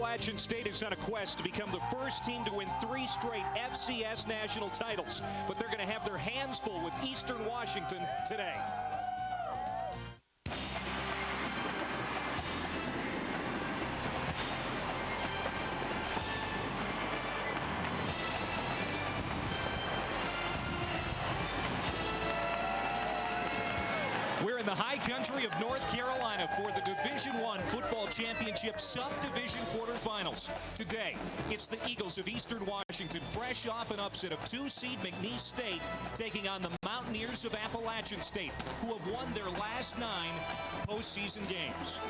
Appalachian State is on a quest to become the first team to win 3 straight FCS national titles, but they're going to have their hands full with Eastern Washington today. We're in the high country of North Carolina for the Division I Football Championship Subdivision Quarterfinals. Today, it's the Eagles of Eastern Washington, fresh off an upset of 2-seed McNeese State, taking on the Mountaineers of Appalachian State, who have won their last 9 postseason games.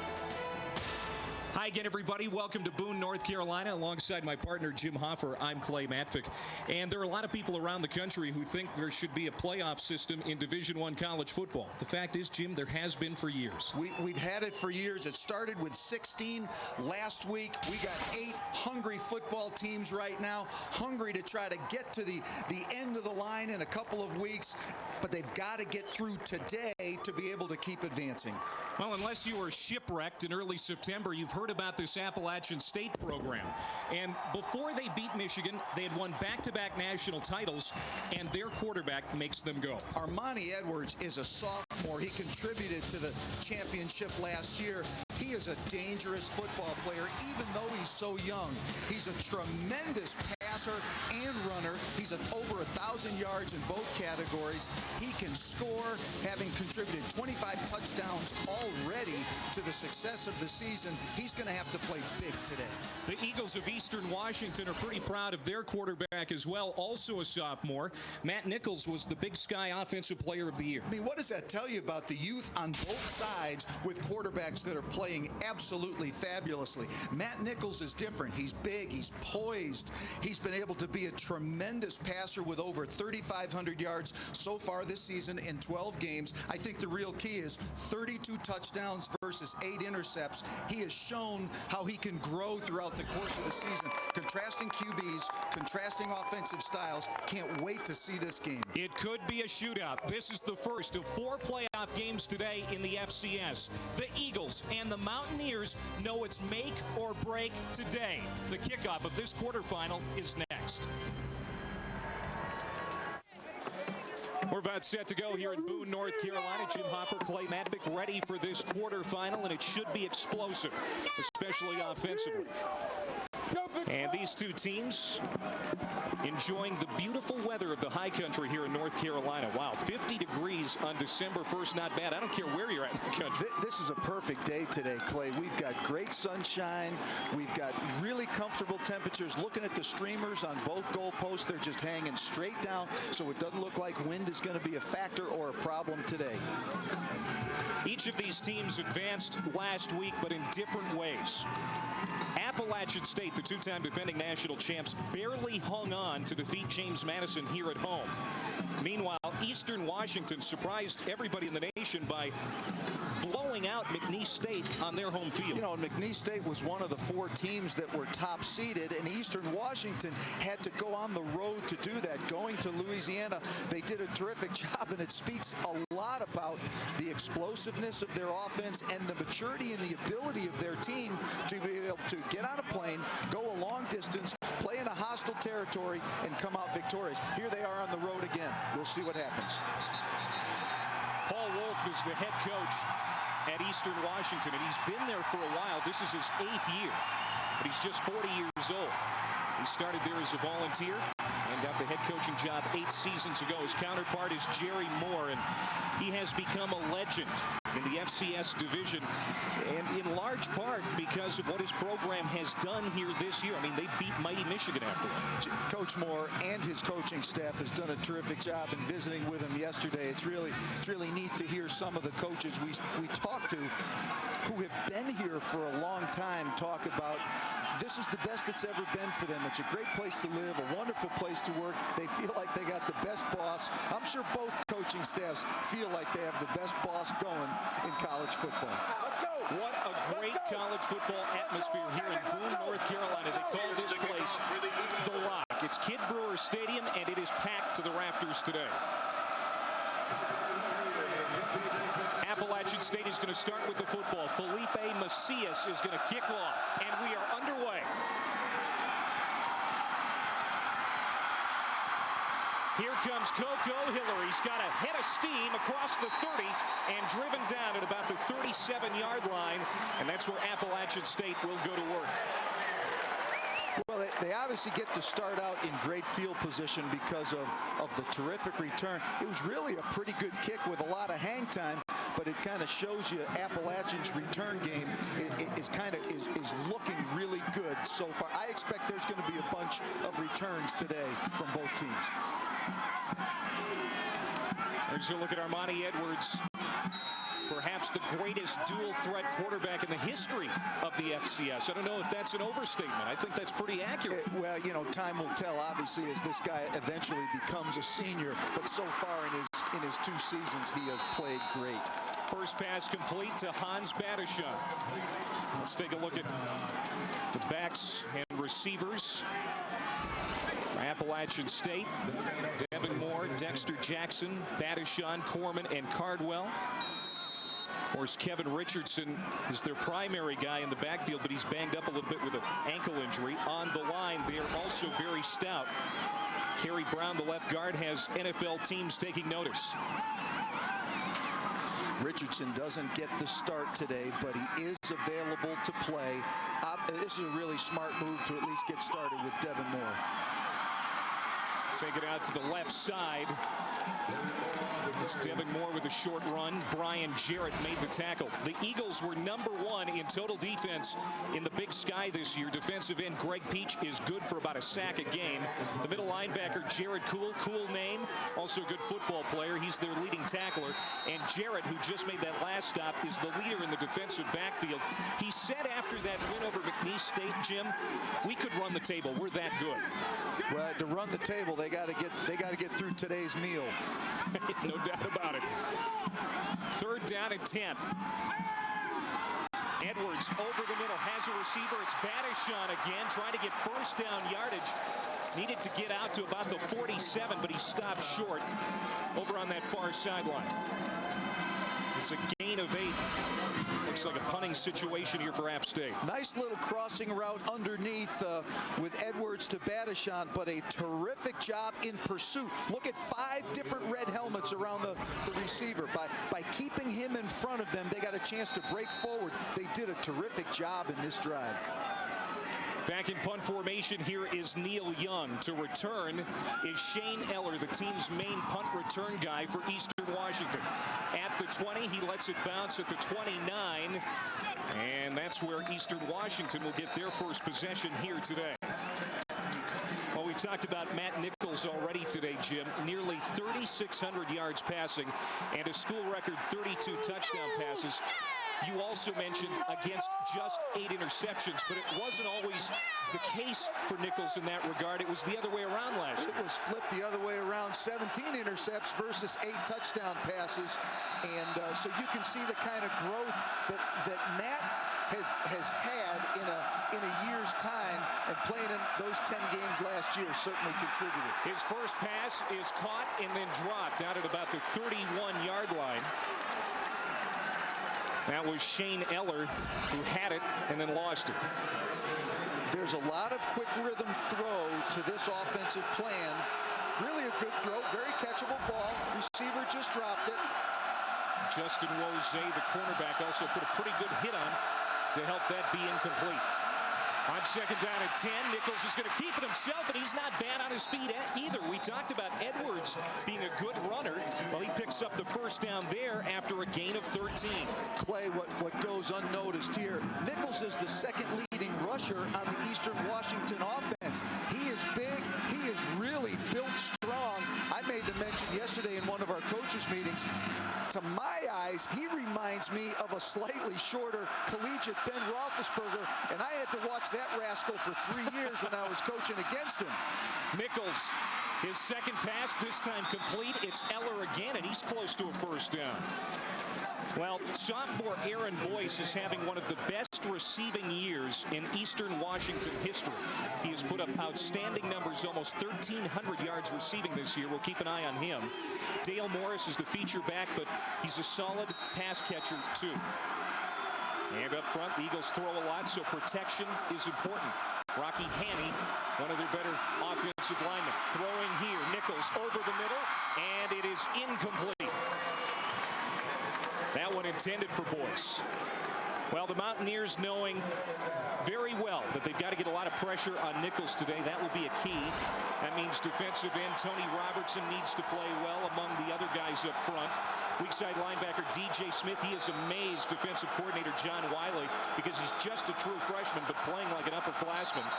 Hi again, everybody. Welcome to Boone, North Carolina. Alongside my partner, Jim Hoffer, I'm Clay Matvick. And there are a lot of people around the country who think there should be a playoff system in Division I college football. The fact is, Jim, there has been for years. We've had it for years. It started with 16 last week. We got 8 hungry football teams right now, hungry to try to get to the end of the line in a couple of weeks. But they've got to get through today to be able to keep advancing. Well, unless you were shipwrecked in early September, you've heard about this Appalachian State program. And before they beat Michigan, they had won back-to-back national titles, and their quarterback makes them go. Armani Edwards is a sophomore. He contributed to the championship last year. He is a dangerous football player, even though he's so young. He's a tremendous passer and runner. He's at over 1,000 yards in both categories. He can score, having contributed 25 touchdowns already to the success of the season. He's going to have to play big today. The Eagles of Eastern Washington are pretty proud of their quarterback as well, also a sophomore. Matt Nichols was the Big Sky Offensive Player of the Year. I mean, what does that tell you about the youth on both sides with quarterbacks that are playing absolutely fabulously? Matt Nichols is different. He's big. He's poised. He's been able to be a tremendous passer with over 3,500 yards so far this season in 12 games. I think the real key is 32 touchdowns versus 8 intercepts. He has shown how he can grow throughout the course of the season. Contrasting QBs, contrasting offensive styles. Can't wait to see this game. It could be a shootout. This is the first of 4 playoff games today in the FCS. The Eagles and the Mountaineers know it's make or break today. The kickoff of this quarterfinal is next. We're about set to go here in Boone, North Carolina. Jim Hoffer, Clay Matvick ready for this quarterfinal, and it should be explosive, especially offensively. And these two teams enjoying the beautiful weather of the high country here in North Carolina. Wow, 50 degrees on December 1st, not bad. I don't care where you're at in the country. This is a perfect day today, Clay. We've got great sunshine. We've got really comfortable temperatures. Looking at the streamers on both goalposts, they're just hanging straight down, so it doesn't look like wind is going to be a factor or a problem today. Each of these teams advanced last week, but in different ways. Appalachian State, the 2-time defending national champs, barely hung on to defeat James Madison here at home. Meanwhile, Eastern Washington surprised everybody in the nation by blowing out McNeese State on their home field. You know, McNeese State was one of the 4 teams that were top seeded, and Eastern Washington had to go on the road to do that. Going to Louisiana, they did a terrific job, and it speaks a lot about the explosiveness of their offense and the maturity and the ability of their team to be able to get on a plane, go a long distance, play in a hostile territory, and come out victorious. Here they are on the road again. We'll see what happens. Paul Wolf is the head coach at Eastern Washington, and he's been there for a while. This is his 8th year, but he's just 40 years old. He started there as a volunteer and got the head coaching job 8 seasons ago. His counterpart is Jerry Moore, and he has become a legend in the FCS division, and in large part because of what his program has done here this year. I mean, they beat mighty Michigan after that. Coach Moore and his coaching staff has done a terrific job in visiting with him yesterday. It's really neat to hear some of the coaches we talked to who have been here for a long time talk about this is the best it's ever been for them. It's a great place to live, a wonderful place to work. They feel like they got the best boss. I'm sure both coaching staffs feel like they have the best boss going in college football. Let's go. What a great college football atmosphere here in Boone, North Carolina. They call this place The Rock. It's Kid Brewer Stadium, and it is packed to the rafters today. Appalachian State is going to start with the football. Felipe Macias is going to kick off, and we are underway. Here comes Coco Hillary. He's got a head of steam across the 30 and driven down at about the 37-yard line, and that's where Appalachian State will go to work. Well, they obviously get to start out in great field position because of the terrific return. It was really a pretty good kick with a lot of hang time, but it kind of shows you Appalachian's return game is looking really good so far. I expect there's going to be a bunch of returns today from both teams. There's a look at Armani Edwards. Perhaps the greatest dual-threat quarterback in the history of the FCS. I don't know if that's an overstatement. I think that's pretty accurate. Well, you know, time will tell, obviously, as this guy eventually becomes a senior. But so far in his 2 seasons, he has played great. First pass complete to Hans Badishon. Let's take a look at the backs and receivers. Appalachian State, Devin Moore, Dexter Jackson, Badishon, Corman, and Cardwell. Of course, Kevin Richardson is their primary guy in the backfield, but he's banged up a little bit with an ankle injury. On the line, they are also very stout. Kerry Brown, the left guard, has NFL teams taking notice. Richardson doesn't get the start today, but he is available to play. This is a really smart move to at least get started with Devin Moore. Take it out to the left side. It's Devin Moore with a short run. Brian Jarrett made the tackle. The Eagles were #1 in total defense in the Big Sky this year. Defensive end Greg Peach is good for about a sack a game. The middle linebacker Jared Cool name, also a good football player. He's their leading tackler. And Jarrett, who just made that last stop, is the leader in the defensive backfield. He said after that win over McNeese State, Jim, we could run the table. We're that good. Well, to run the table, they got to get through today's meal. No doubt about it. Third down and 10. Edwards over the middle, has a receiver. It's Badishon again, trying to get first down yardage. Needed to get out to about the 47, but he stopped short over on that far sideline. It's a gain of 8. Looks like a punting situation here for App State. Nice little crossing route underneath with Edwards to Badishon, but a terrific job in pursuit. Look at 5 different red helmets around the receiver. By keeping him in front of them, they got a chance to break forward. They did a terrific job in this drive. Back in punt formation here is Neil Young. To return is Shane Eller, the team's main punt return guy for Eastern Washington. At the 20, he lets it bounce at the 29. And that's where Eastern Washington will get their first possession here today. Well, we talked about Matt Nichols already today, Jim. Nearly 3,600 yards passing and a school record 32 touchdown passes. You also mentioned against just 8 interceptions, but it wasn't always the case for Nichols in that regard. It was the other way around last year. It was flipped the other way around. 17 intercepts versus 8 touchdown passes. And so you can see the kind of growth that Matt has had in a year's time, and playing in those 10 games last year certainly contributed. His first pass is caught and then dropped out at about the 31-yard line. That was Shane Eller who had it and then lost it. There's a lot of quick rhythm throw to this offensive plan. Really a good throw, very catchable ball. Receiver just dropped it. Justin Wose, the cornerback, also put a pretty good hit on to help that be incomplete. On second down and 10, Nichols is going to keep it himself, and he's not bad on his feet either. We talked about Edwards being a good runner. Well, he picks up the first down there after a gain of 13. Clay, what goes unnoticed here, Nichols is the second leading rusher on the Eastern Washington offense. He is big. He is really built strong. I made the mention yesterday in one of our coaches' meetings. To my eyes, he reminds me of a slightly shorter collegiate Ben Roethlisberger, and I had to watch that rascal for 3 years when I was coaching against him. Nichols, his second pass, this time complete. It's Eller again, and he's close to a first down. Well, sophomore Aaron Boyce is having one of the best receiving years in Eastern Washington history. He has put up outstanding numbers, almost 1,300 yards receiving this year. We'll keep an eye on him. Dale Morris is the feature back, but he's a solid pass catcher, too. And up front, the Eagles throw a lot, so protection is important. Rocky Haney, one of their better offensive linemen. Throwing here, Nichols over the middle, and it is incomplete. That one intended for Boyce. Well, the Mountaineers knowing very well that they've got to get a lot of pressure on Nichols today. That will be a key. That means defensive end Tony Robertson needs to play well among the other guys up front. Weak side linebacker DJ Smith. He has amazed defensive coordinator John Wiley because he's just a true freshman but playing like an upperclassman.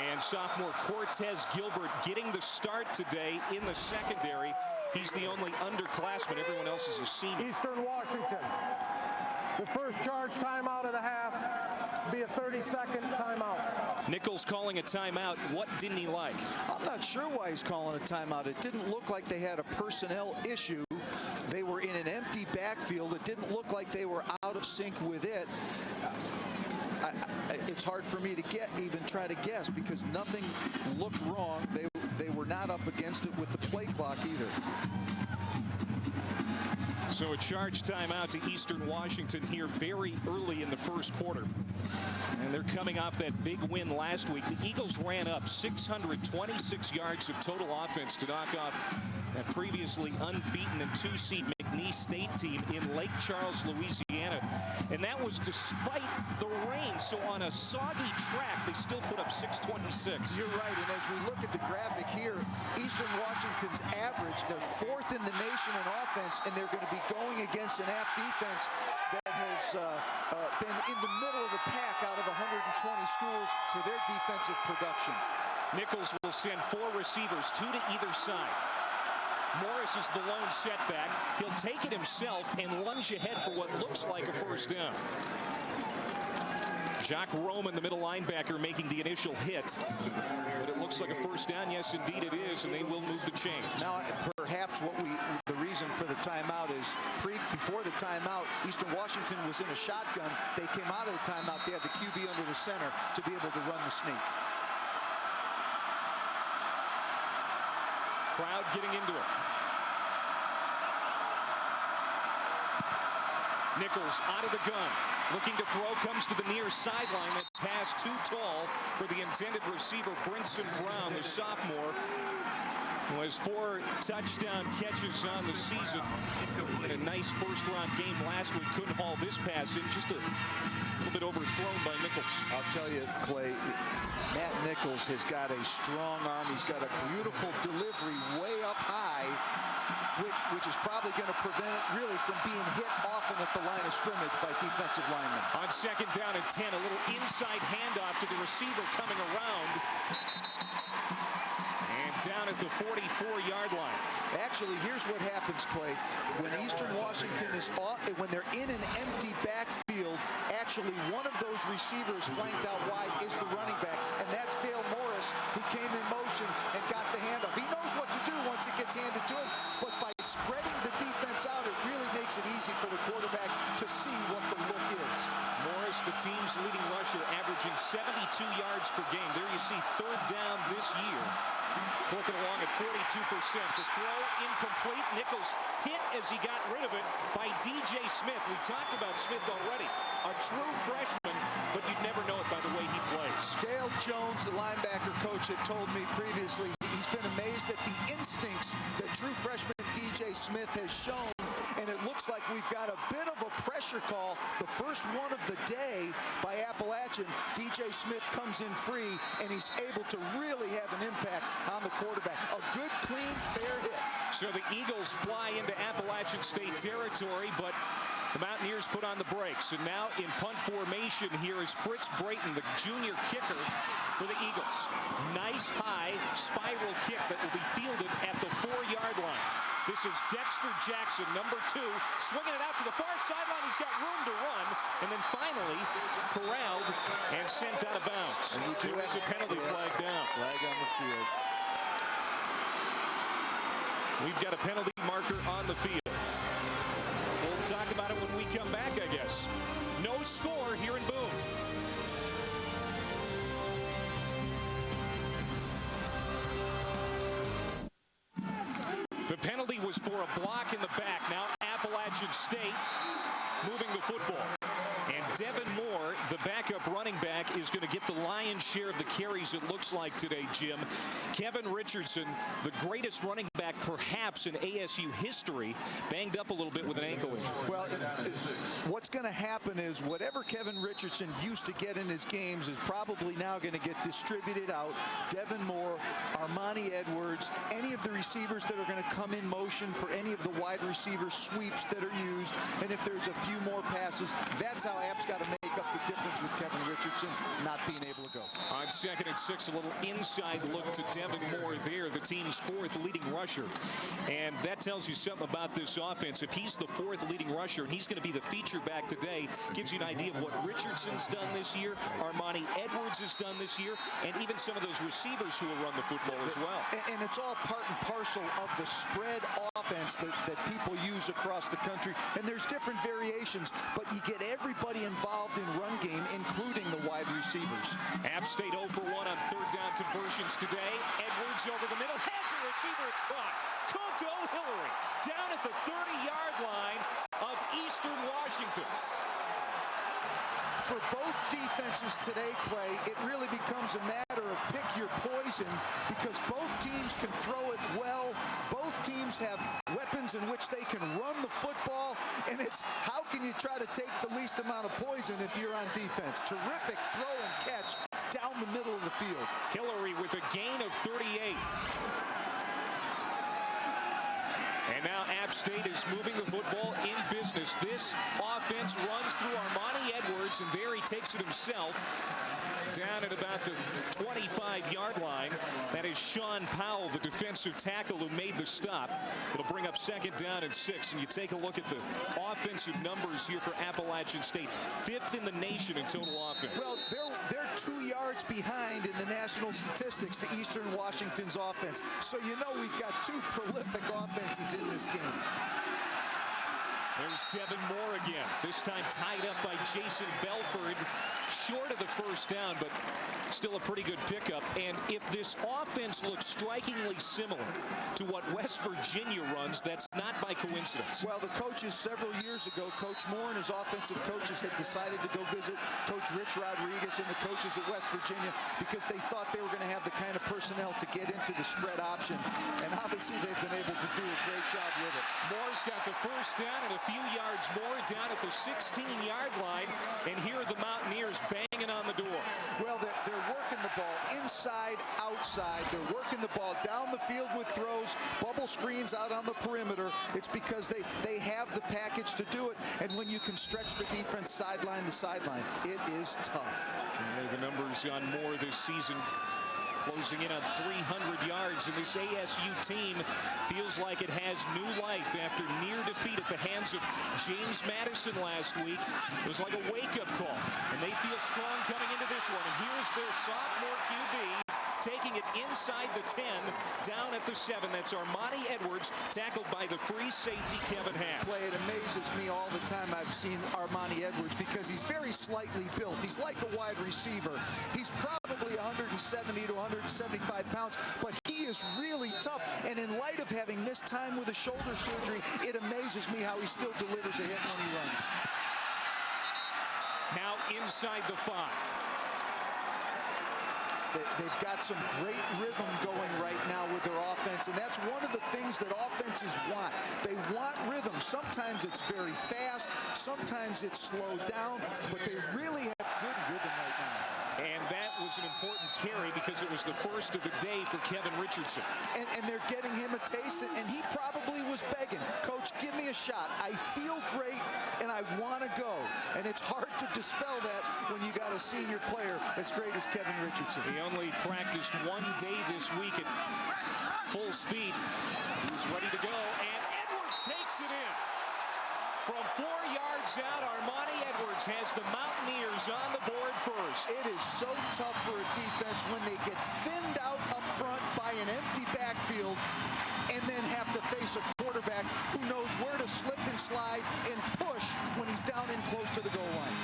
And sophomore Cortez Gilbert getting the start today in the secondary. He's the only underclassman. Everyone else is a senior. Eastern Washington. The first charge timeout of the half. Be a 30-second timeout. Nichols calling a timeout. What didn't he like? I'm not sure why he's calling a timeout. It didn't look like they had a personnel issue. They were in an empty backfield. It didn't look like they were out of sync with it. It's hard for me to even try to guess because nothing looked wrong. They were not up against it with the play clock either. So a charge timeout to Eastern Washington here very early in the first quarter. And they're coming off that big win last week. The Eagles ran up 626 yards of total offense to knock off that previously unbeaten and 2-seed McNeese State team in Lake Charles, Louisiana. And that was despite the rain. So on a soggy track, they still put up 626. You're right. And as we look at the graphic here, Eastern Washington's average, they're 4th in the nation in offense, and they're going to be going against an App defense that has been in the middle of the pack out of 120 schools for their defensive production. Nichols will send 4 receivers, 2 to either side. Morris is the lone setback. He'll take it himself and lunge ahead for what looks like a first down. Jacques Roman, the middle linebacker, making the initial hit. But it looks like a first down. Yes, indeed it is, and they will move the chains. Now, perhaps the reason for the timeout is before the timeout, Eastern Washington was in a shotgun. They came out of the timeout. They had the QB under the center to be able to run the sneak. Crowd getting into it. Nichols out of the gun. Looking to throw, comes to the near sideline. That pass too tall for the intended receiver, Brinson Brown, the sophomore, who has 4 touchdown catches on the season. In a nice first-round game last week. Couldn't haul this pass in. Just a little bit overthrown by Nichols. I'll tell you, Clay, Matt Nichols has got a strong arm. He's got a beautiful delivery way up high, which is probably going to prevent it really from being hit often at the line of scrimmage by defensive linemen. On second down and 10, a little inside handoff to the receiver coming around. And down at the 44-yard line. Actually, here's what happens, Clay. When Eastern Washington is off, when they're in an empty backfield, actually one of those receivers flanked out wide is the running back, and that's Dale Morris, who came in motion and got the handoff. He knows what to do once it gets handed to him, but by spreading the defense out, it really makes it easy for the quarterback to see what the look is. Morris, the team's leading rusher, averaging 72 yards per game. There you see third down this year. Looking along at 42%. The throw incomplete. Nichols hit as he got rid of it by DJ Smith. We talked about Smith already. A true freshman, but you'd never know it by the way he plays. Dale Jones, the linebacker coach, had told me previously he's been amazed at the instincts that true freshman DJ Smith has shown. And it looks like we've got a bit of a pressure call. The first one of the day by Appalachian. DJ Smith comes in free, and he's able to really have an impact on the quarterback. A good, clean, fair hit. So the Eagles fly into Appalachian State territory, but the Mountaineers put on the brakes. And now in punt formation here is Fritz Brayton, the junior kicker for the Eagles. Nice high spiral kick that will be fielded at the 4-yard line. This is Dexter Jackson, number 2, swinging it out to the far sideline. He's got room to run, and then finally corralled and sent out of bounds. And there was a penalty flag down. Flag on the field. We've got a penalty marker on the field. Talk about it when we come back, I guess. No score here in Boone. The penalty was for a block in the back. Now Appalachian State moving the football. And Devin Moore, the backup running back, is going to get the lion's share of the carries, it looks like today, Jim. Kevin Richardson, the greatest running back perhaps in ASU history, banged up a little bit with an ankle injury. Well, what's going to happen is whatever Kevin Richardson used to get in his games is probably now going to get distributed out. Devin Moore, Armani Edwards, any of the receivers that are going to come in motion for any of the wide receiver sweeps that are used, and if there's a few more passes, that's how App's got to make up the difference with Kevin Richardson not being able to go. On 2nd and 6, a little inside look to Devin Moore there, the team's 4th leading rusher. And that tells you something about this offense. If he's the 4th leading rusher and he's going to be the feature back today, gives you an idea of what Richardson's done this year, Armani Edwards has done this year, and even some of those receivers who will run the football as well. And it's all part and parcel of the spread offense that people use across the country. And there's different variations, but you get everybody involved in run game, including the wide receivers. App State 0 for 1 on 3rd down conversions today. Edwards over the middle, has a receiver, it's caught. Coco Hillary down at the 30-yard line of Eastern Washington. For both defenses today, Clay, it really becomes a matter of pick your poison because both teams can throw it well. Both teams have weapons in which they can run the football, and it's how can you try to take the least amount of poison if you're on defense. Terrific throw and catch down the middle of the field. Hillary with a gain of 38. And now App State is moving the football in business. This offense runs through Armani Edwards, and there he takes it himself down at about the 25-yard line. That is Sean Powell, the defensive tackle who made the stop. It'll bring up 2nd down and 6. And you take a look at the offensive numbers here for Appalachian State. 5th in the nation in total offense. Well, they're 2 yards behind in the national statistics to Eastern Washington's offense. So you know we've got 2 prolific offenses in this game. There's Devin Moore again, this time tied up by Jason Belford, short of the 1st down, but still a pretty good pickup. And if this offense looks strikingly similar to what West Virginia runs, that's not by coincidence. Well, the coaches several years ago, Coach Moore and his offensive coaches had decided to go visit Coach Rich Rodriguez and the coaches at West Virginia because they thought they were going to have the kind of personnel to get into the spread option. And obviously they've been able to do a great job with it. Moore's got the 1st down and a few yards more down at the 16-yard line. And here are the Mountaineers banging on the door. Well, they're working the ball inside, outside. They're working the ball down the field with throws, bubble screens out on the perimeter. It's because they have the package to do it. And when you can stretch the defense sideline to sideline, it is tough. And the numbers on Moore this season, closing in on 300 yards, and this ASU team feels like it has new life after near defeat at the hands of James Madison last week. It was like a wake-up call, and they feel strong coming into this one. And here's their sophomore QB taking it inside the 10, down at the 7. That's Armani Edwards, tackled by the free safety Kevin Hatch. Play, it amazes me all the time I've seen Armani Edwards because he's very slightly built. He's like a wide receiver. He's probably 170 to 175 pounds, but he is really tough. And in light of having missed time with a shoulder surgery, it amazes me how he still delivers a hit when he runs. Now inside the 5. They've got some great rhythm going right now with their offense, and that's one of the things that offenses want. They want rhythm. Sometimes it's very fast, sometimes it's slowed down, but they really have good rhythm right now. And that was an important carry because it was the 1st of the day for Kevin Richardson. And they're getting him a taste, and he probably was begging, Coach, give me a shot. I feel great, and I want to go. And it's hard to dispel that when you got a senior player as great as Kevin Richardson. He only practiced 1 day this week at full speed. He's ready to go, and Edwards takes it in. From 4 yards out, Armani Edwards has the Mountaineers on the board first. It is so tough for a defense when they get thinned out up front by an empty backfield and then have to face a quarterback who knows where to slip and slide and when he's down in close to the goal line.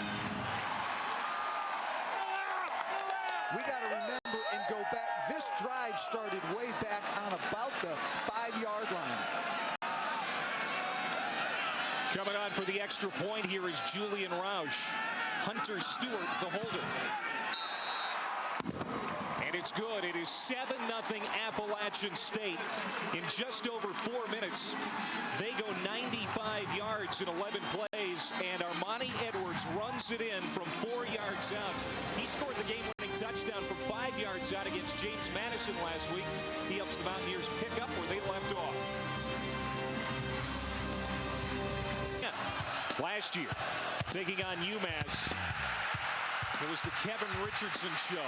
We got to remember and go back. This drive started way back on about the 5-yard line. Coming on for the extra point here is Julian Roush. Hunter Stewart, the holder. And it's good. It is 7-0 Appalachian State. In just over 4 minutes, they go 95 yards in 11 plays, and Armani Edwards runs it in from 4 yards out. He scored the game-winning touchdown from 5 yards out against James Madison last week. He helps the Mountaineers pick up where they left off. Last year, taking on UMass, it was the Kevin Richardson show.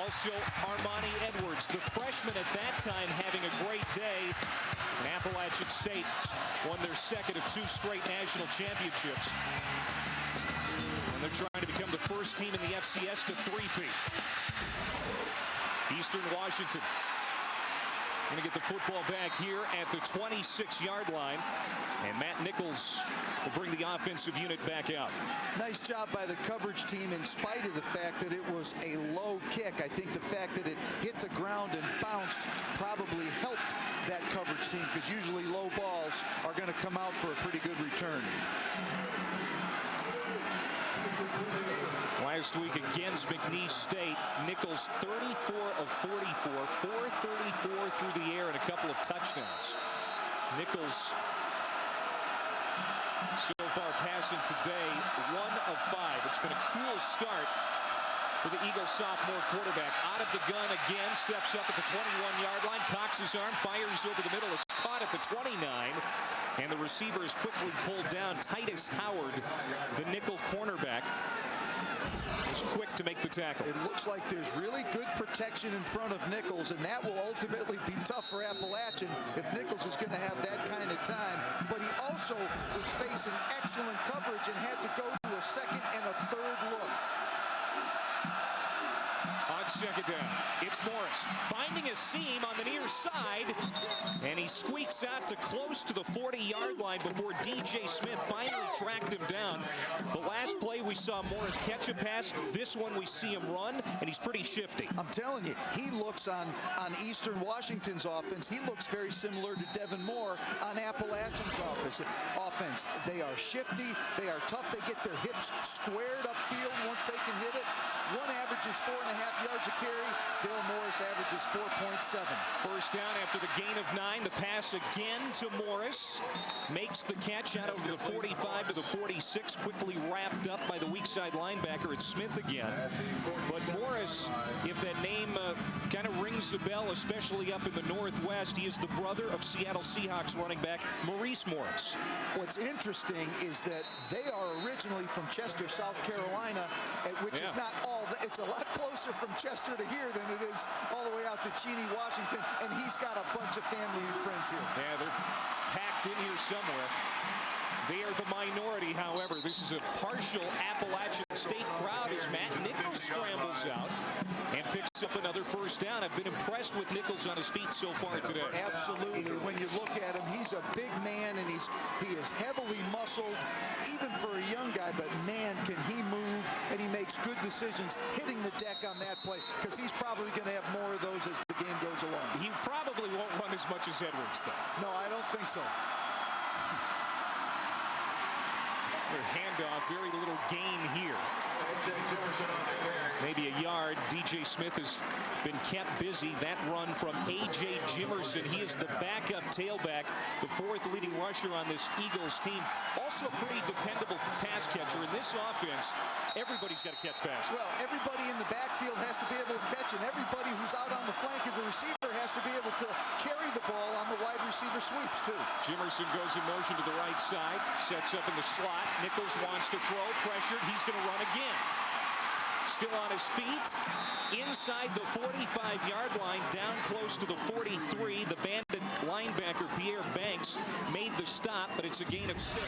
Also, Armani Edwards, the freshman at that time, having a great day. And Appalachian State won their second of 2 straight national championships. And they're trying to become the first team in the FCS to three-peat. Eastern Washington going to get the football back here at the 26-yard line. And Matt Nichols will bring the offensive unit back out. Nice job by the coverage team in spite of the fact that it was a low kick. I think the fact that it hit the ground and bounced probably helped that coverage team, because usually low balls are going to come out for a pretty good return. Last week against McNeese State, Nichols 34 of 44, 434 through the air and a couple of touchdowns. Nichols so far passing today 1 of 5. It's been a cool start for the Eagles sophomore quarterback. Out of the gun again, steps up at the 21-yard line, cocks his arm, fires over the middle. It's caught at the 29, and the receiver is quickly pulled down. Titus Howard, the nickel cornerback, is quick to make the tackle. It looks like there's really good protection in front of Nichols, and that will ultimately be tough for Appalachian if Nichols is going to have that kind of time. But he also was facing excellent coverage and had to go to a second and a third look. On second down, it's Morris finding a seam on the near side, and he squeaks out to close to the 40-yard line before DJ Smith finally tracked him down. The last play we saw Morris catch a pass. This one we see him run, and he's pretty shifty. I'm telling you, he looks on Eastern Washington's offense. He looks very similar to Devin Moore on Appalachian's offense. They are shifty. They are tough. They get their hips squared upfield once they can hit it. One averages 4.5 yards a carry. Dale Morris averages 4.7. First down after the gain of 9. The pass again to Morris. Makes the catch out over the 45 to the 46. Quickly wrapped up by the weak side linebacker. It's Smith again. But Morris, if that name kind of rings a bell, especially up in the Northwest, he is the brother of Seattle Seahawks running back Maurice Morris. What's interesting is that they are originally from Chester, South Carolina, which is not all. It's a lot closer from Chester to here than it is all the way out to Cheney, Washington, and he's got a bunch of family and friends here. Yeah, they're packed in here somewhere. They are the minority, however. This is a partial Appalachian State crowd as Matt Nichols scrambles out and picks up another first down. I've been impressed with Nichols on his feet so far today. Absolutely. When you look at him, he's a big man, and he is heavily muscled, even for a young guy, but man, can he move, and he makes good decisions hitting the deck on that play, because he's probably going to have more of those as the game goes along. He probably won't run as much as Edwards, though. No, I don't think so. Their handoff, very little gain here. Maybe a yard. DJ Smith has been kept busy. That run from A.J. Jimerson. He is the backup tailback, the 4th leading rusher on this Eagles team. Also a pretty dependable pass catcher. In this offense, everybody's got to catch passes. Well, everybody in the backfield has to be able to catch, and everybody who's out on the flank as a receiver has to be able to carry the ball on the wide receiver sweeps, too. Jimerson goes in motion to the right side, sets up in the slot. Nichols wants to throw, pressured. He's going to run again. Still on his feet, inside the 45-yard line, down close to the 43. The bandit linebacker, Pierre Banks, made the stop, but it's a gain of 6.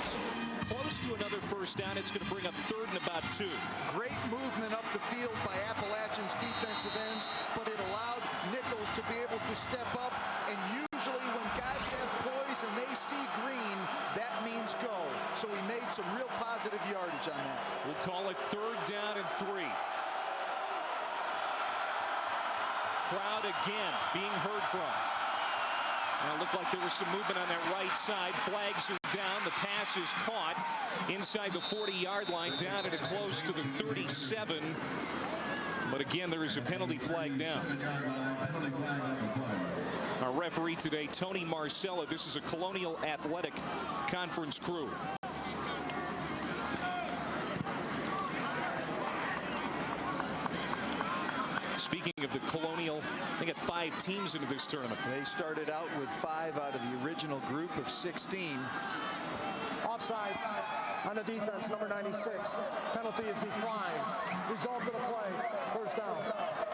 Close to another first down. It's going to bring up 3rd and about 2. Great movement up the field by Appalachian's defensive ends, but it allowed Nichols to be able to step up, and usually when guys have poise and they see green, that means go. So so he made some real positive yardage on that. We'll call it 3rd down and 3. Crowd again being heard from. Now, it looked like there was some movement on that right side. Flags are down. The pass is caught inside the 40-yard line, down at close to the 37. But again, there is a penalty flag down. Our referee today, Tony Marcella. This is a Colonial Athletic Conference crew. Speaking of the Colonial, they got 5 teams into this tournament. They started out with 5 out of the original group of 16. Offsides on the defense, number 96. Penalty is declined. Result of the play, 1st down.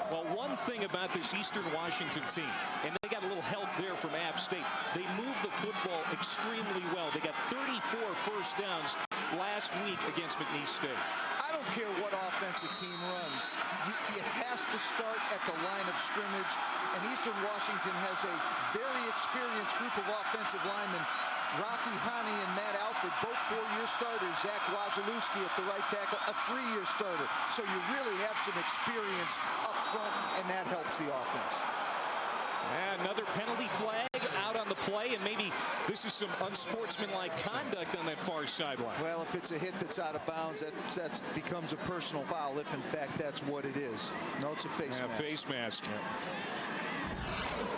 Well, one thing about this Eastern Washington team, and they got a little help there from App State, they moved the football extremely well. They got 34 first downs last week against McNeese State. I don't care what offensive team runs. It has to start at the line of scrimmage, and Eastern Washington has a very experienced group of offensive linemen. Rocky Hani and Matt Alford, both 4-year starters. Zach Wazalewski at the right tackle, a 3-year starter. So you really have some experience up front, and that helps the offense. And another penalty flag out on the play, and maybe this is some unsportsmanlike conduct on that far sideline. Well, if it's a hit that's out of bounds, that becomes a personal foul, if in fact that's what it is. No, it's a face mask. Face mask. Yeah.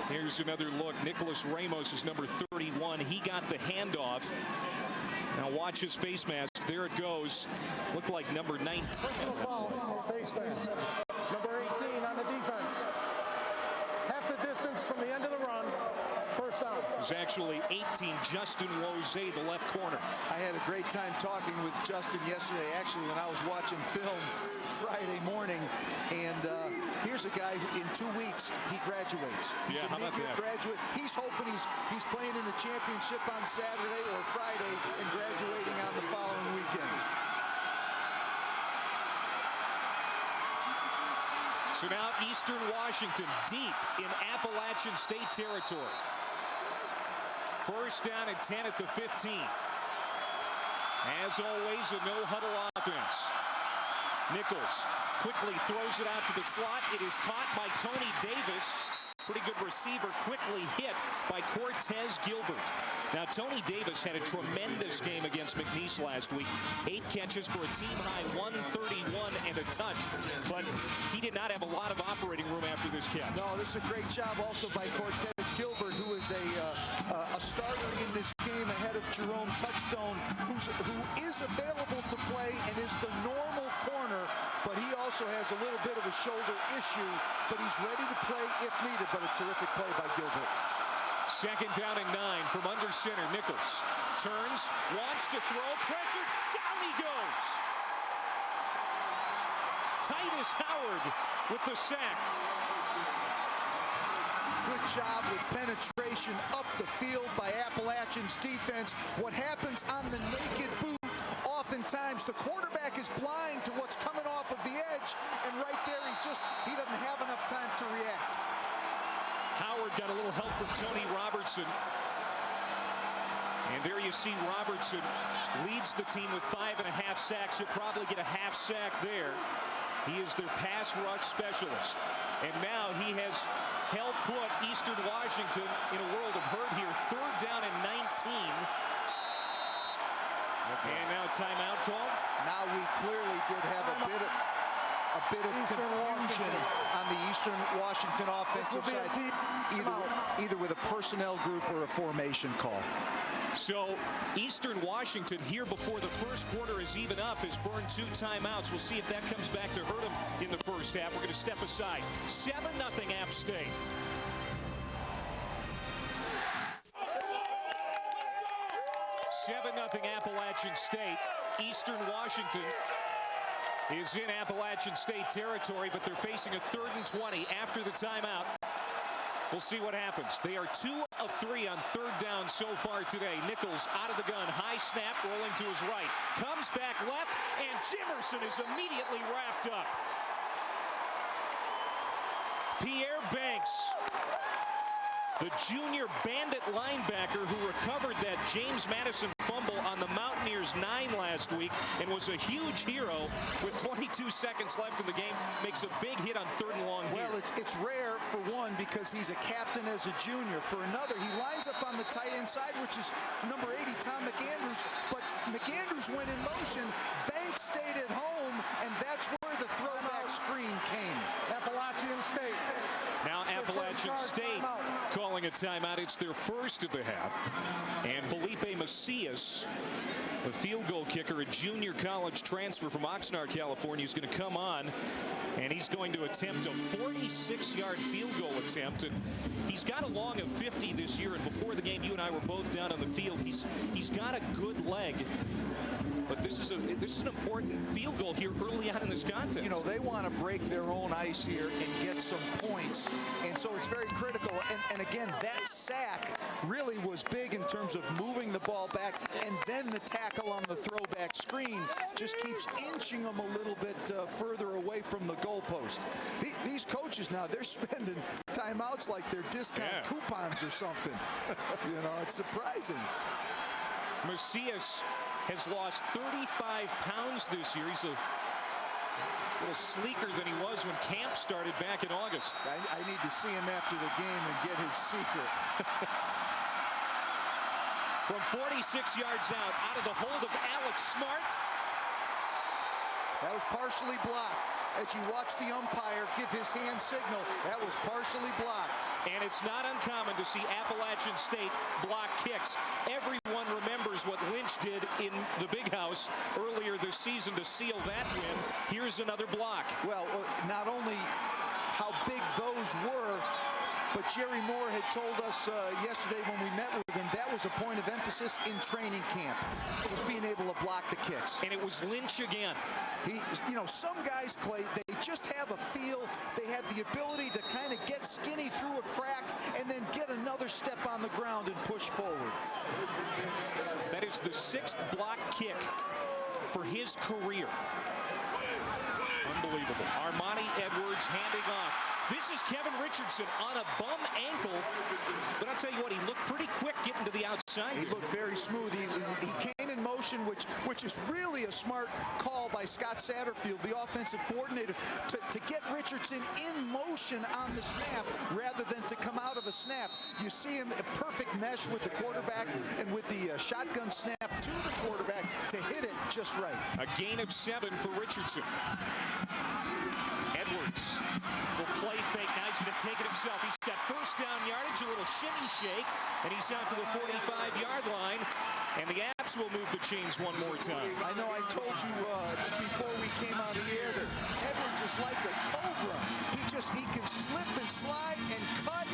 Here's another look. Nicholas Ramos is number 31. He got the handoff. Now watch his face mask. There it goes. Looked like number 19. Personal foul, face mask. Number 18 on the defense. Half the distance from the end of the run. 1st down. It was actually 18. Justin Lozay, the left corner. I had a great time talking with Justin yesterday, actually, when I was watching film Friday morning. And here's a guy who in 2 weeks, he graduates. He's a mid-year graduate. He's hoping he's playing in the championship on Saturday or Friday and graduating on the following weekend. So now Eastern Washington deep in Appalachian State territory. 1st down and 10 at the 15. As always, a no-huddle offense. Nichols quickly throws it out to the slot. It is caught by Tony Davis. Pretty good receiver, quickly hit by Cortez Gilbert. Now, Tony Davis had a tremendous game against McNeese last week. 8 catches for a team-high 131 and a touch. But he did not have a lot of operating room after this catch. No, this is a great job also by Cortez Gilbert, who is a starter in this game ahead of Jerome Touchstone, who is available to play and is the normal corner, but he also has a little bit of a shoulder issue, but he's ready to play if needed. But a terrific play by Gilbert. 2nd down and 9 from under center. Nichols turns, wants to throw, pressure, down he goes. Titus Howard with the sack. Good job with penetration up the field by Appalachian's defense. What happens on the naked boot, oftentimes the quarterback is blind to what's coming off of the edge, and right there he doesn't have enough time to react. Howard got a little help from Tony Robertson. And there you see Robertson leads the team with 5.5 sacks. He'll probably get a half sack there. He is their pass rush specialist. And now he has helped put Eastern Washington in a world of hurt here. 3rd down and 19. And now timeout call. Now we clearly did have a bit of confusion on the Eastern Washington offensive side, either with a personnel group or a formation call. So Eastern Washington here before the first quarter is even up has burned 2 timeouts. We'll see if that comes back to hurt them in the first half. We're going to step aside. 7-0 App State. Nothing Appalachian State. Eastern Washington is in Appalachian State territory, but they're facing a 3rd and 20 after the timeout. We'll see what happens. They are 2 of 3 on 3rd down so far today. Nichols out of the gun. High snap rolling to his right. Comes back left, and Jimerson is immediately wrapped up. Pierre Banks, the junior bandit linebacker who recovered that James Madison fumble on the Mountaineers 9 last week and was a huge hero with 22 seconds left in the game. Makes a big hit on 3rd and long. Well, it's rare for one because he's a captain as a junior. For another, he lines up on the tight end side, which is number 80, Tom McAndrews. But McAndrews went in motion. Banks stayed at home, and that's where the throwback screen came. Appalachian State. Now Appalachian State calling a timeout. It's their first of the half. And Felipe Macias, the field goal kicker, a junior college transfer from Oxnard, California, is going to come on. And he's going to attempt a 46-yard field goal attempt. And he's got a long of 50 this year. And before the game, you and I were both down on the field. He's got a good leg. But this is an important field goal here early on in this contest. You know, they want to break their own ice here and get some points. And so it's very critical. And again, that sack really was big in terms of moving the ball back. And then the tackle on the throwback screen just keeps inching them a little bit further away from the goalpost. These coaches now, they're spending timeouts like they're discount coupons or something. You know, it's surprising. Macias has lost 35 pounds this year. He's a little sleeker than he was when camp started back in August. I need to see him after the game and get his secret. From 46 yards out of the hold of Alex Smart. That was partially blocked. As you watch the umpire give his hand signal, that was partially blocked. And it's not uncommon to see Appalachian State block kicks. Everyone remembers what Lynch did in the Big House earlier this season to seal that win. Here's another block. Well, not only how big those were, but Jerry Moore had told us yesterday when we met with him, that was a point of emphasis in training camp. It was being able to block the kicks. And it was Lynch again. You know, some guys, Clay, they just have a feel. They have the ability to kind of get skinny through a crack and then get another step on the ground and push forward. That is the 6th block kick for his career. Unbelievable. Armani Edwards handing off. This is Kevin Richardson on a bum ankle, but I'll tell you what, he looked pretty quick getting to the outside. He looked very smooth. He came in motion, which is really a smart call by Scott Satterfield, the offensive coordinator, to get Richardson in motion on the snap rather than to come out of a snap. You see him a perfect mesh with the quarterback and with the shotgun snap to the quarterback to hit it just right. A gain of 7 for Richardson. Edwards will play fake. Now he's going to take it himself. He's got first down yardage, a little shimmy shake, and he's out to the 45-yard line. And the Apps will move the chains one more time. I know I told you before we came on the air that Edwards is like a cobra. He can slip and slide and cut,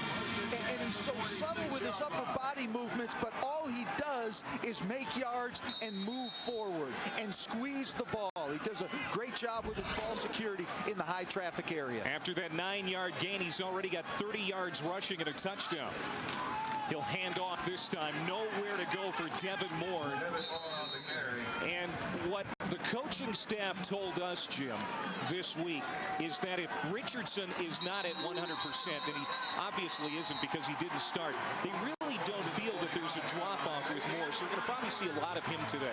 and he's so subtle with his upper body movements, but all he does is make yards and move forward and squeeze the ball. He does a great job with his ball security in the high traffic area. After that 9-yard gain, he's already got 30 yards rushing and a touchdown. He'll hand off this time. Nowhere to go for Devin Moore. And what the coaching staff told us, Jim, this week is that if Richardson is not at 100%, and he obviously isn't because he didn't start, they really don't feel that there's a drop-off with Moore. So we're going to probably see a lot of him today.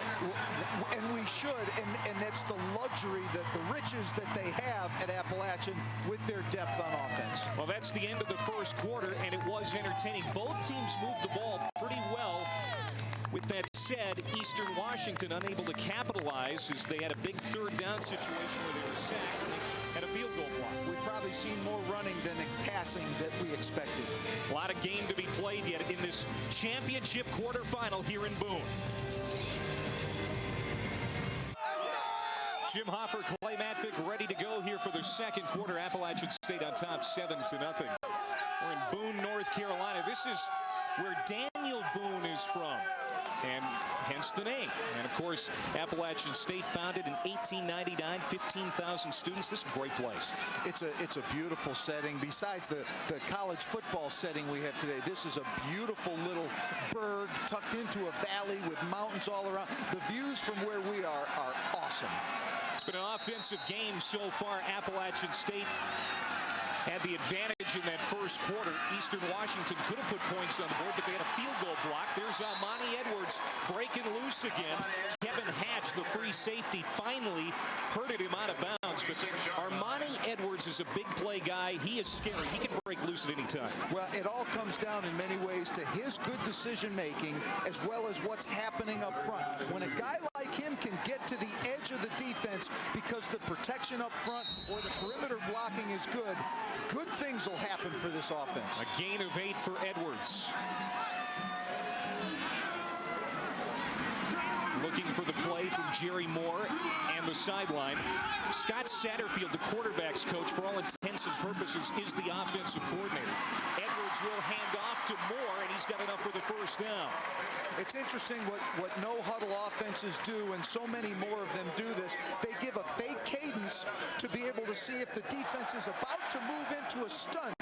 And we should, and that's the luxury, the riches that they have at Appalachian with their depth on offense. Well, that's the end of the first quarter, and it was entertaining. Both teams moved the ball pretty well. With that said, Eastern Washington unable to capitalize as they had a big third down situation where they were sacked and they had a field goal block. We've probably seen more running than passing that we expected. A lot of game to be played yet in this championship quarterfinal here in Boone. Jim Hoffer, Clay Matvick ready to go here for the second quarter. Appalachian State on top 7-0. We're in Boone, North Carolina. This is where Daniel Boone is from, and hence the name. And of course, Appalachian State founded in 1899, 15,000 students. This is a great place. It's a beautiful setting. Besides the college football setting we have today, this is a beautiful little burg tucked into a valley with mountains all around. The views from where we are awesome. It's been an offensive game so far. Appalachian State had the advantage in that first quarter. Eastern Washington could have put points on the board, but they had a field goal block. There's Almani Edwards breaking loose again. Kevin Hatch, the free safety, finally herded him out of bounds. But Armani Edwards is a big play guy. He is scary. He can break loose at any time. Well, it all comes down in many ways to his good decision-making as well as what's happening up front. When a guy like him can get to the edge of the defense because the protection up front or the perimeter blocking is good, good things will happen for this offense. A gain of 8 for Edwards. Looking for the play from Jerry Moore and the sideline. Scott Satterfield, the quarterback's coach, for all intents and purposes, is the offensive coordinator. Edwards will hand off to Moore, and he's got enough for the first down. It's interesting what no-huddle offenses do, and so many more of them do this. They give a fake cadence to be able to see if the defense is about to move into a stunt.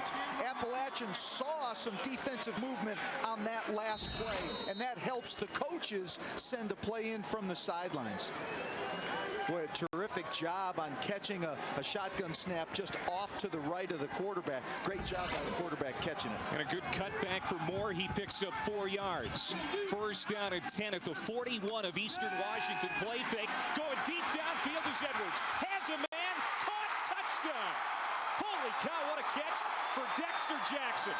Appalachian saw some defensive movement on that last play, and that helps the coaches send a play in from the sidelines. Boy, a terrific job on catching a shotgun snap just off to the right of the quarterback. Great job by the quarterback catching it. And a good cutback for Moore. He picks up 4 yards. First down and 10 at the 41 of Eastern Washington. Play fake. Going deep downfield is Edwards. Has a man. Caught. Touchdown. Holy cow, what a catch for Dexter Jackson.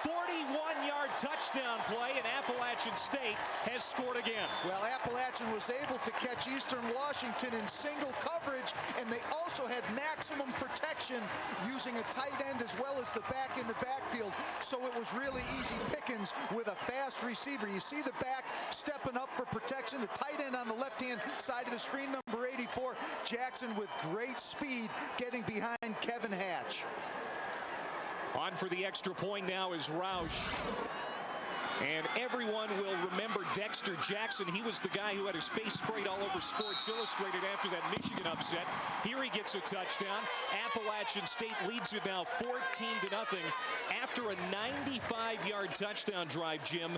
41-yard touchdown play, and Appalachian State has scored again. Well, Appalachian was able to catch Eastern Washington in single coverage, and they also had maximum protection using a tight end as well as the back in the backfield. So it was really easy pickings with a fast receiver. You see the back stepping up for protection, the tight end on the left-hand side of the screen, number 84. Jackson with great speed getting behind Kevin Hatch. On for the extra point now is Roush. And everyone will remember Dexter Jackson. He was the guy who had his face sprayed all over Sports Illustrated after that Michigan upset. Here he gets a touchdown. Appalachian State leads it now 14-0 after a 95-yard touchdown drive, Jim,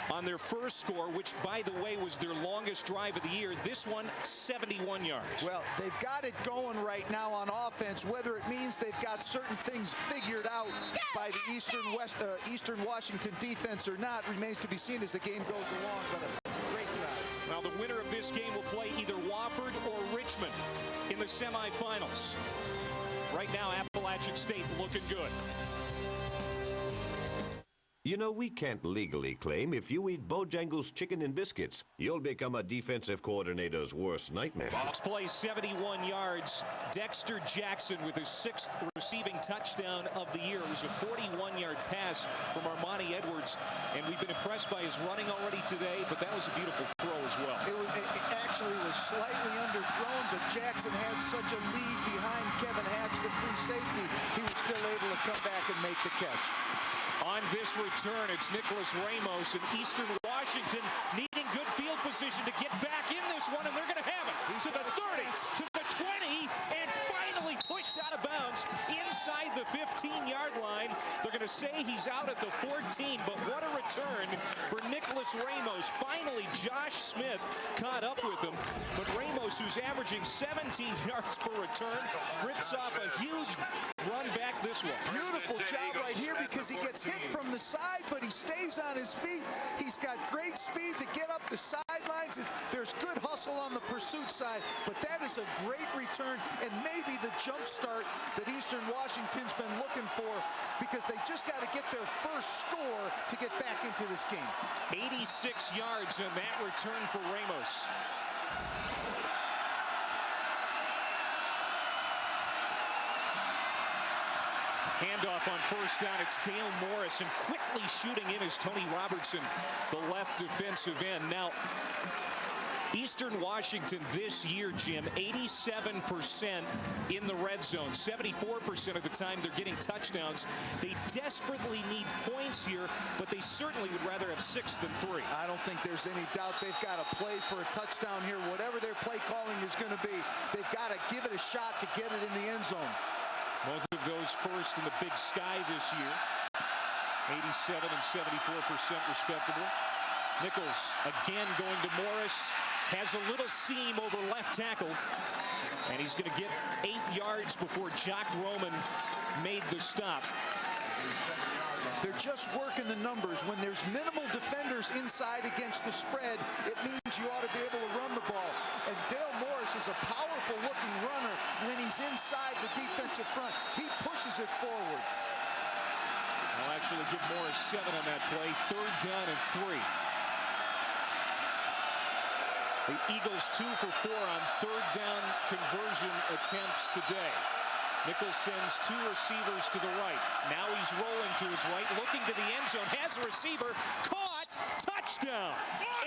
on their first score, which, by the way, was their longest drive of the year. This one, 71 yards. Well, they've got it going right now on offense. Whether it means they've got certain things figured out by the Eastern Washington defense or not remains to be seen as the game goes along, but a great drive. Now, the winner of this game will play either Wofford or Richmond in the semifinals. Right now, Appalachian State looking good. You know, we can't legally claim if you eat Bojangles chicken and biscuits, you'll become a defensive coordinator's worst nightmare. Box play 71 yards. Dexter Jackson with his 6th receiving touchdown of the year. It was a 41-yard pass from Armani Edwards, and we've been impressed by his running already today, but that was a beautiful throw as well. It actually was slightly underthrown, but Jackson had such a lead behind Kevin Hatch, the free safety, he was still able to come back and make the catch. On this return, it's Nicholas Ramos and Eastern Washington needing good field position to get back in this one, and they're going to have it. To the 30, to the 20, and finally pushed out of bounds inside the 15-yard line. They're going to say he's out at the 14, but what a return for Nicholas Ramos. Finally, Josh Smith caught up with him, but Ramos, who's averaging 17 yards per return, rips off a huge run back this one. Beautiful job right here because he gets hit from the side, but he stays on his feet. He's got great speed to get up the sidelines. There's good hustle on the pursuit side, but that is a great return and maybe the jump start that Eastern Washington's been looking for because they just got to get their first score to get back into this game. 86 yards on that return for Ramos. Handoff on first down. It's Dale Morris, and quickly shooting in is Tony Robertson, the left defensive end. Now, Eastern Washington this year, Jim, 87% in the red zone. 74% of the time they're getting touchdowns. They desperately need points here, but they certainly would rather have 6 than 3. I don't think there's any doubt they've got to play for a touchdown here. Whatever their play calling is going to be, they've got to give it a shot to get it in the end zone. Both of those first in the Big Sky this year. 87 and 74% respectively. Nichols again going to Morris. has a little seam over left tackle, and he's going to get 8 yards before Jock Roman made the stop. They're just working the numbers. When there's minimal defenders inside against the spread, it means you ought to be able to run the ball. And Dale Morris is a powerful-looking runner when he's inside the defensive front. He pushes it forward. I'll actually give Morris 7 on that play. 3rd down and 3. The Eagles 2 for 4 on 3rd down conversion attempts today. Nichols sends 2 receivers to the right. Now he's rolling to his right, looking to the end zone. Has a receiver. Caught. Touchdown.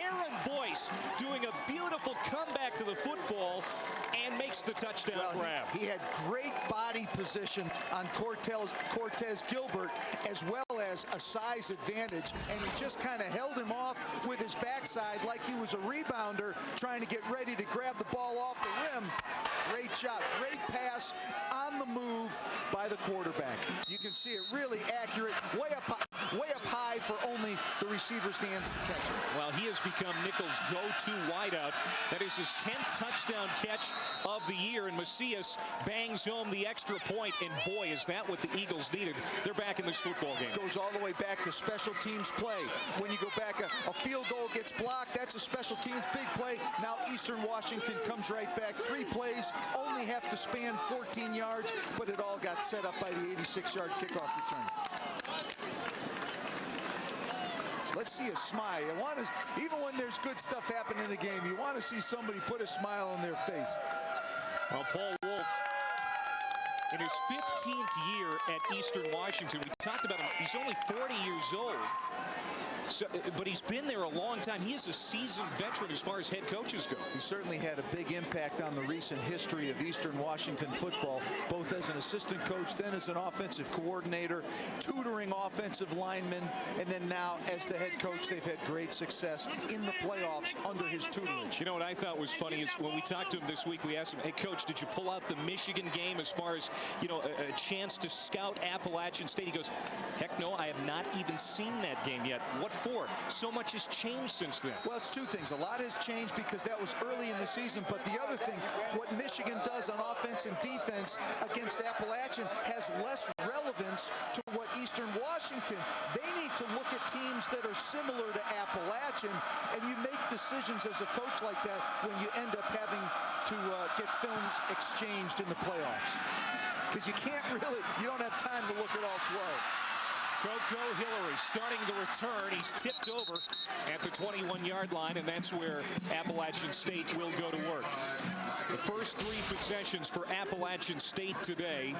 Aaron Boyce doing a beautiful comeback to the football and makes the touchdown grab. He had great body position on Cortez Gilbert, as well as a size advantage, and he just kind of held him off with his backside like he was a rebounder trying to get ready to grab the ball off the rim. Great job. Great pass on the move by the quarterback. You can see it really accurate, way up high for only the receiver's hands to catch it. Well, he has become Nichols' go-to wideout. That is his 10th touchdown catch of the year, and Macias bangs home the extra point, and boy, is that what the Eagles needed. They're back in this football game. Goes all the way back to special teams play. When you go back, a field goal gets blocked, that's a special teams big play. Now Eastern Washington comes right back. 3 plays, only have to span 14 yards, but it all got set up by the 86-yard kickoff return. Let's see a smile. Even when there's good stuff happening in the game, you want to see somebody put a smile on their face. Well, Paul Wolf, in his 15th year at Eastern Washington, we talked about him. He's only 40 years old. So, but he's been there a long time. He is a seasoned veteran as far as head coaches go. He certainly had a big impact on the recent history of Eastern Washington football, both as an assistant coach, then as an offensive coordinator, tutoring offensive linemen, and then now as the head coach. They've had great success in the playoffs under his tutelage. You know what I thought was funny is when we talked to him this week, we asked him, hey, Coach, did you pull out the Michigan game as far as, you know, a chance to scout Appalachian State? He goes, heck no, I have not even seen that game yet. What for? So much has changed since then. Well, it's 2 things. A lot has changed because that was early in the season, but the other thing, what Michigan does on offense and defense against Appalachian has less relevance to what Eastern Washington. They need to look at teams that are similar to Appalachian, and you make decisions as a coach like that when you end up having to get films exchanged in the playoffs. Because you don't have time to look at all 12. Coco Hillary starting the return. He's tipped over at the 21-yard line, and that's where Appalachian State will go to work. The first 3 possessions for Appalachian State today,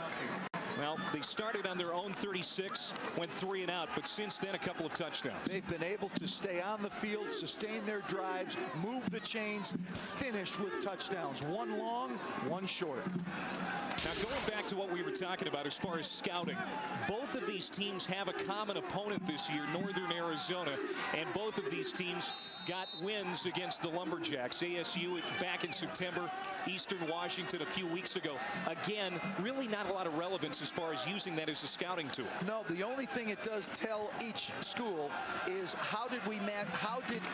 well, they started on their own 36, went 3 and out, but since then a couple of touchdowns. They've been able to stay on the field, sustain their drives, move the chains, finish with touchdowns. 1 long, 1 short. Now, going back to what we were talking about as far as scouting, both of these teams have a common opponent this year, Northern Arizona, and both of these teams got wins against the Lumberjacks. ASU back in September, Eastern Washington a few weeks ago. Again, really not a lot of relevance as far as using that as a scouting tool. No, the only thing it does tell each school is how did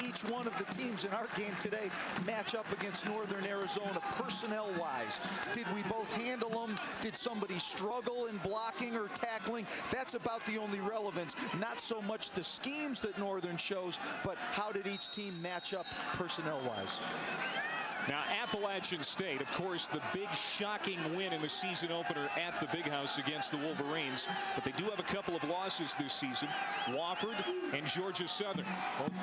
each one of the teams in our game today match up against Northern Arizona personnel-wise? Did we both handle them? Did somebody struggle in blocking or tackling? That's about the only relevance. Not so much the schemes that Northern shows, but how did each team match up personnel-wise? Now, Appalachian State, of course, the big shocking win in the season opener at the Big House against the Wolverines. But they do have a couple of losses this season. Wofford and Georgia Southern both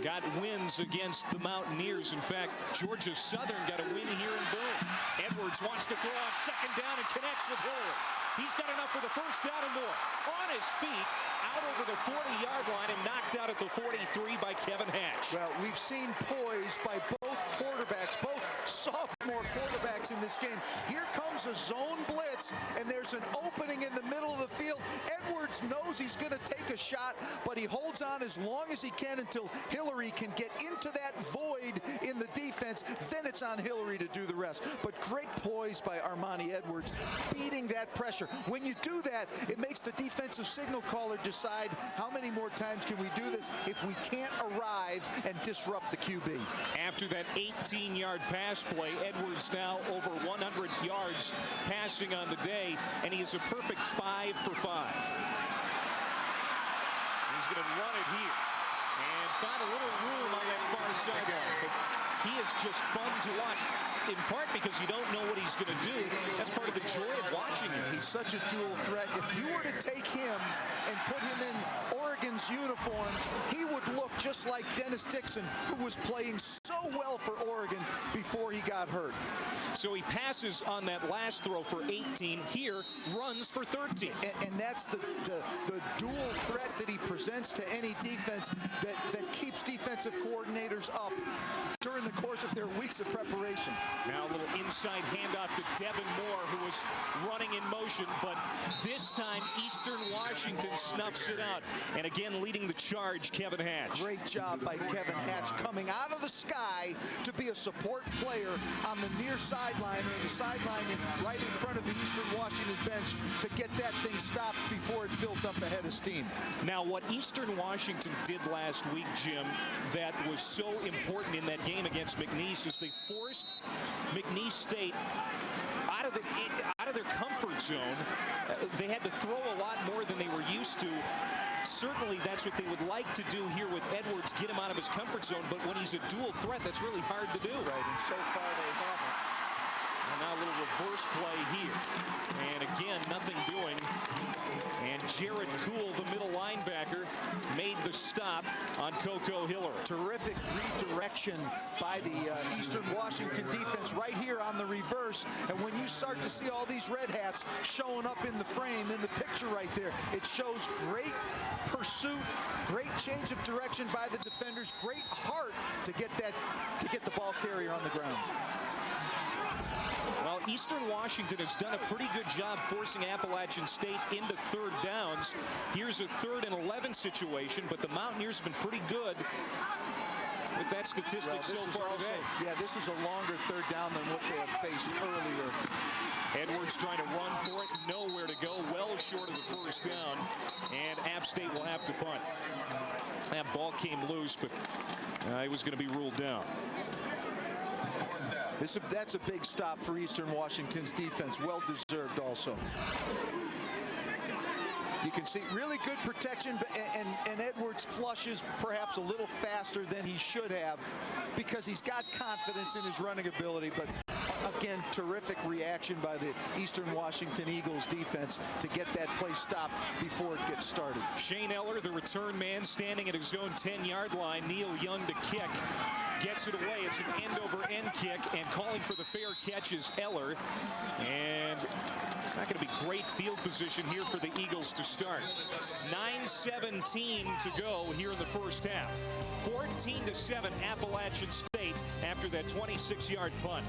got wins against the Mountaineers. In fact, Georgia Southern got a win here in Boone. Edwards wants to throw on 2nd down and connects with Hillary. He's got enough for the 1st down and more. On his feet, out over the 40-yard line and knocked out at the 43 by Kevin Hatch. Well, we've seen poise by both quarterbacks, both sophomore quarterbacks in this game. Here comes a zone blitz, and there's an open opening in the middle of the field. Edwards knows he's going to take a shot, but he holds on as long as he can until Hillary can get into that void in the defense. Then it's on Hillary to do the rest. But great poise by Armani Edwards, beating that pressure. When you do that, it makes the defensive signal caller decide how many more times can we do this if we can't arrive and disrupt the QB. After that 18-yard pass play, Edwards now over 100 yards passing on the day, and he is a perfect 5 for 5. He's going to run it here and find a little room on that far sideline. But he is just fun to watch, in part because you don't know what he's going to do. That's part of the joy of watching him. He's such a dual threat. If you were to take him and put him in Oregon's uniforms, he would look just like Dennis Dixon, who was playing so well for Oregon before he got hurt. So he passes on that last throw for 18. Here, runs for 13. And that's the dual threat that he presents to any defense that keeps defensive coordinators up during the course of their weeks of preparation. Now a little inside handoff to Devin Moore, who was running in motion, but this time Eastern Washington snuffs it out. And again, leading the charge, Kevin Hatch. Great job by Kevin Hatch, coming out of the sky to be a support player on the near sideline, or the sideline right in front of the Eastern Washington bench, to get that thing stopped before it built up a head of steam. Now, what Eastern Washington did last week, Jim, that was so important in that game against McNeese is they forced McNeese State out of their comfort zone. They had to throw a lot more than they were used to. Certainly that's what they would like to do here with Edwards, get him out of his comfort zone, but when he's a dual threat, that's really hard to do. Right, and so far they haven't. And now a little reverse play here. And again, nothing doing. And Jared Kuhl, the middle linebacker, made the stop on Coco Hillary. Terrific redirection by the Eastern Washington defense right here on the reverse. And when you start to see all these red hats showing up in the frame, in the picture right there, it shows great pursuit, great change of direction by the defenders, great heart to get the ball carrier on the ground. Well, Eastern Washington has done a pretty good job forcing Appalachian State into third downs. Here's a 3rd and 11 situation, but the Mountaineers have been pretty good with that statistic so far today. Yeah, this is a longer 3rd down than what they have faced earlier. Edwards trying to run for it, nowhere to go, well short of the 1st down, and App State will have to punt. That ball came loose, but it was going to be ruled down. That's a big stop for Eastern Washington's defense. Well deserved also. You can see really good protection, and Edwards flushes perhaps a little faster than he should have because he's got confidence in his running ability. But again, terrific reaction by the Eastern Washington Eagles defense to get that play stopped before it gets started. Shane Eller, the return man, standing at his own 10-yard line. Neil Young to kick. Gets it away. It's an end-over-end kick, and calling for the fair catch is Eller. And it's not going to be great field position here for the Eagles to start. 9:17 to go here in the first half. 14-7 Appalachian State after that 26-yard punt.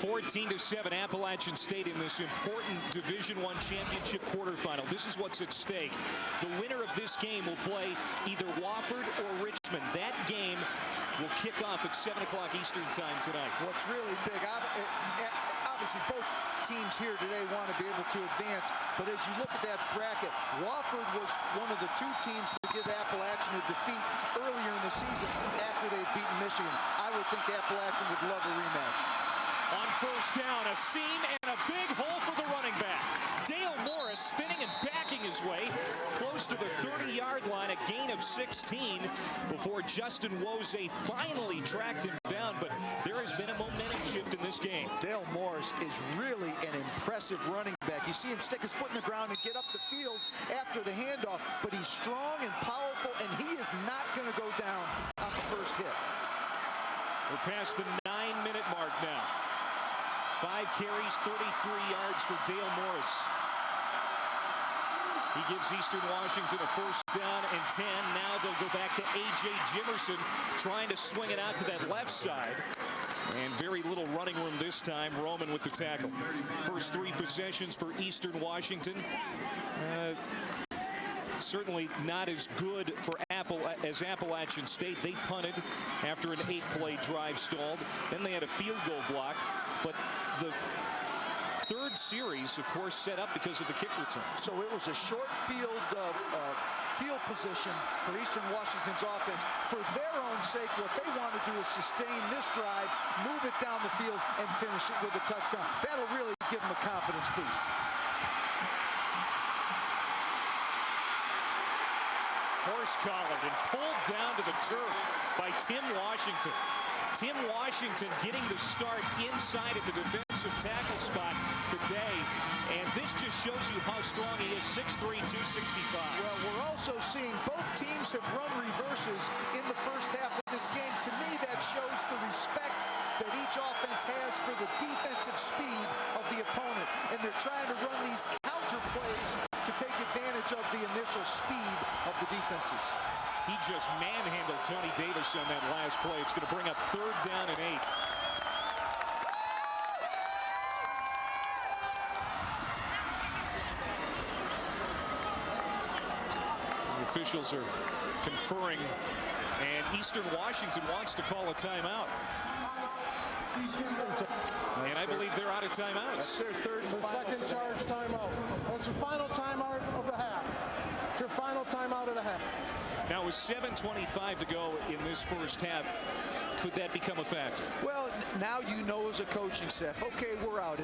(14-7) Appalachian State in this important Division I championship quarterfinal. This is what's at stake. The winner of this game will play either Wofford or Richmond. That game will kick off at 7 o'clock Eastern time tonight. What's really big, obviously both teams here today want to be able to advance, but as you look at that bracket, Wofford was one of the 2 teams to give Appalachian a defeat earlier in the season after they'd beaten Michigan. I would think Appalachian would love a rematch. On 1st down, a seam and a big hole for the running back. Dale Morris spinning and backing his way close to the 30-yard line, a gain of 16 before Justin Woze finally tracked him down, but there has been a momentum shift in this game. Dale Morris is really an impressive running back. You see him stick his foot in the ground and get up the field after the handoff, but he's strong and powerful, and he is not going to go down on the first hit. We're past the 9-minute mark now. 5 carries, 33 yards for Dale Morris. He gives Eastern Washington a 1st down and 10. Now they'll go back to A.J. Jimerson trying to swing it out to that left side. And very little running room this time. Roman with the tackle. First 3 possessions for Eastern Washington. Certainly not as good for as Appalachian State. They punted after an 8-play drive stalled. Then they had a field goal block. But the third series, of course, set up because of the kick return. So it was a short field position for Eastern Washington's offense. For their own sake, what they want to do is sustain this drive, move it down the field, and finish it with a touchdown. That'll really give them a confidence boost. Horse-collared and pulled down to the turf by Tim Washington. Tim Washington getting the start inside at the defensive tackle spot today. And this just shows you how strong he is, 6'3", 265. Well, we're also seeing both teams have run reverses in the first half of this game. To me, that shows the respect that each offense has for the defensive speed of the opponent. And they're trying to run these counter plays to take advantage of the initial speed of the defenses. He just manhandled Tony Davis on that last play. It's going to bring up 3rd down and 8. The officials are conferring, and Eastern Washington wants to call a timeout. And I believe they're out of timeouts. That's their third and second charge timeout. That's your final timeout of the half. It's your final timeout of the half. Now with 7:25 to go in this first half, could that become a factor? Well, now you know as a coaching staff, okay, we're out.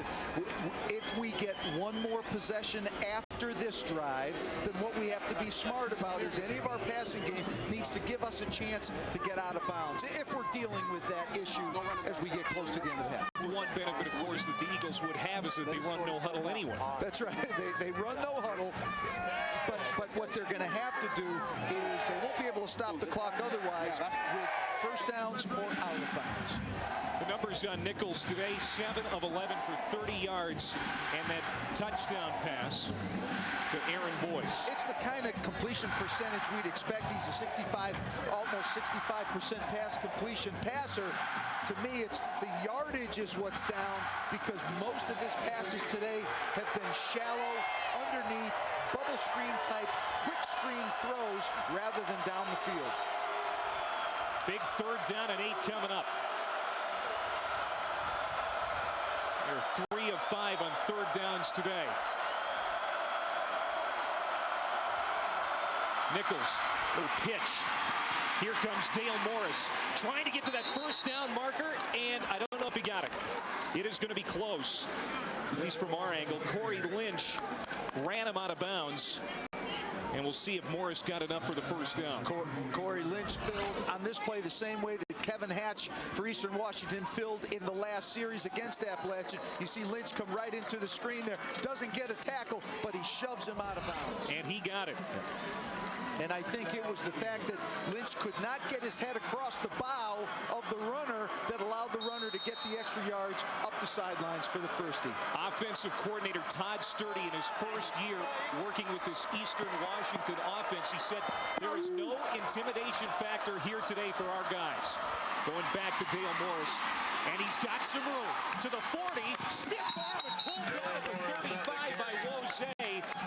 If we get one more possession after this drive, then what we have to be smart about is any of our passing game needs to give us a chance to get out of bounds if we're dealing with that issue as we get close to the end of the half. The one benefit, of course, that the Eagles would have is that they run no huddle anyway. That's right. They run no huddle. But what they're going to have to do is they won't be able to stop the clock otherwise with first downs or out of bounds. The numbers on Nichols today, 7 of 11 for 30 yards and that touchdown pass to Aaron Boyce. It's the kind of completion percentage we'd expect. He's a almost 65% pass completion passer. To me, it's the yardage is what's down because most of his passes today have been shallow, underneath, bubble screen type, quick screen throws rather than down the field. Big 3rd down and 8 coming up. They're 3 of 5 on 3rd downs today. Nichols, little pitch. Here comes Dale Morris trying to get to that first down marker, and I don't know if he got it. It is going to be close, at least from our angle. Corey Lynch ran him out of bounds. And we'll see if Morris got enough for the first down. Corey Lynch filled on this play the same way that Kevin Hatch for Eastern Washington filled in the last series against Appalachian. You see Lynch come right into the screen there. Doesn't get a tackle, but he shoves him out of bounds. And he got it. And I think it was the fact that Lynch could not get his head across the bow of the runner that allowed the runner to get the extra yards up the sidelines for the first team. Offensive coordinator Todd Sturdy in his first year working with this Eastern Washington offense. He said there is no intimidation factor here today for our guys. Going back to Dale Morris. And he's got some room. To the 40. Stiff arm and pulled down at the 35 by Wose.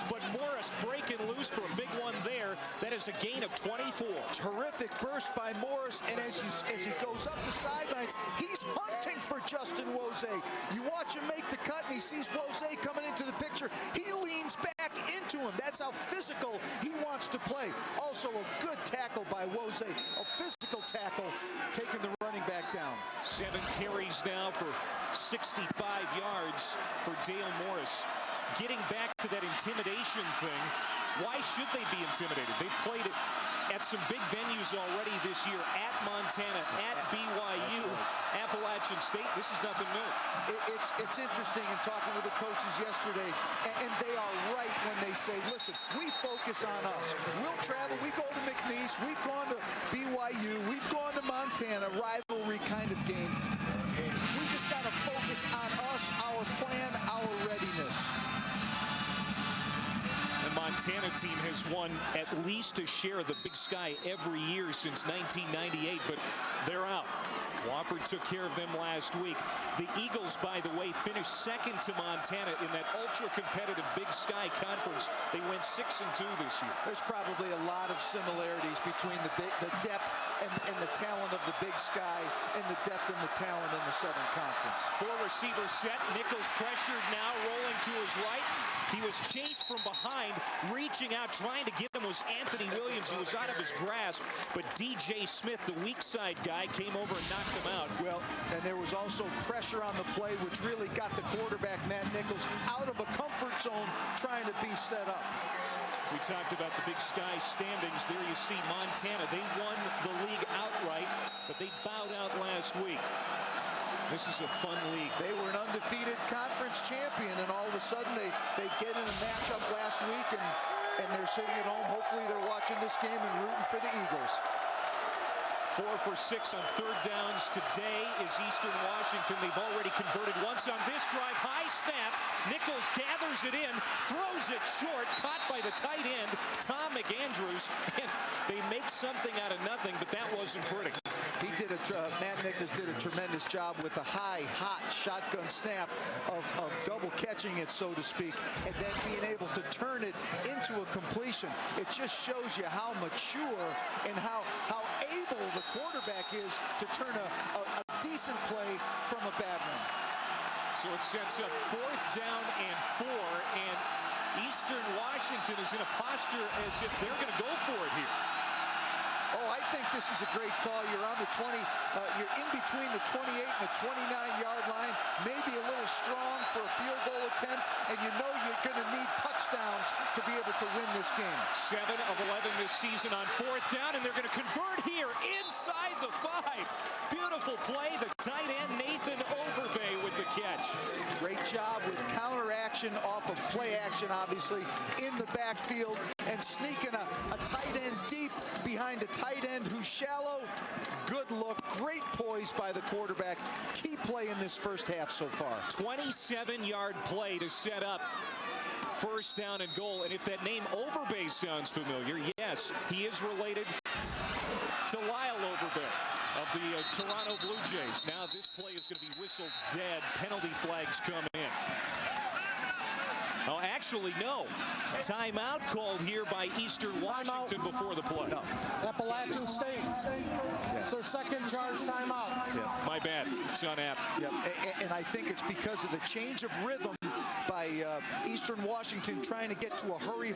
But Morris breaking loose for a big one there. That is a gain of 24. Terrific burst by Morris, and as he goes up the sidelines, he's hunting for Justin Wose. You watch him make the cut, and he sees Wose coming into the picture. He leans back into him. That's how physical he wants to play. Also a good tackle by Wose, a physical tackle, taking the running back down. 7 carries now for 65 yards for Dale Morris. Getting back to that intimidation thing, why should they be intimidated? They've played it at some big venues already this year, at Montana, at BYU, Appalachian State. This is nothing new. It's interesting in talking with the coaches yesterday, and they are right when they say, listen, we focus on us. We'll travel. We go to McNeese. We've gone to BYU. We've gone to Montana, rivalry kind of game. We just got to focus on us, our plan, our readiness. Montana team has won at least a share of the Big Sky every year since 1998, but they're out. Wofford took care of them last week. The Eagles, by the way, finished second to Montana in that ultra-competitive Big Sky Conference. They went 6-2 this year. There's probably a lot of similarities between the depth and the talent of the Big Sky and the depth and the talent in the Southern Conference. 4 receivers set. Nichols pressured now, rolling to his right. He was chased from behind, reaching out, trying to get him was Anthony Williams. He was out of his grasp, but DJ Smith, the weak side guy, came over and knocked him out. Well, and there was also pressure on the play, which really got the quarterback, Matt Nichols, out of a comfort zone trying to be set up. We talked about the Big Sky standings. There you see Montana. They won the league outright, but they bowed out last week. This is a fun league. They were an undefeated conference champion, and all of a sudden they get in a matchup last week, and they're sitting at home. Hopefully they're watching this game and rooting for the Eagles. 4 for 6 on third downs today is Eastern Washington. They've already converted once on this drive. High snap. Nichols gathers it in, throws it short, caught by the tight end, Tom McAndrews. And they make something out of nothing, but that wasn't pretty. Matt Nichols did a tremendous job with a high, hot shotgun snap of double catching it, so to speak, and then being able to turn it into a completion. It just shows you how mature and how able the quarterback is to turn a decent play from a bad one. So it sets up 4th down and 4, and Eastern Washington is in a posture as if they're going to go for it here. Oh, I think this is a great call. You're on the 20, you're in between the 28 and the 29-yard line, maybe a little strong for a field goal attempt, and you know you're going to need touchdowns to be able to win this game. 7 of 11 this season on 4th down, and they're going to convert here inside the 5. Beautiful play. The tight end, Nathan Overbay, with the catch. Great job with counter action off of play action, obviously, in the backfield, and sneaking a tight end deep behind a tight end who's shallow. Good look, great poise by the quarterback. Key play in this first half so far. 27-yard play to set up 1st down and goal. And if that name Overbay sounds familiar, yes, he is related to Lyle Overbay of the Toronto Blue Jays. Now this play is going to be whistled dead. Penalty flags come in. Oh, actually, no. Timeout called here by Eastern Washington before the play. No. Appalachian State. It's their second charge timeout. Yep. My bad. It's on App. Yep. And I think it's because of the change of rhythm by Eastern Washington trying to get to a hurry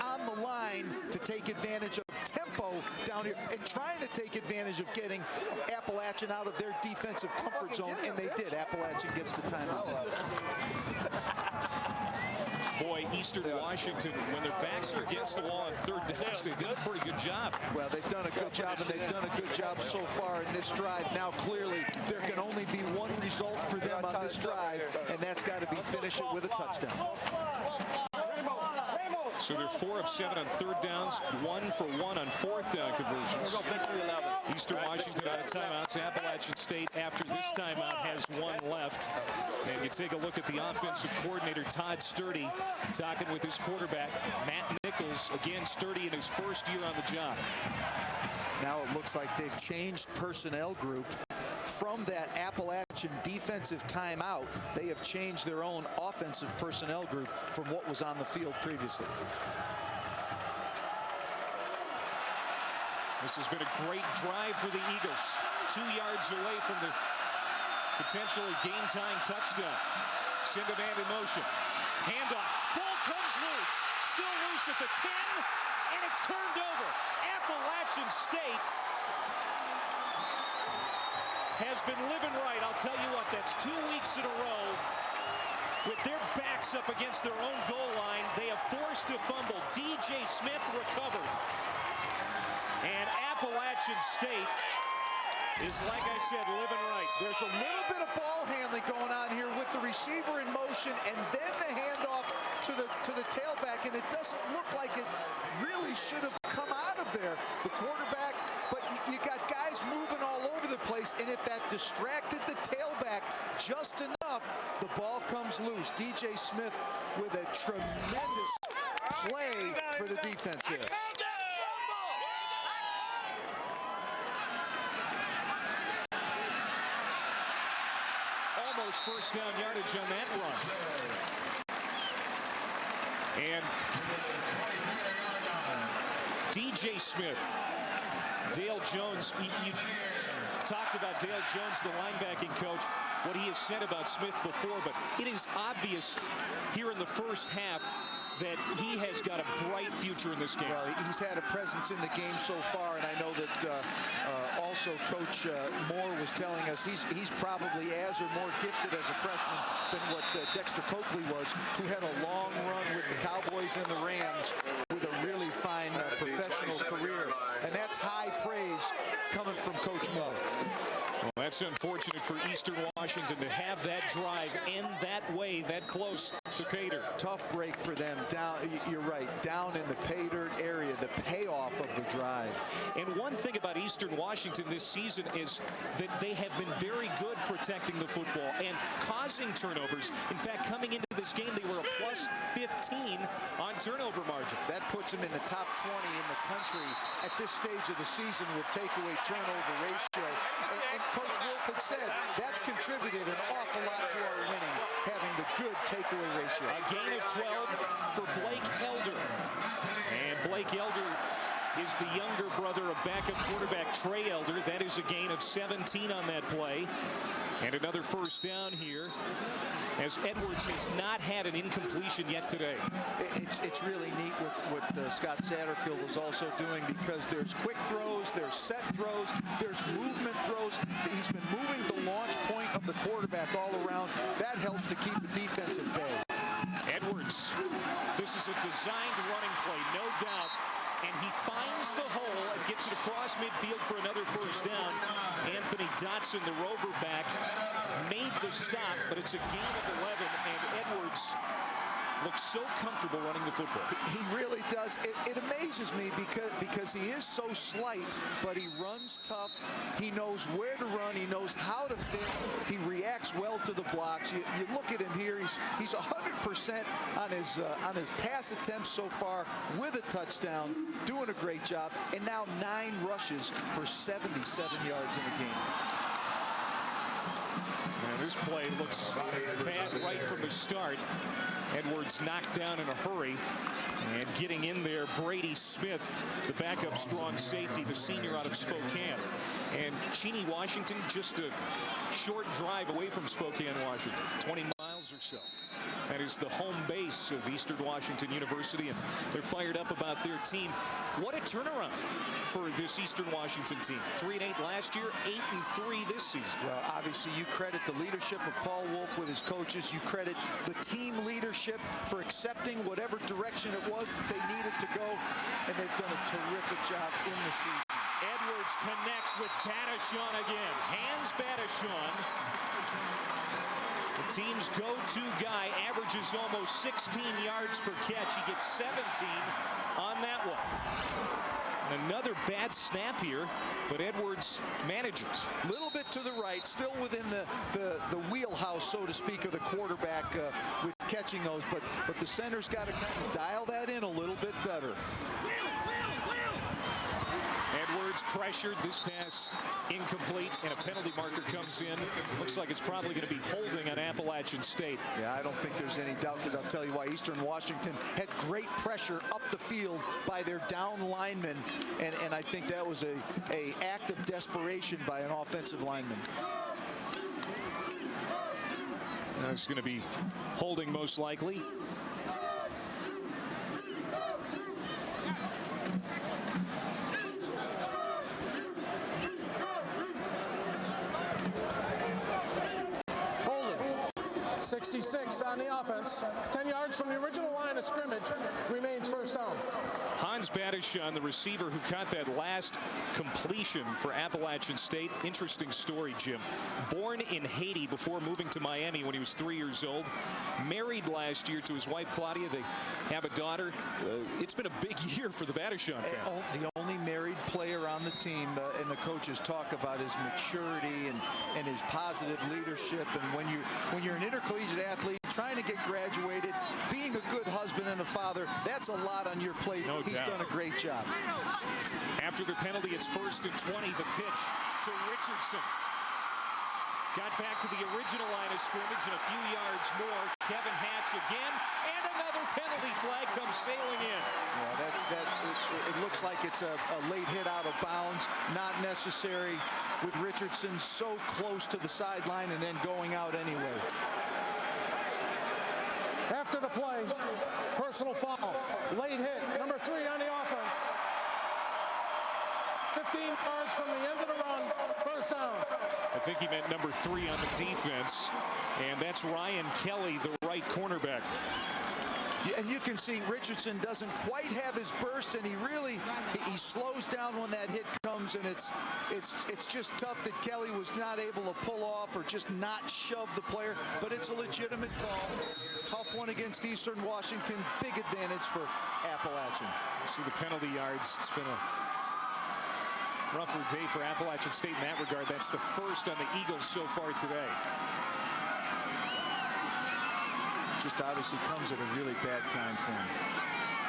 on the line to take advantage of tempo down here and trying to take advantage of getting Appalachian out of their defensive comfort zone, and they did. Appalachian gets the timeout. Boy, Eastern Washington, when their backs are against the wall on third downs, they've done a pretty good job. Well, they've done a good job, and they've done a good job so far in this drive. Now, clearly, there can only be one result for them on this drive, and that's got to be finish it with a touchdown. So they're 4 of 7 on third downs, 1 for 1 on 4th down conversions. Eastern Washington out of timeouts. Appalachian State, after this timeout, has 1 left. And you take a look at the offensive coordinator, Todd Sturdy, talking with his quarterback, Matt Nichols. Again, Sturdy in his first year on the job. Now it looks like they've changed personnel group. From that Appalachian defensive timeout, they have changed their own offensive personnel group from what was on the field previously. This has been a great drive for the Eagles. 2 yards away from the potentially game-tying touchdown. Send a man in motion. Handoff. Ball comes loose. Still loose at the 10, and it's turned over. Appalachian State has been living right. I'll tell you what, that's 2 weeks in a row with their backs up against their own goal line. They have forced a fumble. DJ Smith recovered. And Appalachian State is, like I said, living right. There's a little bit of ball handling going on here with the receiver in motion and then the handoff to the tailback, and it doesn't look like it really should have come out of there. The quarterback, but you got guys moving all over the place, and if that distracted the tailback just enough, the ball comes loose. DJ Smith with a tremendous play for the defense here. Almost first down yardage on that run. And DJ Smith, Dale Jones, you talked about Dale Jones, the linebacking coach, what he has said about Smith before, but it is obvious here in the first half that he has got a bright future in this game. Well, he's had a presence in the game so far, and I know that also Coach Moore was telling us he's probably as or more gifted as a freshman than what Dexter Coakley was, who had a long run with the Cowboys and the Rams with a really fine professional career. And that's high praise coming from Coach Moore. Well, that's unfortunate for Eastern Washington to have that drive end that way, that close to pay dirt. Tough break for them. Down, you're right, down in the pay dirt area, the payoff of the drive. And one thing about Eastern Washington this season is that they have been very good protecting the football and causing turnovers. In fact, coming into this game, they were a plus 15 on turnover margin. That puts them in the top 20 in the country at this stage of the season with takeaway turnover ratio. And Coach Wolf had said that's contributed an awful lot to our winning, having the good takeaway ratio. A gain of 12 for Blake Elder. And Blake Elder is the younger brother of backup quarterback Trey Elder. That is a gain of 17 on that play. And another first down here, as Edwards has not had an incompletion yet today. It's really neat what Scott Satterfield is also doing, because there's quick throws, there's set throws, there's movement throws. He's been moving the launch point of the quarterback all around. That helps to keep the defense at bay. Edwards, this is a designed running play, no doubt. And he finds the hole and gets it across midfield for another first down. Anthony Dotson, the rover back, made the stop, but it's a gain of 11, and Edwards looks so comfortable running the football. He really does. It amazes me because he is so slight, but he runs tough. He knows where to run. He knows how to fit. He reacts well to the blocks. You look at him here. He's 100% on his pass attempts so far with a touchdown, doing a great job. And now 9 rushes for 77 yards in the game. Now this play looks bad right from the start. Edwards knocked down in a hurry, and getting in there, Brady Smith, the backup strong safety, the senior out of Spokane. And Cheney, Washington, just a short drive away from Spokane, Washington, 20 miles or so. That is the home base of Eastern Washington University, and they're fired up about their team. What a turnaround for this Eastern Washington team. 3-8 last year, 8-3 this season. Well, obviously, you credit the leadership of Paul Wolf with his coaches. You credit the team leadership for accepting whatever direction it was that they needed to go, and they've done a terrific job in the season. Edwards connects with Batashon again. Hands Batashon. The team's go-to guy, averages almost 16 yards per catch. He gets 17 on that one. Another bad snap here, but Edwards manages. A little bit to the right, still within the wheelhouse, so to speak, of the quarterback with catching those, but the center's got to kind of dial that in a little bit better. Edwards pressured, this pass incomplete, and a penalty marker comes in. Looks like it's probably going to be holding on Appalachian State. Yeah, I don't think there's any doubt, because I'll tell you why. Eastern Washington had great pressure up the field by their down linemen, and I think that was a act of desperation by an offensive lineman. That's going to be holding most likely. Holding. 66 on the offense. 10 yards from the original line of scrimmage. Remains first down. Hans Batashon, the receiver who caught that last completion for Appalachian State. Interesting story, Jim. Born in Haiti before moving to Miami when he was 3 years old. Married last year to his wife, Claudia. They have a daughter. It's been a big year for the Batashon family. The only married player on the team, and the coaches talk about his maturity and his positive leadership. And when you're an intercollegiate athlete, trying to get graduated, being a good husband and a father. That's a lot on your plate. No He's doubt. done a great job. After the penalty, it's 1st and 20. The pitch to Richardson. Got back to the original line of scrimmage and a few yards more. Kevin Hatch again, and another penalty flag comes sailing in. Yeah, it looks like it's a late hit out of bounds. Not necessary with Richardson so close to the sideline and then going out anyway. After the play, personal foul. Late hit, number 3 on the offense. 15 yards from the end of the run, first down. I think he meant number 3 on the defense, and that's Ryan Kelly, the right cornerback. Yeah, and you can see Richardson doesn't quite have his burst, and he slows down when that hit comes, and it's just tough that Kelly was not able to pull off or just not shove the player, but it's a legitimate call. Tough one against Eastern Washington. Big advantage for Appalachian. See the penalty yards. It's been a rougher day for Appalachian State in that regard. That's the first on the Eagles so far today. Just obviously comes at a really bad time for him.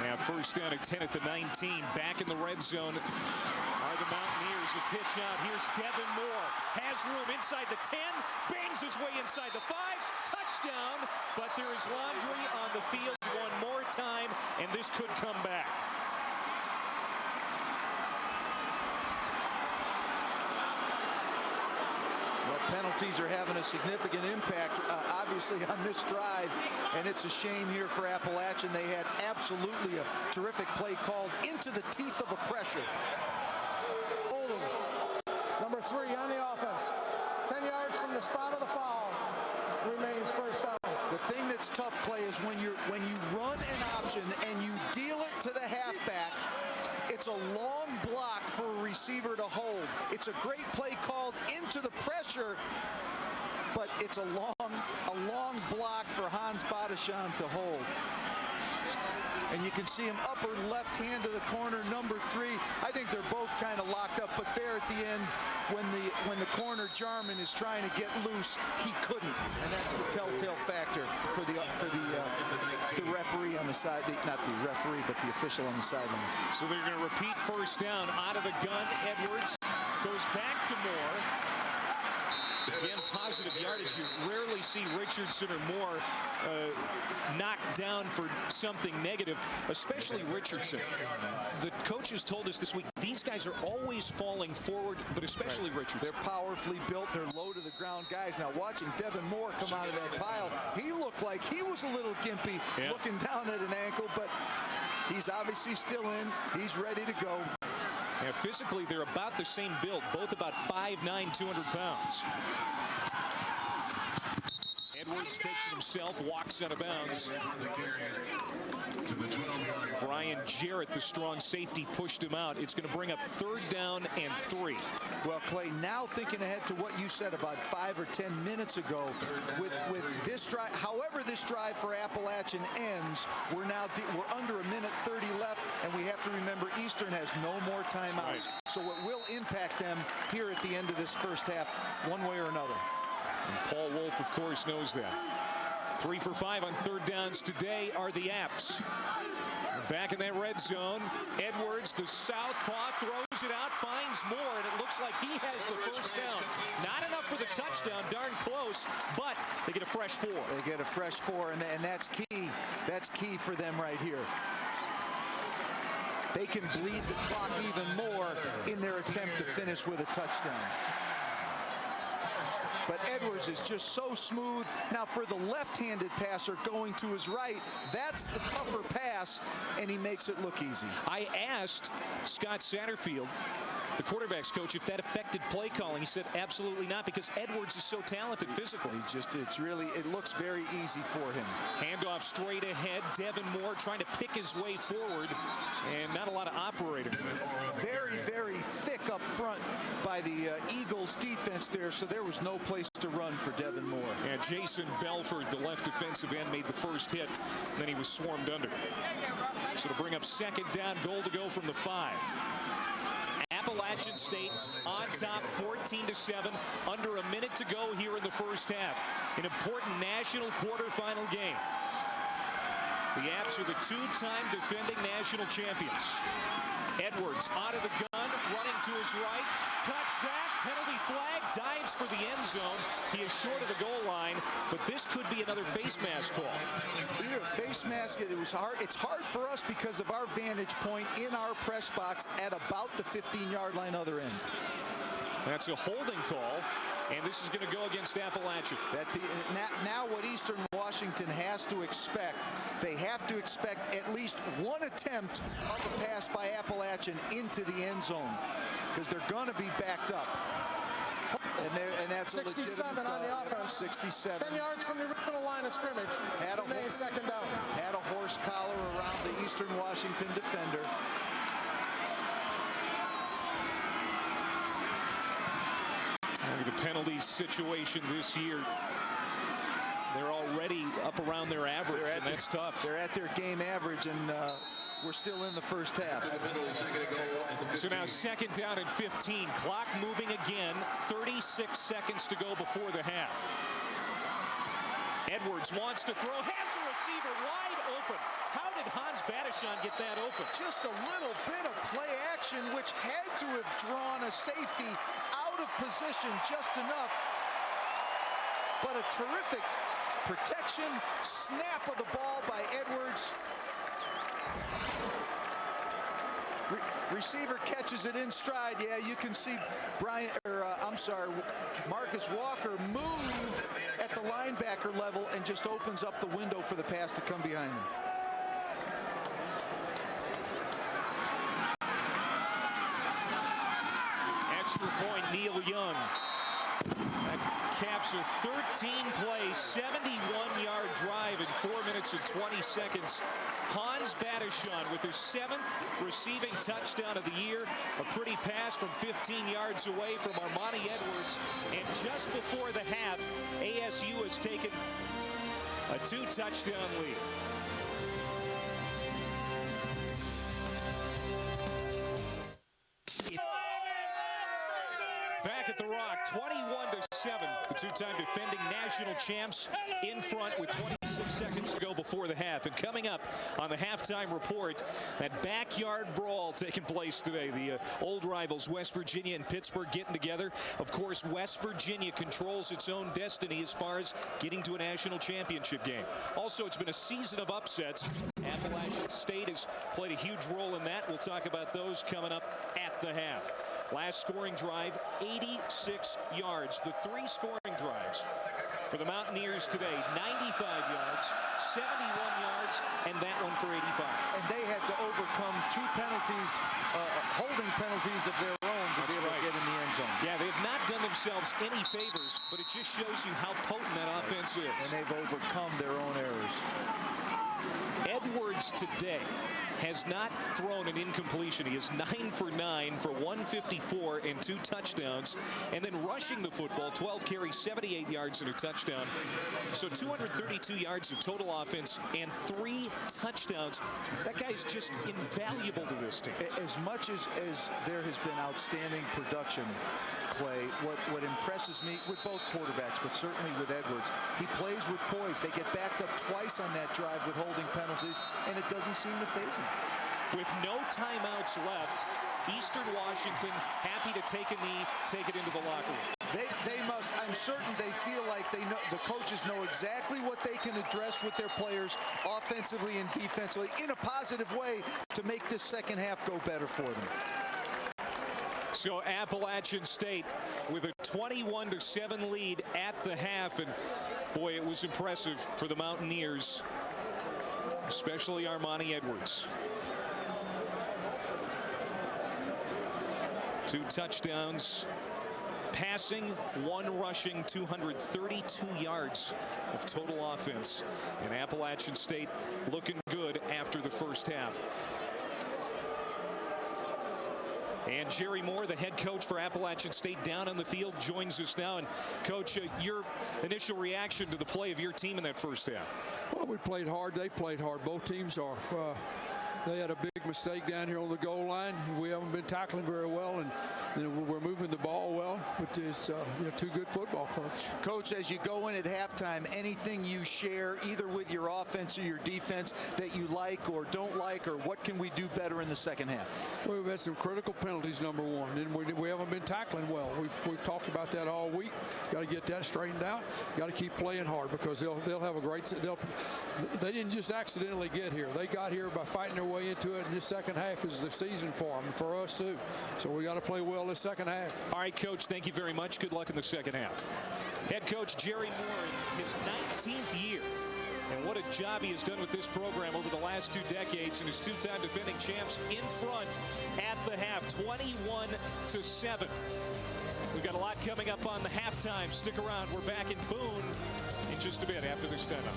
Now 1st down at 10 at the 19. Back in the red zone are the Mountaineers. A pitch out. Here's Devin Moore. Has room inside the 10. Bangs his way inside the 5. Touchdown. But there is laundry on the field one more time, and this could come back. Penalties are having a significant impact, obviously, on this drive, and it's a shame here for Appalachian. They had absolutely a terrific play called into the teeth of a pressure. Holding, number 3 on the offense. 10 yards from the spot of the foul. Remains first down. The thing that's tough, Clay, is when you run an option and you deal it to the halfback. It's a long block for a receiver to hold. It's a great play called into the pressure, but it's a long block for Hans Badashan to hold. And you can see him upper left hand to the corner, number 3. I think they're both kind of locked up, but there at the end, when the corner Jarman is trying to get loose, he couldn't, and that's the telltale factor for the referee on the side, not the referee, but the official on the sideline. So they're going to repeat first down. Out of the gun, Edwards goes back to Moore. Again, positive yardage. You rarely see Richardson or Moore knocked down for something negative, especially Richardson. The coaches told us this week these guys are always falling forward, but especially Richardson. They're powerfully built. They're low to the ground guys. Now watching Devin Moore come out of that pile, he looked like he was a little gimpy, looking down at an ankle, but he's obviously still in. He's ready to go. Yeah, physically, they're about the same build, both about 5'9", 200 pounds. Edwards takes it himself, walks out of bounds. Brian Jarrett, the strong safety, pushed him out. It's going to bring up 3rd down and 3. Well, Clay, now thinking ahead to what you said about 5 or 10 minutes ago, with this drive, however this drive for Appalachian ends, we're under 1:30 left, and we have to remember Eastern has no more timeouts. Right. So it will impact them here at the end of this first half, one way or another. And Paul Wolf, of course, knows that. 3 for 5 on 3rd downs today are the Apps. Back in that red zone, Edwards, the southpaw, throws it out, finds Moore, and it looks like he has the first down. Not enough for the touchdown, darn close, but they get a fresh 4. They get a fresh 4, and that's key. That's key for them right here. They can bleed the clock even more in their attempt to finish with a touchdown. But Edwards is just so smooth. Now for the left-handed passer going to his right, that's the tougher pass, and he makes it look easy. I asked Scott Satterfield, the quarterback's coach, if that affected play calling. He said absolutely not, because Edwards is so talented physically. It looks very easy for him. Handoff straight ahead. Devin Moore trying to pick his way forward, and not a lot of operating. Very, very thick up front by the Eagles defense there, so there was no place to run for Devin Moore. And Jason Belford, the left defensive end, made the first hit, then he was swarmed under. So to bring up 2nd down, goal to go from the 5. Appalachian State on top 14-7. Under a minute to go here in the first half. An important national quarterfinal game. The Apps are the two-time defending national champions. Edwards out of the gun, running to his right, cuts back, penalty flag, dives for the end zone. He is short of the goal line, but this could be another face mask call. Either a face mask, it was hard. It's hard for us because of our vantage point in our press box at about the 15-yard line other end. That's a holding call, and this is going to go against Appalachian. Now what Eastern Washington has to expect, they have to expect at least one attempt of a pass by Appalachian into the end zone, because they're going to be backed up. And that's 67 on the offense. 67. 10 yards from the original line of scrimmage. Second down. Had a horse collar around the Eastern Washington defender. The penalty situation this year, they're already up around their average, and that's tough. They're at their game average, and we're still in the first half. So now second down and 15. Clock moving again. 36 seconds to go before the half. Edwards wants to throw. Has a receiver wide open. How did Hans Badishon get that open? Just a little bit of play action, which had to have drawn a safety out of position just enough. But a terrific protection, snap of the ball by Edwards. Receiver catches it in stride. Yeah, you can see Marcus Walker move at the linebacker level and just opens up the window for the pass to come behind him. Extra point, Neil Young. That caps a 13-play, 71-yard drive in 4 minutes and 20 seconds. Hans Badishon with his 7th receiving touchdown of the year. A pretty pass from 15 yards away from Armani Edwards. And just before the half, ASU has taken a 2-touchdown lead. Back at the Rock, 21-7. The two-time defending national champs in front with 26 seconds to go before the half. And coming up on the halftime report, that backyard brawl taking place today. The old rivals, West Virginia and Pittsburgh, getting together. Of course, West Virginia controls its own destiny as far as getting to a national championship game. Also, it's been a season of upsets. Appalachian State has played a huge role in that. We'll talk about those coming up at the half. Last scoring drive, 86 yards. The 3 scoring drives for the Mountaineers today, 95 yards, 71 yards, and that one for 85. And they had to overcome 2 penalties, holding penalties of their own to be able to get in the end zone. Yeah, they have not done themselves any favors, but it just shows you how potent that offense is. And they've overcome their own errors. Edwards today has not thrown an incompletion. He is 9 for 9 for 154 and 2 touchdowns. And then rushing the football, 12 carries, 78 yards and a touchdown. So 232 yards of total offense and 3 touchdowns. That guy's just invaluable to this team. As much as there has been outstanding production, Clay, what impresses me with both quarterbacks, but certainly with Edwards, he plays with poise. They get backed up twice on that drive with holding penalties, and it doesn't seem to faze him. With no timeouts left, Eastern Washington happy to take a knee, take it into the locker room. They must, I'm certain they feel like they know, the coaches know exactly what they can address with their players offensively and defensively in a positive way to make this second half go better for them. So Appalachian State with a 21-7 lead at the half, and boy, it was impressive for the Mountaineers, especially Armani Edwards. 2 touchdowns, passing, 1 rushing, 232 yards of total offense. And Appalachian State looking good after the first half. And Jerry Moore, the head coach for Appalachian State, down on the field, joins us now. And, Coach, your initial reaction to the play of your team in that first half? Well, we played hard. They played hard. Both teams are. They had a big big mistake down here on the goal line. We haven't been tackling very well, and we're moving the ball well, which is two good football clubs. Coach, as you go in at halftime, anything you share either with your offense or your defense that you like or don't like, or what can we do better in the second half? Well, we've had some critical penalties, number one, and we haven't been tackling well. We've talked about that all week. Got to get that straightened out. Got to keep playing hard, because they'll have a great. They didn't just accidentally get here. They got here by fighting their way into it, and this second half is the season for them and for us too. So we got to play well this second half. All right, Coach, thank you very much. Good luck in the second half. Head coach Jerry Moore in his 19th year. And what a job he has done with this program over the last 2 decades, and his two-time defending champs in front at the half, 21-7. We've got a lot coming up on the halftime. Stick around. We're back in Boone in just a bit after this timeout.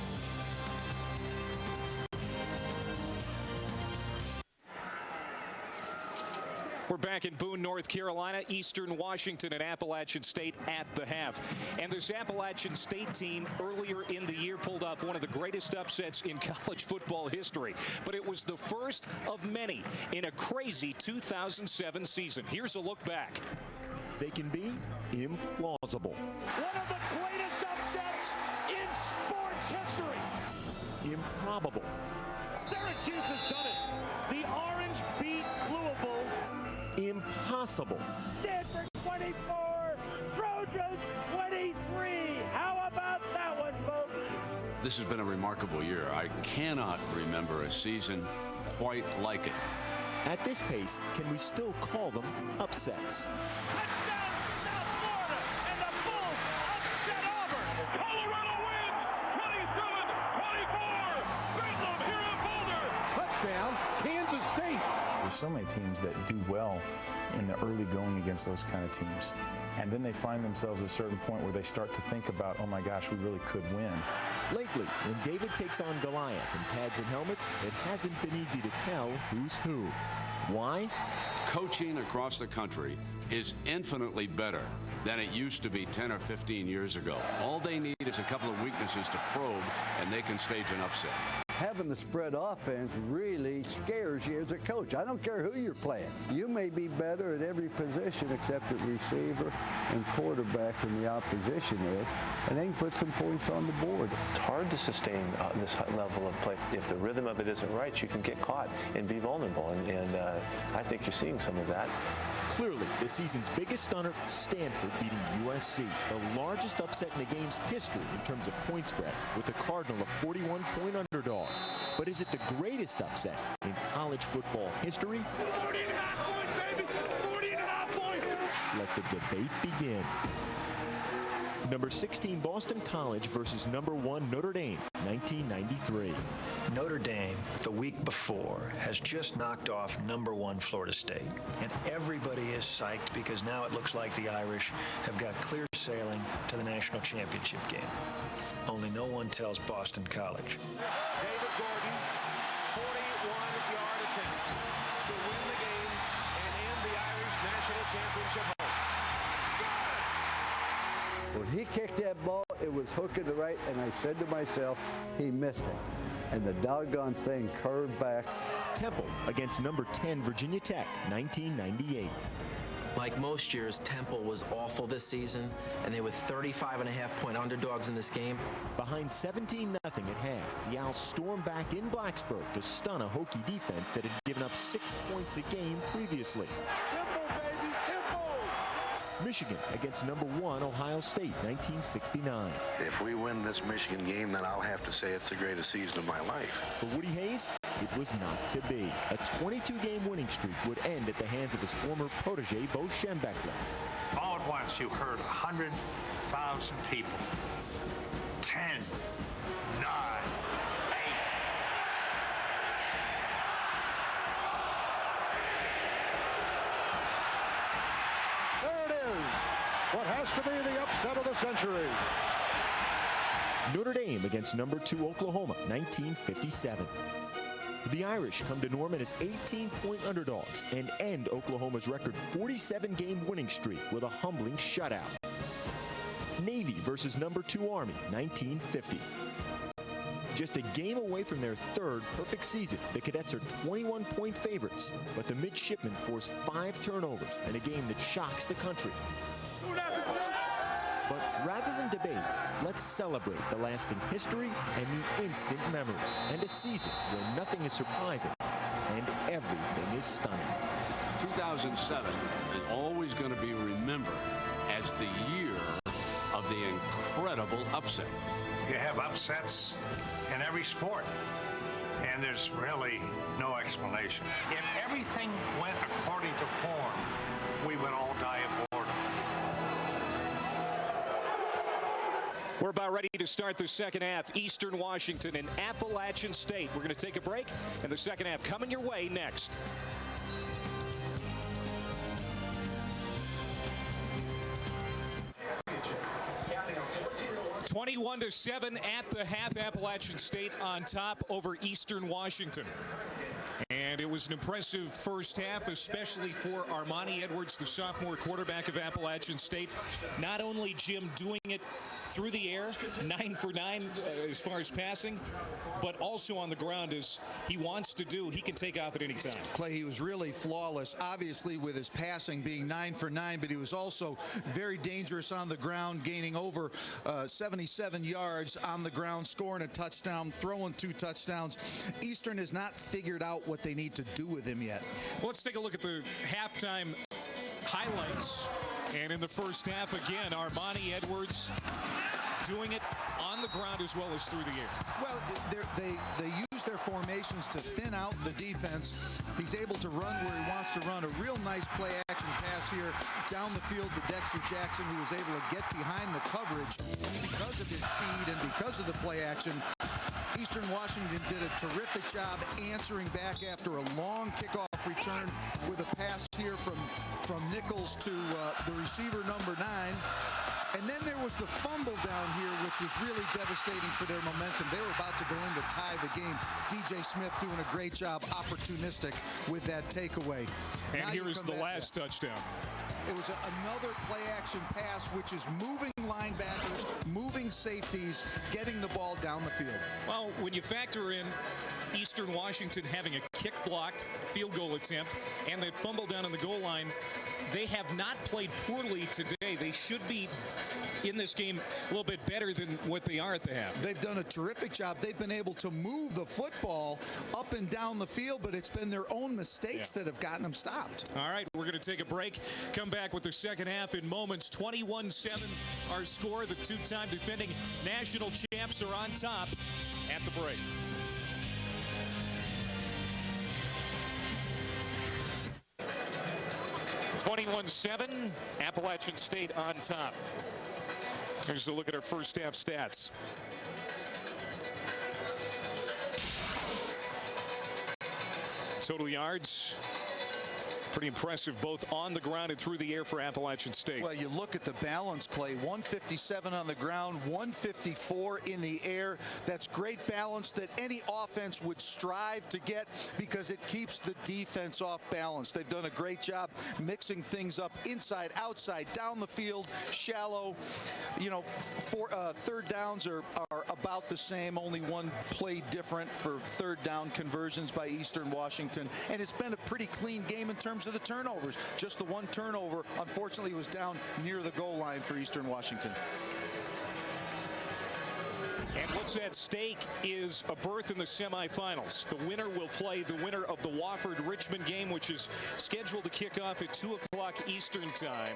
We're back in Boone, North Carolina. Eastern Washington and Appalachian State at the half. And this Appalachian State team earlier in the year pulled off one of the greatest upsets in college football history. But it was the first of many in a crazy 2007 season. Here's a look back. They can be implausible. One of the greatest upsets in sports history. Improbable. Syracuse has done it. The Orange beat Louisville. Impossible. Stanford 24, Trojans 23. How about that one, folks? This has been a remarkable year. I cannot remember a season quite like it. At this pace, can we still call them upsets? Touchdown, South Florida, and the Bulls upset Auburn. Colorado wins, 24-24. Bedlam here in Boulder. Touchdown, Kansas State. There's so many teams that do well in the early going against those kind of teams. And then they find themselves at a certain point where they start to think about, oh my gosh, we really could win. Lately, when David takes on Goliath in pads and helmets, it hasn't been easy to tell who's who. Why? Coaching across the country is infinitely better than it used to be 10 or 15 years ago. All they need is a couple of weaknesses to probe, and they can stage an upset. Having the spread offense really scares you as a coach. I don't care who you're playing. You may be better at every position except at receiver and quarterback in the opposition is, and they can put some points on the board. It's hard to sustain this level of play. If the rhythm of it isn't right, you can get caught and be vulnerable, and I think you're seeing some of that. Clearly, the season's biggest stunner, Stanford beating USC, the largest upset in the game's history in terms of point spread, with a Cardinal a 41-point underdog. But is it the greatest upset in college football history? 40.5 points, baby! 40.5 points! Let the debate begin. Number 16 Boston College versus number 1 Notre Dame, 1993. Notre Dame, the week before, has just knocked off number 1 Florida State. And everybody is psyched because now it looks like the Irish have got clear sailing to the national championship game. Only no one tells Boston College. David Gordon, 41-yard attempt to win the game and end the Irish national championship hopes. When he kicked that ball, it was hooking to the right, and I said to myself, he missed it. And the doggone thing curved back. Temple against number 10 Virginia Tech, 1998. Like most years, Temple was awful this season, and they were 35.5-point underdogs in this game. Behind 17-0 at half, the Owls stormed back in Blacksburg to stun a Hokie defense that had given up 6 points a game previously. Temple, baby, Temple! Michigan against number 1 Ohio State, 1969. If we win this Michigan game, then I'll have to say it's the greatest season of my life. For Woody Hayes, it was not to be. A 22-game winning streak would end at the hands of his former protege, Bo Schembechler. All at once, you heard 100,000 people. 10, 9, 8. There it is. What has to be the upset of the century. Notre Dame against number 2 Oklahoma, 1957. The Irish come to Norman as 18-point underdogs and end Oklahoma's record 47-game winning streak with a humbling shutout. Navy versus number 2 Army, 1950. Just a game away from their third perfect season, the Cadets are 21-point favorites, but the midshipmen force 5 turnovers in a game that shocks the country. But rather than debate, let's celebrate the lasting history and the instant memory, and a season where nothing is surprising and everything is stunning. 2007 is always going to be remembered as the year of the incredible upset. You have upsets in every sport, and there's really no explanation. If everything went according to form, we would all die of boredom. We're about ready to start the second half. Eastern Washington and Appalachian State. We're going to take a break, and the second half coming your way next. 21-7 at the half. Appalachian State on top over Eastern Washington. And it was an impressive first half, especially for Armani Edwards, the sophomore quarterback of Appalachian State. Not only Jim doing it through the air, 9 for 9 as far as passing, but also on the ground as he wants to do. He can take off at any time. Clay, he was really flawless, obviously with his passing being 9 for 9, but he was also very dangerous on the ground, gaining over 77 yards on the ground, scoring a touchdown, throwing 2 touchdowns. Eastern has not figured out what they need to do with him yet. Well, let's take a look at the halftime highlights. And in the first half, again, Armani Edwards doing it on the ground as well as through the air. Well, they use their formations to thin out the defense. He's able to run where he wants to run. A real nice play-action pass here down the field to Dexter Jackson, who was able to get behind the coverage because of his speed and because of the play-action. Eastern Washington did a terrific job answering back after a long kickoff return with a pass here from Nichols to the receiver number 9. And then there was the fumble down here, which was really devastating for their momentum. They were about to go in to tie the game. DJ Smith doing a great job, opportunistic with that takeaway. And here is the last touchdown. It was another play-action pass, which is moving linebackers, moving safeties, getting the ball down the field. Well, when you factor in Eastern Washington having a kick-blocked field goal attempt and that fumble down on the goal line, they have not played poorly today. They should be in this game a little bit better than what they are at the half. They've done a terrific job. They've been able to move the football up and down the field, but it's been their own mistakes that have gotten them stopped. All right, we're going to take a break. Come back with the second half in moments. 21-7 our score. The two-time defending national champs are on top at the break. (21-7), Appalachian State on top. Here's a look at our first half stats. Total yards, pretty impressive, both on the ground and through the air for Appalachian State. Well, you look at the balance, Clay. 157 on the ground, 154 in the air. That's great balance that any offense would strive to get because it keeps the defense off balance. They've done a great job mixing things up inside, outside, down the field, shallow. You know, third downs are about the same. Only one play different for third down conversions by Eastern Washington. And it's been a pretty clean game in terms of the turnovers. Just the one turnover, unfortunately, was down near the goal line for Eastern Washington. And what's at stake is a berth in the semifinals. The winner will play the winner of the Wofford-Richmond game, which is scheduled to kick off at 2 o'clock Eastern time.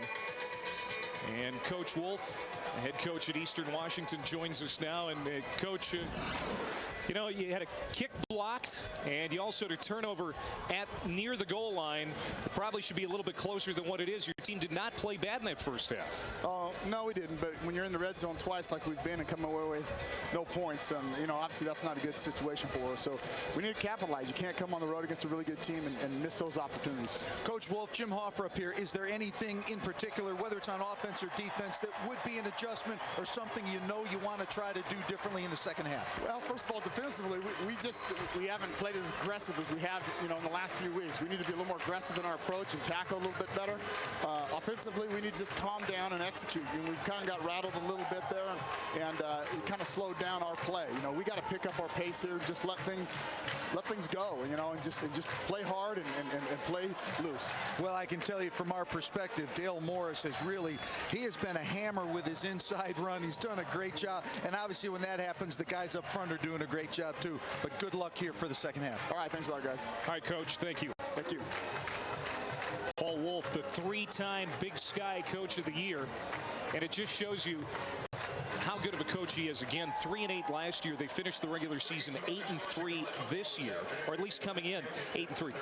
And Coach Wolf, the head coach at Eastern Washington, joins us now. And Coach, you know, you had a kick blocked, and you also had a turnover at near the goal line. It probably should be a little bit closer than what it is. Your team did not play bad in that first half. No, we didn't. But when you're in the red zone twice like we've been and come away with no points, you know, obviously that's not a good situation for us. So we need to capitalize. You can't come on the road against a really good team and miss those opportunities. Coach Wolf, Jim Hoffer up here. Is there anything in particular, whether it's on offense or defense, that would be an adjustment or something you know you want to try to do differently in the second half? Well, first of all, defensively, we haven't played as aggressive as we have, you know, in the last few weeks. We need to be a little more aggressive in our approach and tackle a little bit better. Offensively, we need to just calm down and execute too. We've kind of got rattled a little bit there, and it kind of slowed down our play. We got to pick up our pace here. Just let things go. And just play hard and play loose. Well, I can tell you from our perspective, Dale Morris has been a hammer with his inside run. He's done a great job, and obviously when that happens, the guys up front are doing a great job too. But good luck here for the second half. All right, thanks a lot, guys. All right, Coach, thank you. Thank you. Paul Wolf, the 3-time Big Sky Coach of the Year, and it just shows you how good of a coach he is. Again, 3-8 last year. They finished the regular season 8-3 this year, or at least coming in 8-3.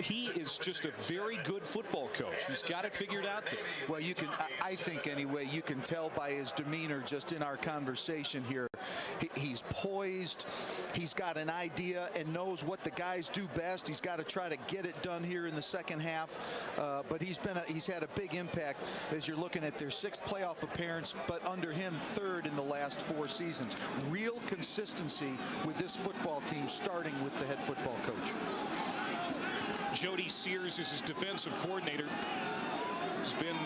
He is just a very good football coach. He's got it figured out there. Well, I think anyway, you can tell by his demeanor just in our conversation here. He's poised. He's got an idea and knows what the guys do best. He's got to try to get it done here in the second half. But he's had a big impact as you're looking at their 6th playoff appearance, but under him 3rd in the last 4 seasons. Real consistency with this football team, starting with the head football coach. Jody Sears is his defensive coordinator. He's been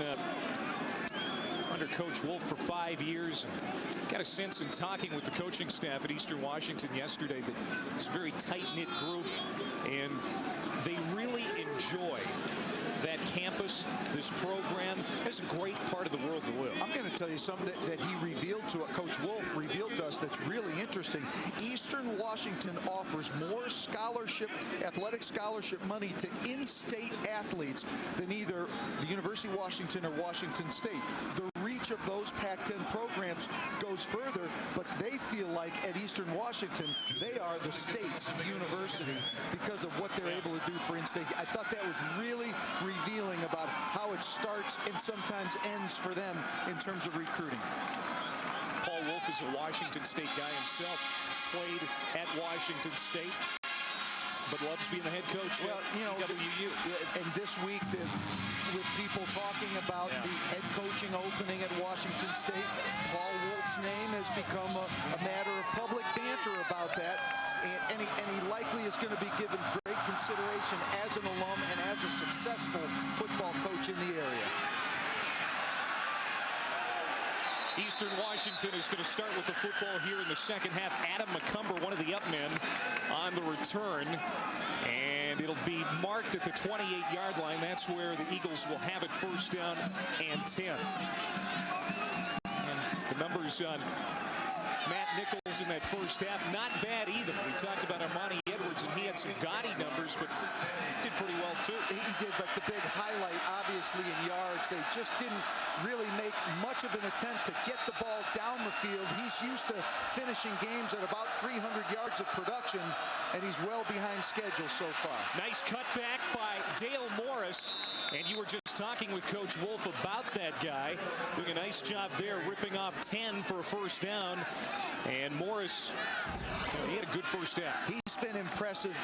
under Coach Wolf for 5 years. Got a sense in talking with the coaching staff at Eastern Washington yesterday that it's a very tight-knit group, and they really enjoy that campus, this program. It's a great part of the world to live. I'm going to tell you something that he revealed to Coach Wolf revealed to us that's really interesting. Eastern Washington offers more athletic scholarship money to in-state athletes than either the University of Washington or Washington State. The reach of those Pac-10 programs goes further, but they feel like at Eastern Washington, they are the state's university because of what they're able to do for in-state. I thought that was really revealing about how it starts and sometimes ends for them in terms of recruiting. Paul Wolf is a Washington State guy himself, played at Washington State, but loves being the head coach at WU. And this week, with people talking about the head coaching opening at Washington State, Paul Wolf's name has become a matter of public banter about that. And he likely is going to be given great consideration as an alum and as a successful football coach in the area. Eastern Washington is going to start with the football here in the second half. Adam McCumber, one of the up men, on the return. And it'll be marked at the 28-yard line. That's where the Eagles will have it, 1st down and 10. And the numbers on Matt Nichols in that first half, not bad either. We talked about Armani Edwards, and he had some gaudy numbers, but did pretty well too. He did, but the big highlight, obviously, in yards, they just didn't really make much of an attempt to get the ball down the field. He's used to finishing games at about 300 yards of production, and he's well behind schedule so far. Nice cutback by Dale Morris, and you were just talking with Coach Wolf about that guy, doing a nice job there, ripping off 10 for a 1st down. And Morris, he had a good first half. He's been impressive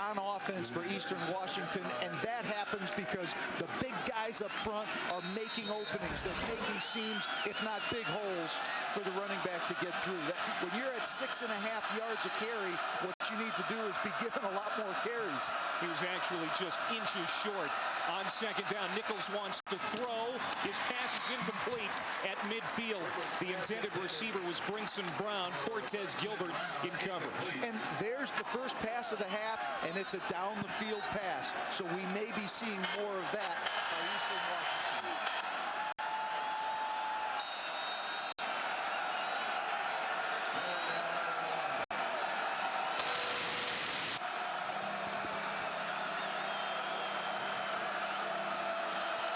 on offense for Eastern Washington, and that happens because the big guys up front are making openings. They're making seams, if not big holes, for the running back to get through. When you're at 6.5 yards a carry, what you need to do is be given a lot more carries. He was actually just inches short on 2nd down. Nichols wants to throw. His pass is incomplete at midfield. The intended receiver was Brinson Brown. Cortez Gilbert in coverage. And there's the first pass of the half, and it's a down-the-field pass. So we may be seeing more of that by Eastern Washington.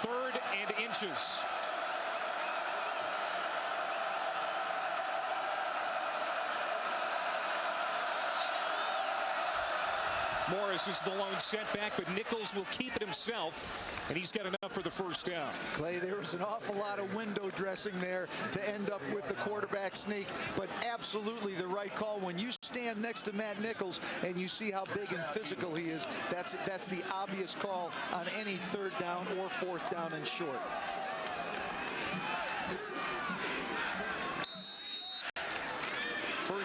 Third and inches. Morris is the lone setback, but Nichols will keep it himself, and he's got enough for the 1st down. Clay, there was an awful lot of window dressing there to end up with the quarterback sneak, but absolutely the right call. When you stand next to Matt Nichols and you see how big and physical he is, that's the obvious call on any 3rd down or 4th down and short.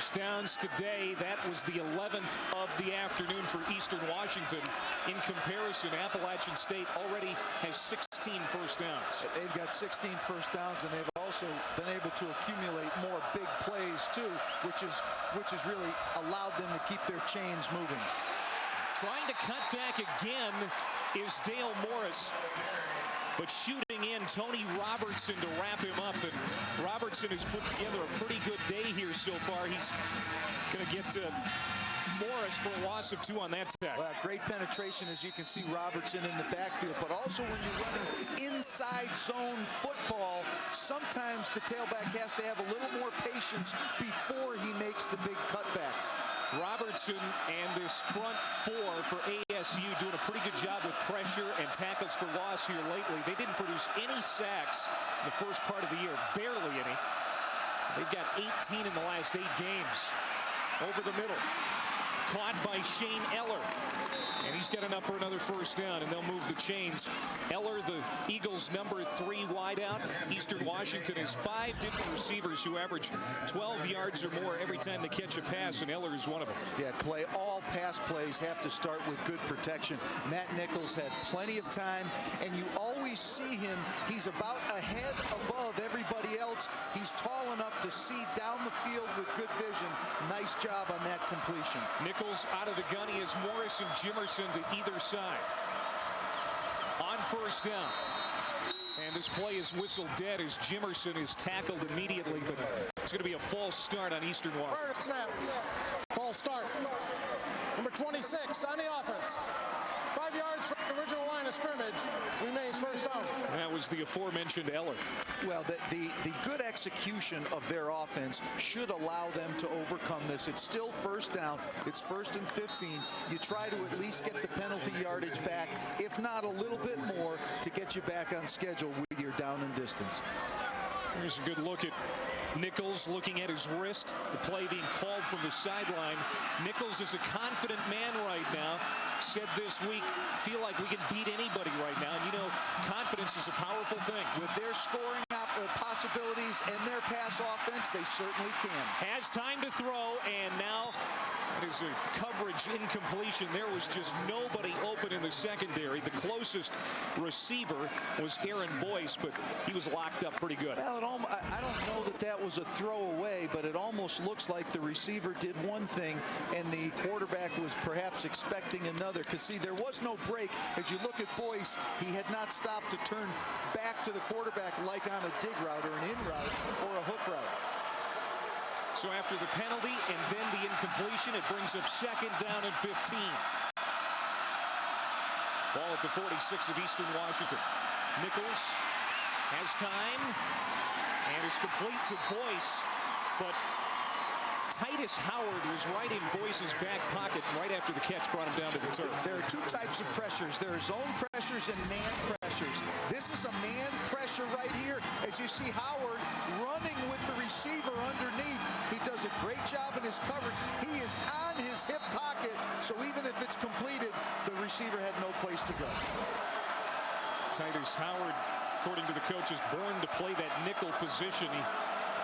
first downs today. That was the 11th of the afternoon for Eastern Washington. In comparison, Appalachian State already has 16 first downs. They've got 16 first downs, and they've also been able to accumulate more big plays too, which has really allowed them to keep their chains moving. Trying to cut back again is Dale Morris, but shooting in Tony Robertson to wrap him up. And Robertson has put together a pretty good day here so far. He's going to get to Morris for a loss of 2 on that tackle. Well, great penetration, as you can see Robertson in the backfield, but also when you're running inside zone football, sometimes the tailback has to have a little more patience before he makes the big cutback. Robertson and this front 4 for ASU doing a pretty good job with pressure and tackles for loss here lately. They didn't produce any sacks in the first part of the year, barely any. They've got 18 in the last 8 games. Over the middle, caught by Shane Eller, and he's got enough for another first down, and they'll move the chains. Eller, the Eagles' number 3 wideout. Eastern Washington has 5 different receivers who average 12 yards or more every time they catch a pass, and Eller is one of them. Yeah, Clay, all pass plays have to start with good protection. Matt Nichols had plenty of time, and you always see him. He's about a head above everybody else. He's tall enough to see down the field with good vision. Nice job on that completion. Nichols out of the gun. He has Morris and Jimerson to either side. On first down. And this play is whistled dead as Jimerson is tackled immediately, but it's going to be a false start on Eastern Washington. Snap. False start. Number 26 on the offense. 5 yards from the original line of scrimmage. Remains first down. That was the aforementioned Eller. Well, the good execution of their offense should allow them to overcome this. It's still first down. It's 1st and 15. You try to at least get the penalty yardage back, if not a little bit more, to get you back on schedule with your down and distance. Here's a good look at Nichols looking at his wrist. The play being called from the sideline. Nichols is a confident man right now. Said this week, feel like we can beat anybody right now. And you know, confidence is a powerful thing. With their scoring possibilities and their pass offense, they certainly can. Has time to throw, and now it is a coverage incompletion. There was just nobody open in the secondary. The closest receiver was Aaron Boyce, but he was locked up pretty good. Well, I don't know that that was a throwaway, but it almost looks like the receiver did one thing and the quarterback was perhaps expecting another. Because, see, there was no break. As you look at Boyce, he had not stopped to turn back to the quarterback like on a dig route or an in route or a hook route. So after the penalty and then the incompletion, it brings up 2nd down and 15. Ball at the 46 of Eastern Washington. Nichols has time, and it's complete to Boyce, but Titus Howard was right in Boyce's back pocket right after the catch brought him down to the turf. There are 2 types of pressures. There are zone pressures and man pressures. This is a man pressure right here. As you see Howard running with the receiver underneath. He does a great job in his coverage. He is on his hip pocket, so even if it's completed, the receiver had no place to go. Titus Howard, according to the coach, is born to play that nickel position. He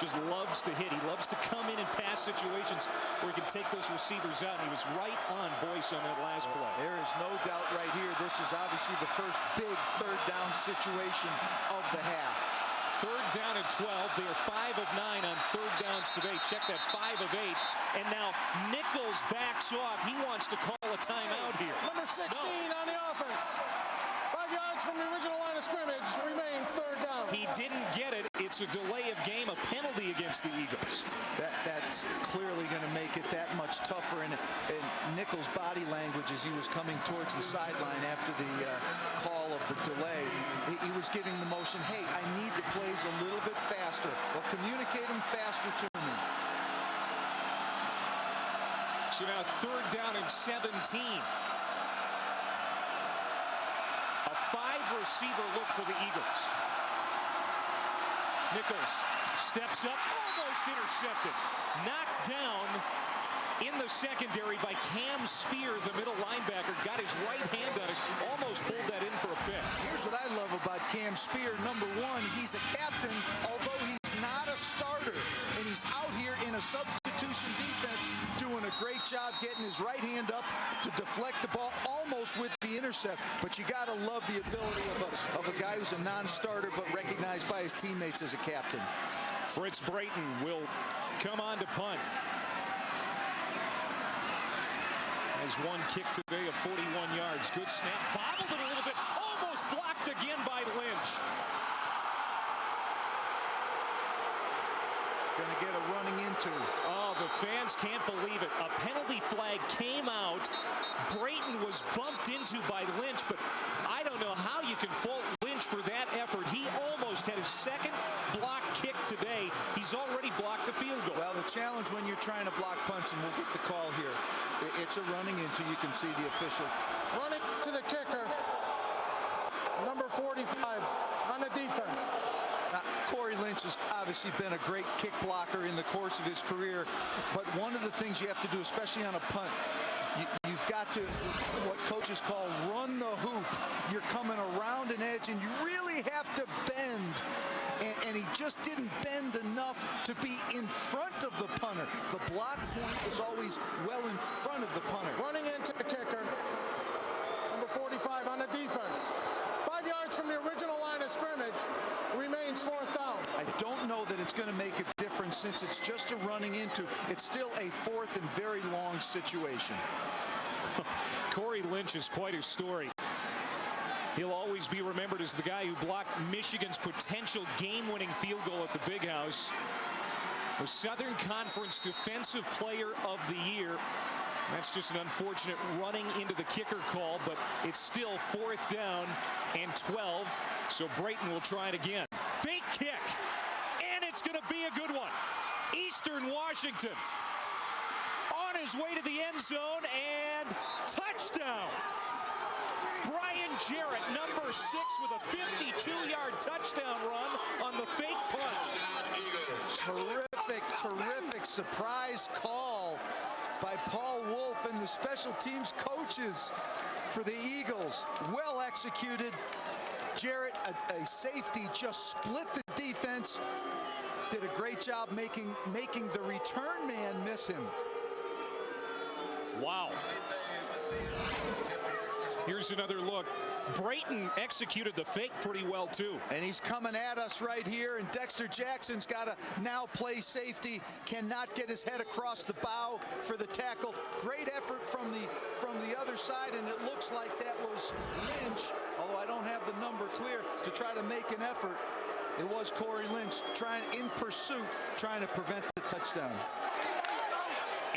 just loves to hit. He loves to come in pass situations where he can take those receivers out. And he was right on Boyce on that last play. There is no doubt right here. This is obviously the first big 3rd down situation of the half. 3rd down and 12. They are 5 of 9 on 3rd downs today. Check that, 5 of 8. And now Nichols backs off. He wants to call a timeout here. Number 16 on the offense. 5 yards from the original line of scrimmage. Remains 3rd down. He didn't get it. It's a delay of game, a penalty against the Eagles. That's clearly going to make it that much tougher. And Nichols' body language as he was coming towards the sideline after the call of the delay, he was giving the motion, hey, I need the plays a little bit faster, or communicate them faster to me. So now 3rd down and 17. A 5-receiver look for the Eagles. Nichols steps up, almost intercepted. Knocked down in the secondary by Cam Spear, the middle linebacker. Got his right hand on it, almost pulled that in for a pick. Here's what I love about Cam Spear. Number 1, he's a captain, although he's not a starter. And he's out here in a substitution defense. job getting his right hand up to deflect the ball almost with the intercept. But you got to love the ability of a guy who's a non-starter but recognized by his teammates as a captain. Fritz Brayton will come on to punt. Has one kick today of 41 yards. Good snap. Bobbled it a little bit. Almost blocked again by Lynch. Going to get a running into. Oh, the fans can't believe it. A penalty flag came out. Brayton was bumped into by Lynch, but I don't know how you can fault Lynch for that effort. He almost had his second block kick today. He's already blocked the field goal. Well, the challenge when you're trying to block punts, and we'll get the call here, it's a running into. You can see the official. Running to the kicker, number 45 on the defense. Now, Corey Lynch has obviously been a great kick blocker in the course of his career, but one of the things you have to do, especially on a punt, you've got to, what coaches call run the hoop. You're coming around an edge, and you really have to bend. And he just didn't bend enough to be in front of the punter. The block point is always well in front of the punter. Running into the kicker, number 45 on the defense. 5 yards from the original line of scrimmage, remains fourth down. I don't know that it's going to make a difference since it's just a running into. It's still a fourth and very long situation. Corey Lynch is quite a story. He'll always be remembered as the guy who blocked Michigan's potential game-winning field goal at the Big House. The Southern Conference Defensive Player of the Year. That's just an unfortunate running into the kicker call, but it's still fourth down and 12. So Brayton will try it again. Fake kick, and it's going to be a good one. Eastern Washington on his way to the end zone, and touchdown. Brian Jarrett, number 6, with a 52-yard touchdown run on the fake punt. Terrific surprise call by Paul Wolf and the special teams coaches for the Eagles. Well executed. Jarrett, a safety, just split the defense. Did a great job making the return man miss him. Wow. Here's another look. Brayton executed the fake pretty well, too. And he's coming at us right here, and Dexter Jackson's got to now play safety. Cannot get his head across the bow for the tackle. Great effort from the other side, and it looks like that was Lynch, although I don't have the number clear, to try to make an effort. It was Corey Lynch in pursuit, trying to prevent the touchdown.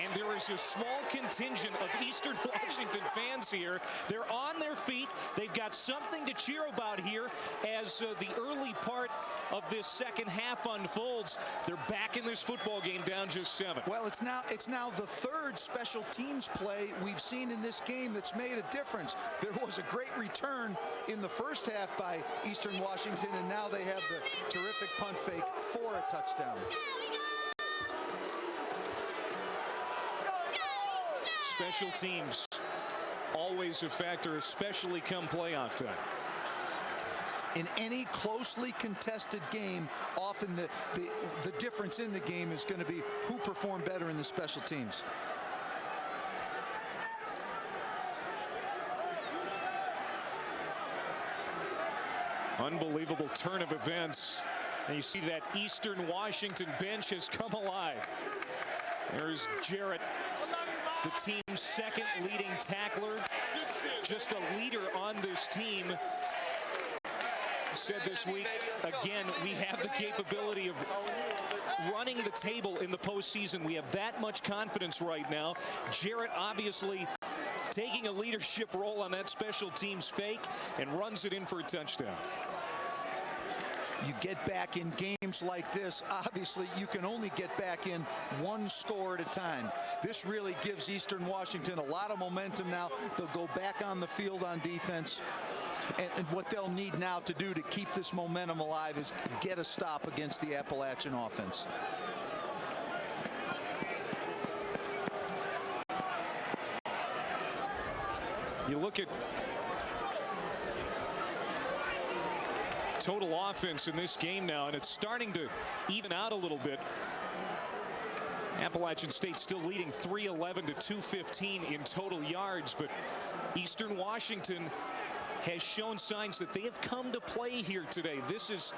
And there is a small contingent of Eastern Washington fans here. They're on their feet. They've got something to cheer about here as the early part of this second half unfolds. They're back in this football game, down just 7. Well, it's now the third special teams play we've seen in this game that's made a difference. There was a great return in the first half by Eastern Washington, and now they have the terrific punt fake for a touchdown. Special teams, always a factor, especially come playoff time. In any closely contested game, often the difference in the game is going to be who performed better in the special teams. Unbelievable turn of events. And you see that Eastern Washington bench has come alive. There's Jarrett, the team's second leading tackler, just a leader on this team. Said this week, again, we have the capability of running the table in the postseason. We have that much confidence right now. Jarrett obviously taking a leadership role on that special teams fake and runs it in for a touchdown. You get back in games like this, obviously you can only get back in one score at a time. This really gives Eastern Washington a lot of momentum now. They'll go back on the field on defense. And what they'll need now to do to keep this momentum alive is get a stop against the Appalachian offense. You look at total offense in this game now, and it's starting to even out a little bit. Appalachian State still leading 311 to 215 in total yards, but Eastern Washington has shown signs that they have come to play here today. This is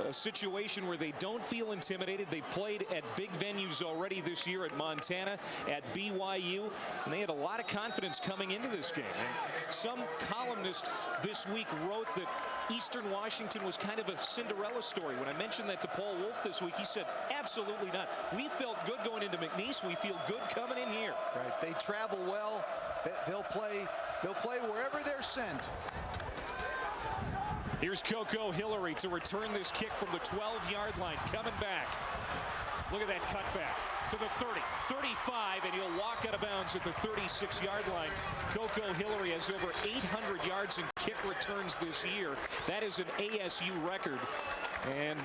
a situation where they don't feel intimidated. They've played at big venues already this year, at Montana, at BYU, and they had a lot of confidence coming into this game. And some columnist this week wrote that Eastern Washington was kind of a Cinderella story. When I mentioned that to Paul Wolf this week, he said, absolutely not. We felt good going into McNeese. We feel good coming in here. Right. They travel well. They'll play wherever they're sent. Here's Coco Hillary to return this kick from the 12-yard line. Coming back. Look at that cutback to the 30, 35, and he'll walk out of bounds at the 36-yard line. Coco Hillary has over 800 yards in kick returns this year. That is an ASU record. And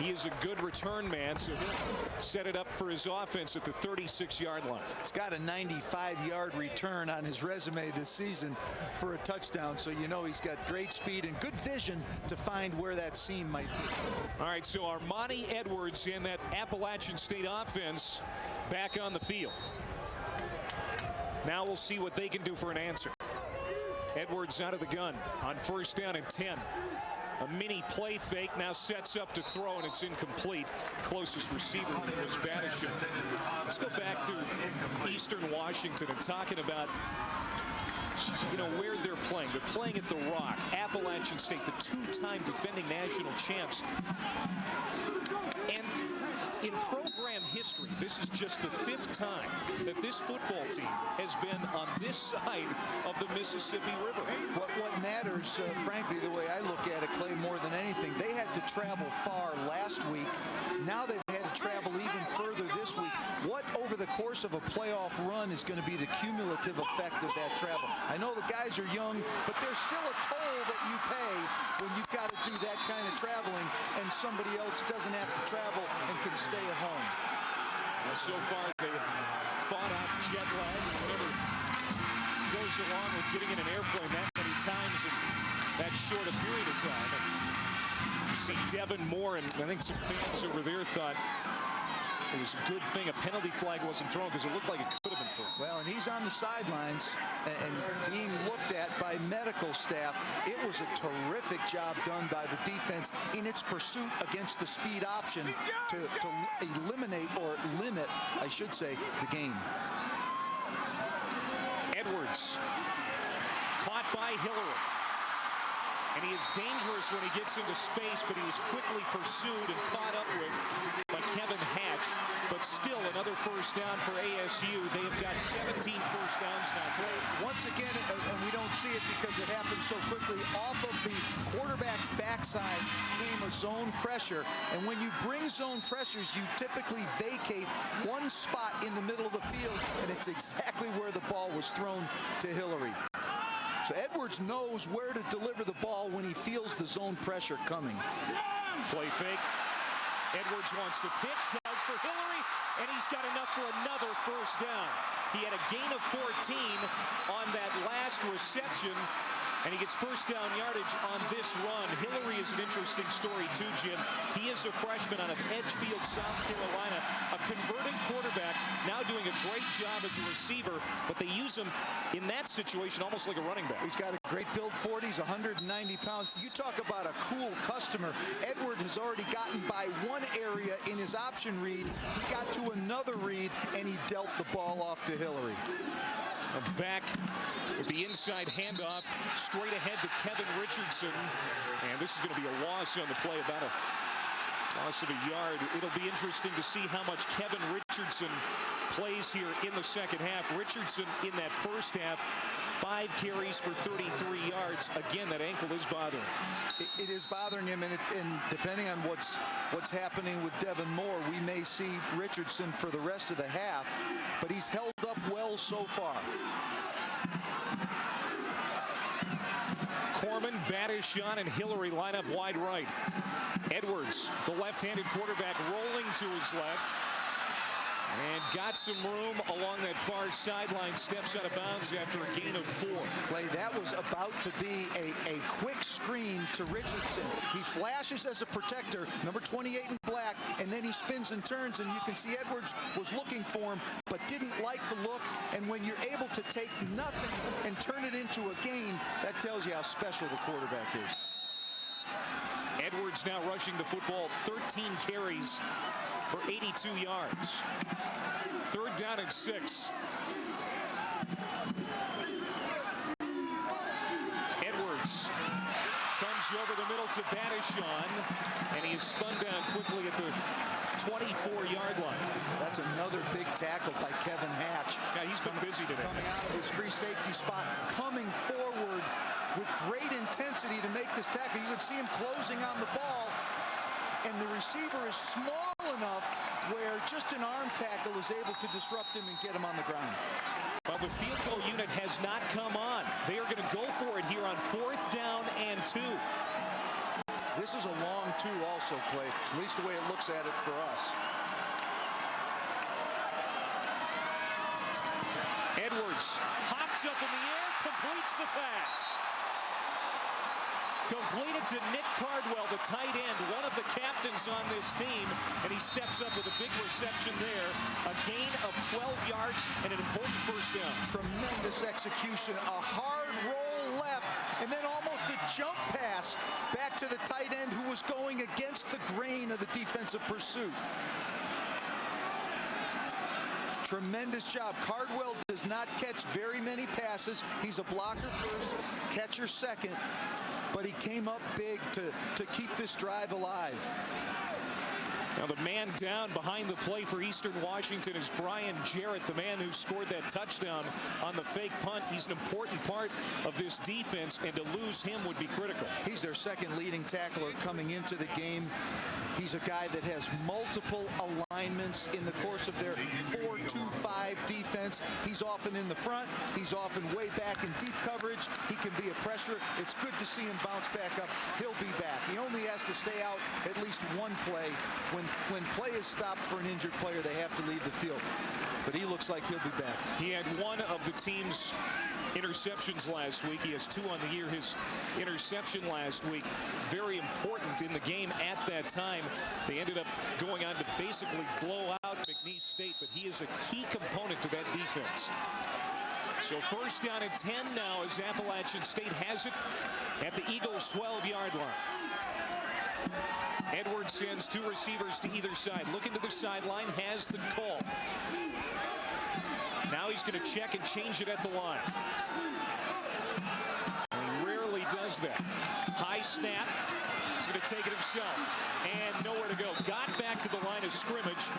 he is a good return man, so he'll set it up for his offense at the 36-yard line. He's got a 95-yard return on his resume this season for a touchdown, so you know he's got great speed and good vision to find where that seam might be. All right, so Armani Edwards and that Appalachian State offense back on the field. Now we'll see what they can do for an answer. Edwards out of the gun on 1st down and 10. A mini play fake, now sets up to throw, and it's incomplete. Closest receiver was Badisham. Let's go back to Eastern Washington and talking about, you know, where they're playing. They're playing at the Rock. Appalachian State, the two-time defending national champs. And in program history, this is just the 5th time that this football team has been on this side of the Mississippi River. What matters, frankly, the way I look at it, Clay, more than anything, they had to travel far last week. Now they've had to travel even further this week. What, over the course of a playoff run, is going to be the cumulative effect of that travel? I know the guys are young, but there's still a toll that you pay when you've got to do that kind of traveling, and somebody else doesn't have to travel and can stay at home. Well, so far, they have fought out jet lag, whatever goes along with getting in an airplane that many times in that short a period of time. And you see Devin Moore, and I think some fans over there thought it was a good thing a penalty flag wasn't thrown, because it looked like it could have been thrown. Well, and he's on the sidelines and being looked at by medical staff. It was a terrific job done by the defense in its pursuit against the speed option to eliminate, or limit, I should say, the game. Edwards caught by Hillary. And he is dangerous when he gets into space, but he was quickly pursued and caught up with by Kevin Hatch. But still another 1st down for ASU. They have got 17 1st downs now. Once again, and we don't see it because it happened so quickly, off of the quarterback's backside came a zone pressure. And when you bring zone pressures, you typically vacate one spot in the middle of the field, and it's exactly where the ball was thrown to Hillary. So Edwards knows where to deliver the ball when he feels the zone pressure coming. Play fake. Edwards wants to pitch, does for Hillary, and he's got enough for another 1st down. He had a gain of 14 on that last reception, and he gets 1st down yardage on this run. Hillary is an interesting story too, Jim. He is a freshman out of Edgefield, South Carolina, a converted quarterback, now doing a great job as a receiver, but they use him in that situation almost like a running back. He's got a great build, 40s, 190 pounds. You talk about a cool customer. Edward has already gotten by one area in his option read. He got to another read, and he dealt the ball off to Hillary. Back with the inside handoff, straight ahead to Kevin Richardson. And this is going to be a loss on the play, about a loss of a yard. It'll be interesting to see how much Kevin Richardson plays here in the second half. Richardson in that 1st half, 5 carries for 33 yards. Again, that ankle is bothering him. It is bothering him, and depending on what's happening with Devin Moore, we may see Richardson for the rest of the half, but he's held up well so far. Corman, Badisham, and Hillary line up wide right. Edwards, the left-handed quarterback, rolling to his left. And got some room along that far sideline, steps out of bounds after a gain of 4. Clay, that was about to be a quick screen to Richardson. He flashes as a protector, number 28 in black, and then he spins and turns, and you can see Edwards was looking for him, but didn't like the look. And when you're able to take nothing and turn it into a gain, that tells you how special the quarterback is. Edwards now rushing the football, 13 carries for 82 yards. 3rd down and 6. Edwards comes over the middle to Batishon, and he is spun down quickly at the 24-yard line. That's another big tackle by Kevin Hatch. Yeah, he's been busy today. Coming out of his free safety spot, coming forward with great intensity to make this tackle. You can see him closing on the ball, and the receiver is small enough where just an arm tackle is able to disrupt him and get him on the ground. Well, the field goal unit has not come on. They are going to go for it here on 4th down and 2. This is a long 2 also, Clay, at least the way it looks at it for us. Edwards hops up in the air, completes the pass. Completed to Nick Cardwell, the tight end, one of the captains on this team, and he steps up with a big reception there. A gain of 12 yards and an important 1st down. Tremendous execution, a hard roll left, and then almost a jump pass back to the tight end who was going against the grain of the defensive pursuit. Tremendous job. Cardwell does not catch very many passes. He's a blocker first, catcher second, but he came up big to keep this drive alive. Now the man down behind the play for Eastern Washington is Brian Jarrett, the man who scored that touchdown on the fake punt. He's an important part of this defense, and to lose him would be critical. He's their 2nd leading tackler coming into the game. He's a guy that has multiple alignments in the course of their 4-2-5 defense. He's often in the front. He's often way back in deep coverage. He can be a pressure. It's good to see him bounce back up. He'll be back. He only has to stay out at least one play. When play is stopped for an injured player, they have to leave the field. But he looks like he'll be back. He had one of the team's interceptions last week. He has 2 on the year. His interception last week, very important in the game at that time. They ended up going on to basically blow out McNeese State, but he is a key component to that defense. So 1st down and 10 now as Appalachian State has it at the Eagles' 12-yard line. Edwards sends 2 receivers to either side. Looking to the sideline, has the call. Now he's going to check and change it at the line. He rarely does that. High snap. He's going to take it himself. And nowhere to go. Got back to the line of scrimmage,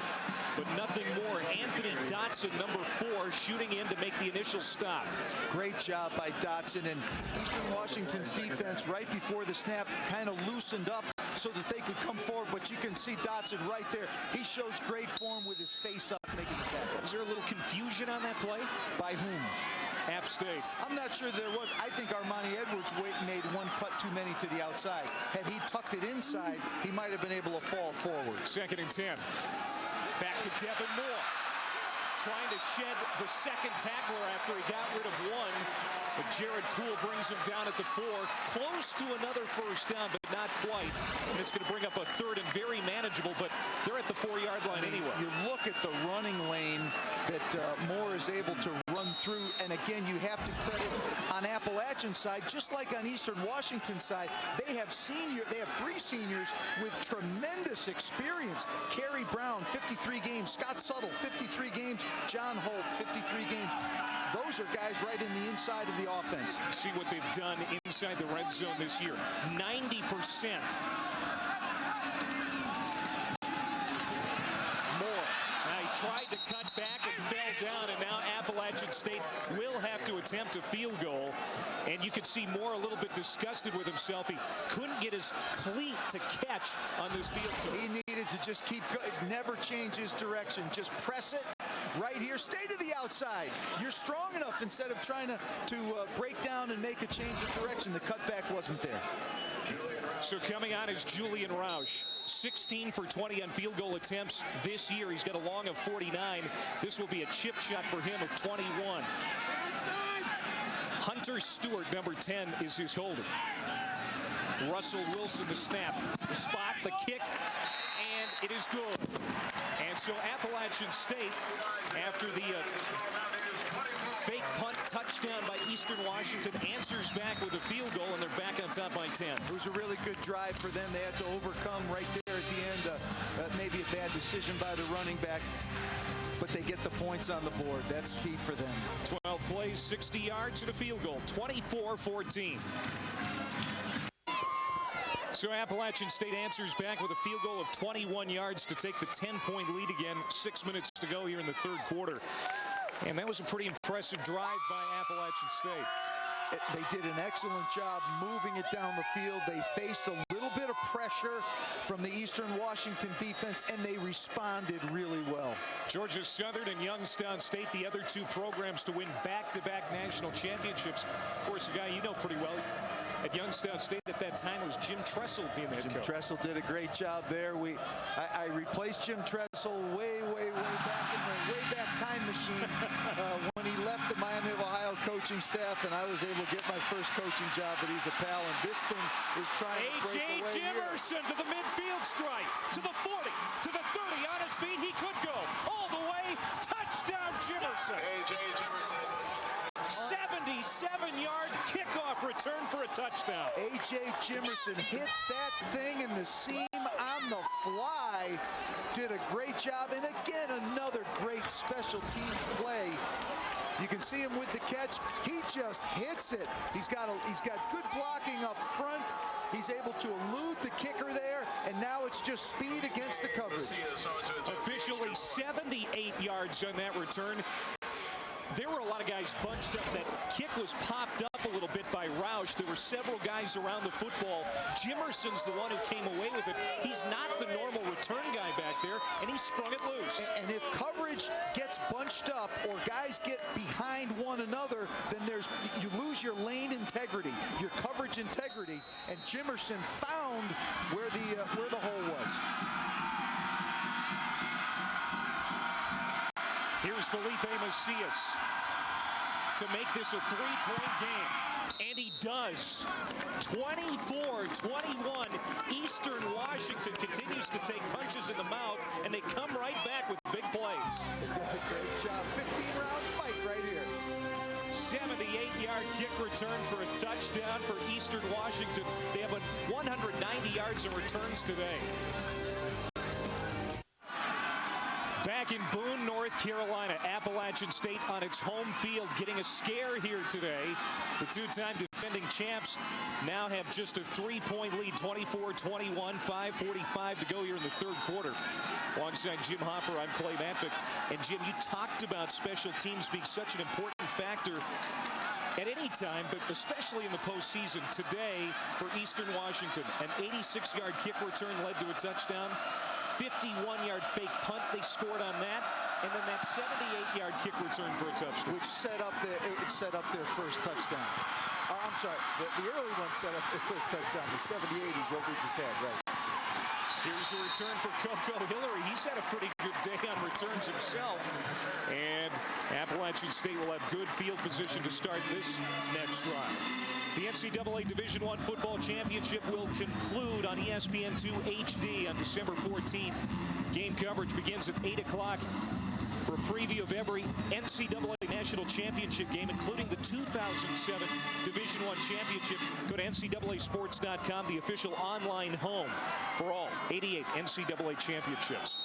but nothing more. Anthony Dotson, number 4, shooting in to make the initial stop. Great job by Dotson, and Eastern Washington's defense right before the snap kind of loosened up so that they could come forward, but you can see Dotson right there. He shows great form with his face up making the tackle. Is there a little confusion on that play? By whom? App State. I'm not sure there was. I think Armani Edwards made one cut too many to the outside. Had he tucked it inside, he might have been able to fall forward. 2nd and 10. Back to Devin Moore. Trying to shed the 2nd tackler after he got rid of 1. But Jared Poole brings him down at the 4. Close to another 1st down, but not quite. And it's going to bring up a 3rd and very manageable, but they're at the 4-yard line anyway. You look at the running lane that Moore is able to run through, and again, you have to credit on Appalachian side, just like on Eastern Washington side, they have 3 seniors with tremendous experience. Kerry Brown, 53 games. Scott Suttle, 53 games. John Holt, 53 games. Those are guys right in the inside of the offense. See what they've done inside the red zone this year. 90%. Moore. Now he tried to cut back and fell down, and now Appalachian State will have to attempt a field goal. And you could see Moore a little bit disgusted with himself. He couldn't get his cleat to catch on this field tour. He needed to just keep going, never change his direction. Just press it right here. Stay to the outside. You're strong enough instead of trying to break down and make a change of direction. The cutback wasn't there. So coming on is Julian Roush. 16 for 20 on field goal attempts this year. He's got a long of 49. This will be a chip shot for him of 21. Hunter Stewart, number 10, is his holder. Russell Wilson, the snap, the spot, the kick, and it is good. And so Appalachian State, after the fake punt touchdown by Eastern Washington, answers back with a field goal, and they're back on top by 10. It was a really good drive for them. They had to overcome right there at the end. Maybe a bad decision by the running back, but they get the points on the board. That's key for them. 12 plays, 60 yards, and a field goal, 24-14. So Appalachian State answers back with a field goal of 21 yards to take the 10-point lead again. 6 minutes to go here in the third quarter. And that was a pretty impressive drive by Appalachian State. They did an excellent job moving it down the field. They faced a little bit of pressure from the Eastern Washington defense, and they responded really well. Georgia Southern and Youngstown State, the other two programs to win back-to-back national championships. Of course, a guy you know pretty well at Youngstown State at that time was Jim Tressel being the head coach. Jim Tressel did a great job there. I replaced Jim Tressel way back in the Wayback Time Machine when he left the Miami of Ohio coaching staff, and I was able to get my first coaching job, but he's a pal, and this thing is trying to break away A.J. Jimerson to the midfield stripe, to the 40, to the 30, on his feet, he could go all the way, touchdown Jimerson. A.J. Jimerson. 77-yard kickoff return for a touchdown. A.J. Jimerson hit that thing in the seam on the fly. Did a great job. And again, another great special teams play. You can see him with the catch. He just hits it. He's got good blocking up front. He's able to elude the kicker there, and now it's just speed against the coverage. Officially 78 yards on that return. There were a lot of guys bunched up. That kick was popped up a little bit by Roush. There were several guys around the football. Jimerson's the one who came away with it. He's not the normal return guy back there, and he sprung it loose. And if coverage gets bunched up or guys get behind one another, then you lose your lane integrity, your coverage integrity, and Jimerson found where the hole was. Here's Felipe Macias to make this a three-point game. And he does. 24-21. Eastern Washington continues to take punches in the mouth, and they come right back with big plays. Great job. 15-round fight right here. 78-yard kick return for a touchdown for Eastern Washington. They have 190 yards in returns today. Back in Boone, North Carolina, Appalachian State on its home field getting a scare here today. The two-time defending champs now have just a three-point lead, 24-21, 5:45 to go here in the third quarter. Alongside Jim Hoffer, I'm Clay Matvick. And Jim, you talked about special teams being such an important factor at any time, but especially in the postseason. Today for Eastern Washington, an 86-yard kick return led to a touchdown. 51-yard fake punt, they scored on that, and then that 78-yard kick return for a touchdown, which set up their first touchdown. I'm sorry, the early one set up their first touchdown. The 78 is what we just had, right? Here's a return for Coco Hillary. He's had a pretty good day on returns himself, and Appalachian State will have good field position to start this next drive. The NCAA Division I Football Championship will conclude on ESPN2 HD on December 14th. Game coverage begins at 8 o'clock for a preview of every NCAA National Championship game, including the 2007 Division I Championship. Go to NCAAsports.com, the official online home for all 88 NCAA championships.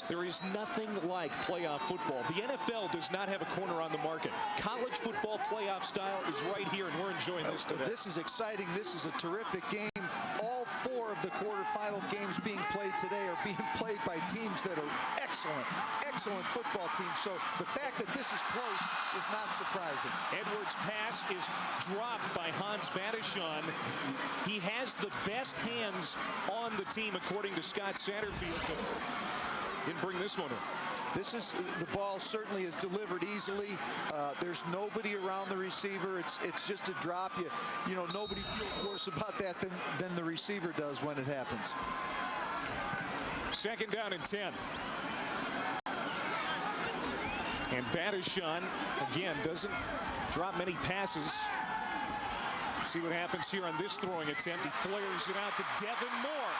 There is nothing like playoff football. The NFL does not have a corner on the market. College football playoff style is right here, and we're enjoying this today. This is exciting. This is a terrific game. All four of the quarterfinal games being played today are being played by teams that are excellent football teams. So the fact that this is close is not surprising. Edwards' pass is dropped by Hans Badishon. He has the best hands on the team, according to Scott Satterfield. Didn't bring this one in. The ball certainly is delivered easily. There's nobody around the receiver. It's just a drop. You know, nobody feels worse about that than the receiver does when it happens. Second down and 10. And Badishon, again, doesn't drop many passes. See what happens here on this throwing attempt. He flares it out to Devin Moore.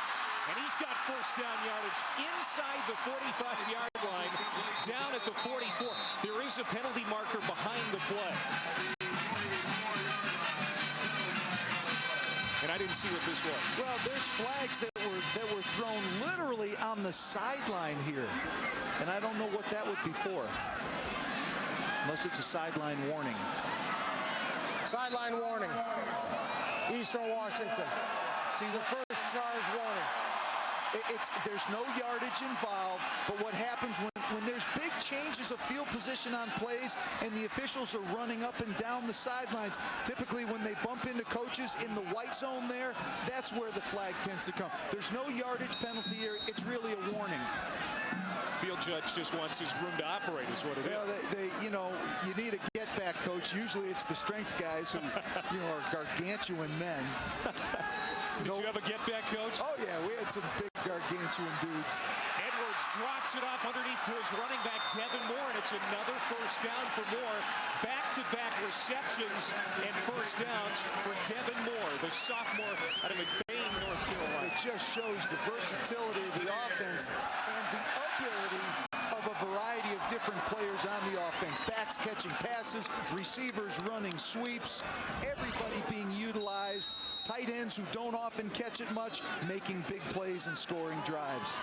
And he's got first down yardage inside the 45-yard line, down at the 44. There is a penalty marker behind the play. And I didn't see what this was. Well, there's flags that were thrown literally on the sideline here. And I don't know what that would be for. Unless it's a sideline warning. Sideline warning. Eastern Washington. Sees a first charge warning. There's no yardage involved, but what happens when there's big changes of field position on plays and the officials are running up and down the sidelines, typically when they bump into coaches in the white zone there, that's where the flag tends to come. There's no yardage penalty here. It's really a warning. Field judge just wants his room to operate is what it is. You need a get-back coach. Usually it's the strength guys who, are gargantuan men. Did you have a get-back coach? Oh, yeah. We had some big gargantuan dudes. Edwards drops it off underneath to his running back, Devin Moore, and it's another first down for Moore. Back-to-back receptions and first downs for Devin Moore, the sophomore out of McBain, North Carolina. It just shows the versatility of the offense and the ability of a variety of different players on the offense. Backs catching passes, receivers running sweeps, everybody being utilized. Tight ends who don't often catch it much, making big plays and scoring drives.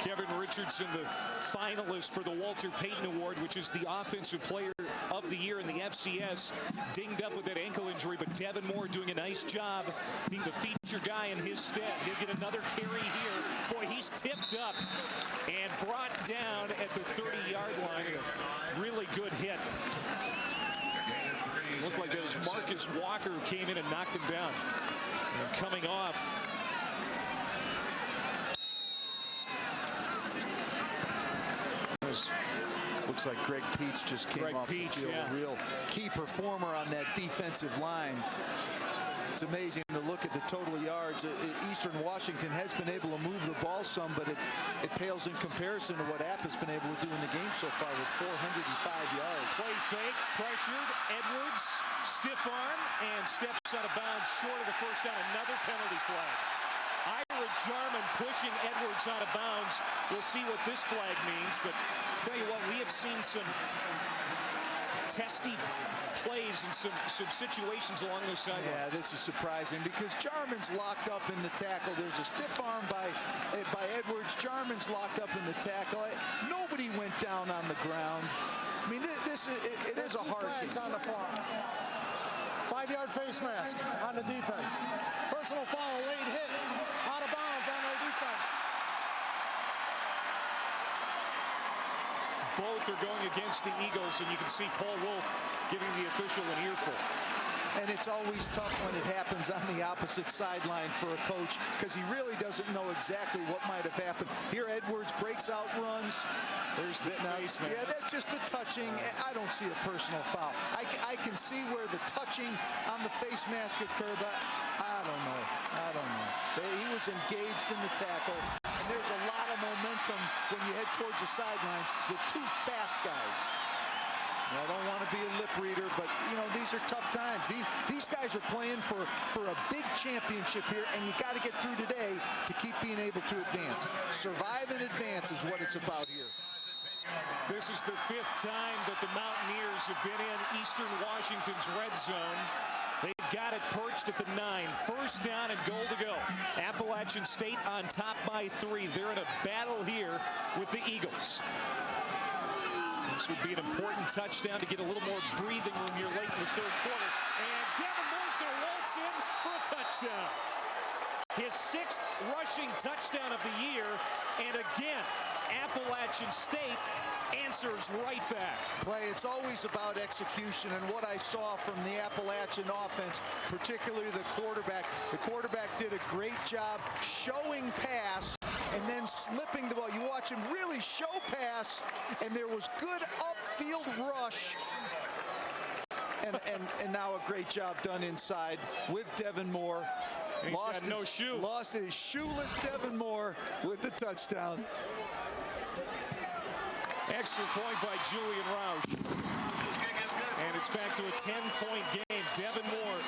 Kevin Richardson, the finalist for the Walter Payton Award, which is the Offensive Player of the Year in the FCS, dinged up with that ankle injury, but Devin Moore doing a nice job being the feature guy in his stead. He'll get another carry here. Boy, he's tipped up and brought down at the 30-yard line. A really good hit. Looked like that was Marcus Walker who came in and knocked him down. And coming off. Looks like Greg Peach just came off the field. Yeah. A real key performer on that defensive line. It's amazing to look at the total yards. Eastern Washington has been able to move the ball some, but it pales in comparison to what App has been able to do in the game so far with 405 yards. Play fake, pressured, Edwards, stiff arm, and steps out of bounds short of the first down. Another penalty flag. Ira Jarman pushing Edwards out of bounds. We'll see what this flag means, but tell you what, we have seen some testy plays and some situations along those sidelines. Yeah, this is surprising because Jarman's locked up in the tackle. There's a stiff arm by Edwards. Jarman's locked up in the tackle. Nobody went down on the ground. I mean, it is a hard flags on the far. 5-yard face mask on the defense. Personal foul, late hit, out of bounds on their defense. Both are going against the Eagles, and you can see Paul Wolf giving the official an earful. And it's always tough when it happens on the opposite sideline for a coach because he really doesn't know exactly what might have happened. Here Edwards breaks out runs. There's the face mask. Yeah, that's just a touching. I don't see a personal foul. I can see where the touching on the face mask occurred, but I don't know. He was engaged in the tackle. And there's a lot of momentum when you head towards the sidelines with two fast guys. I don't want to be a lip reader, but, these are tough times. These guys are playing for a big championship here, and you got to get through today to keep being able to advance. Survive and advance is what it's about here. This is the 5th time that the Mountaineers have been in Eastern Washington's red zone. They've got it perched at the 9. First down and goal to go. Appalachian State on top by 3. They're in a battle here with the Eagles. This would be an important touchdown to get a little more breathing room here late in the 3rd quarter. And Devin Moore's going to waltz in for a touchdown. His 6th rushing touchdown of the year. And again, Appalachian State answers right back. Clay, it's always about execution, and what I saw from the Appalachian offense, particularly the quarterback did a great job showing pass and then slipping the ball. You watch him really show pass, and there was good upfield rush. And now a great job done inside with Devin Moore. He's got no shoe. Lost his shoeless Devin Moore with the touchdown. Extra point by Julian Roush. And it's back to a 10-point game. Devin Moore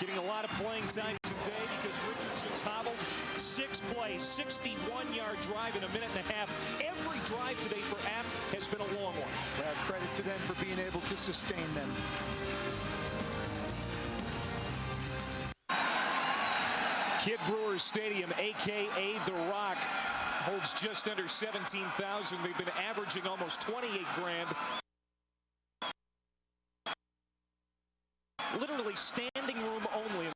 getting a lot of playing time today because Richardson's hobbled. 6 plays, 61-yard drive in a minute and a half. Every drive today for App has been a long one. Well, credit to them for being able to sustain them. Kidd Brewer Stadium, a.k.a. The Rock, holds just under 17,000. They've been averaging almost 28 grand. Literally standing room only in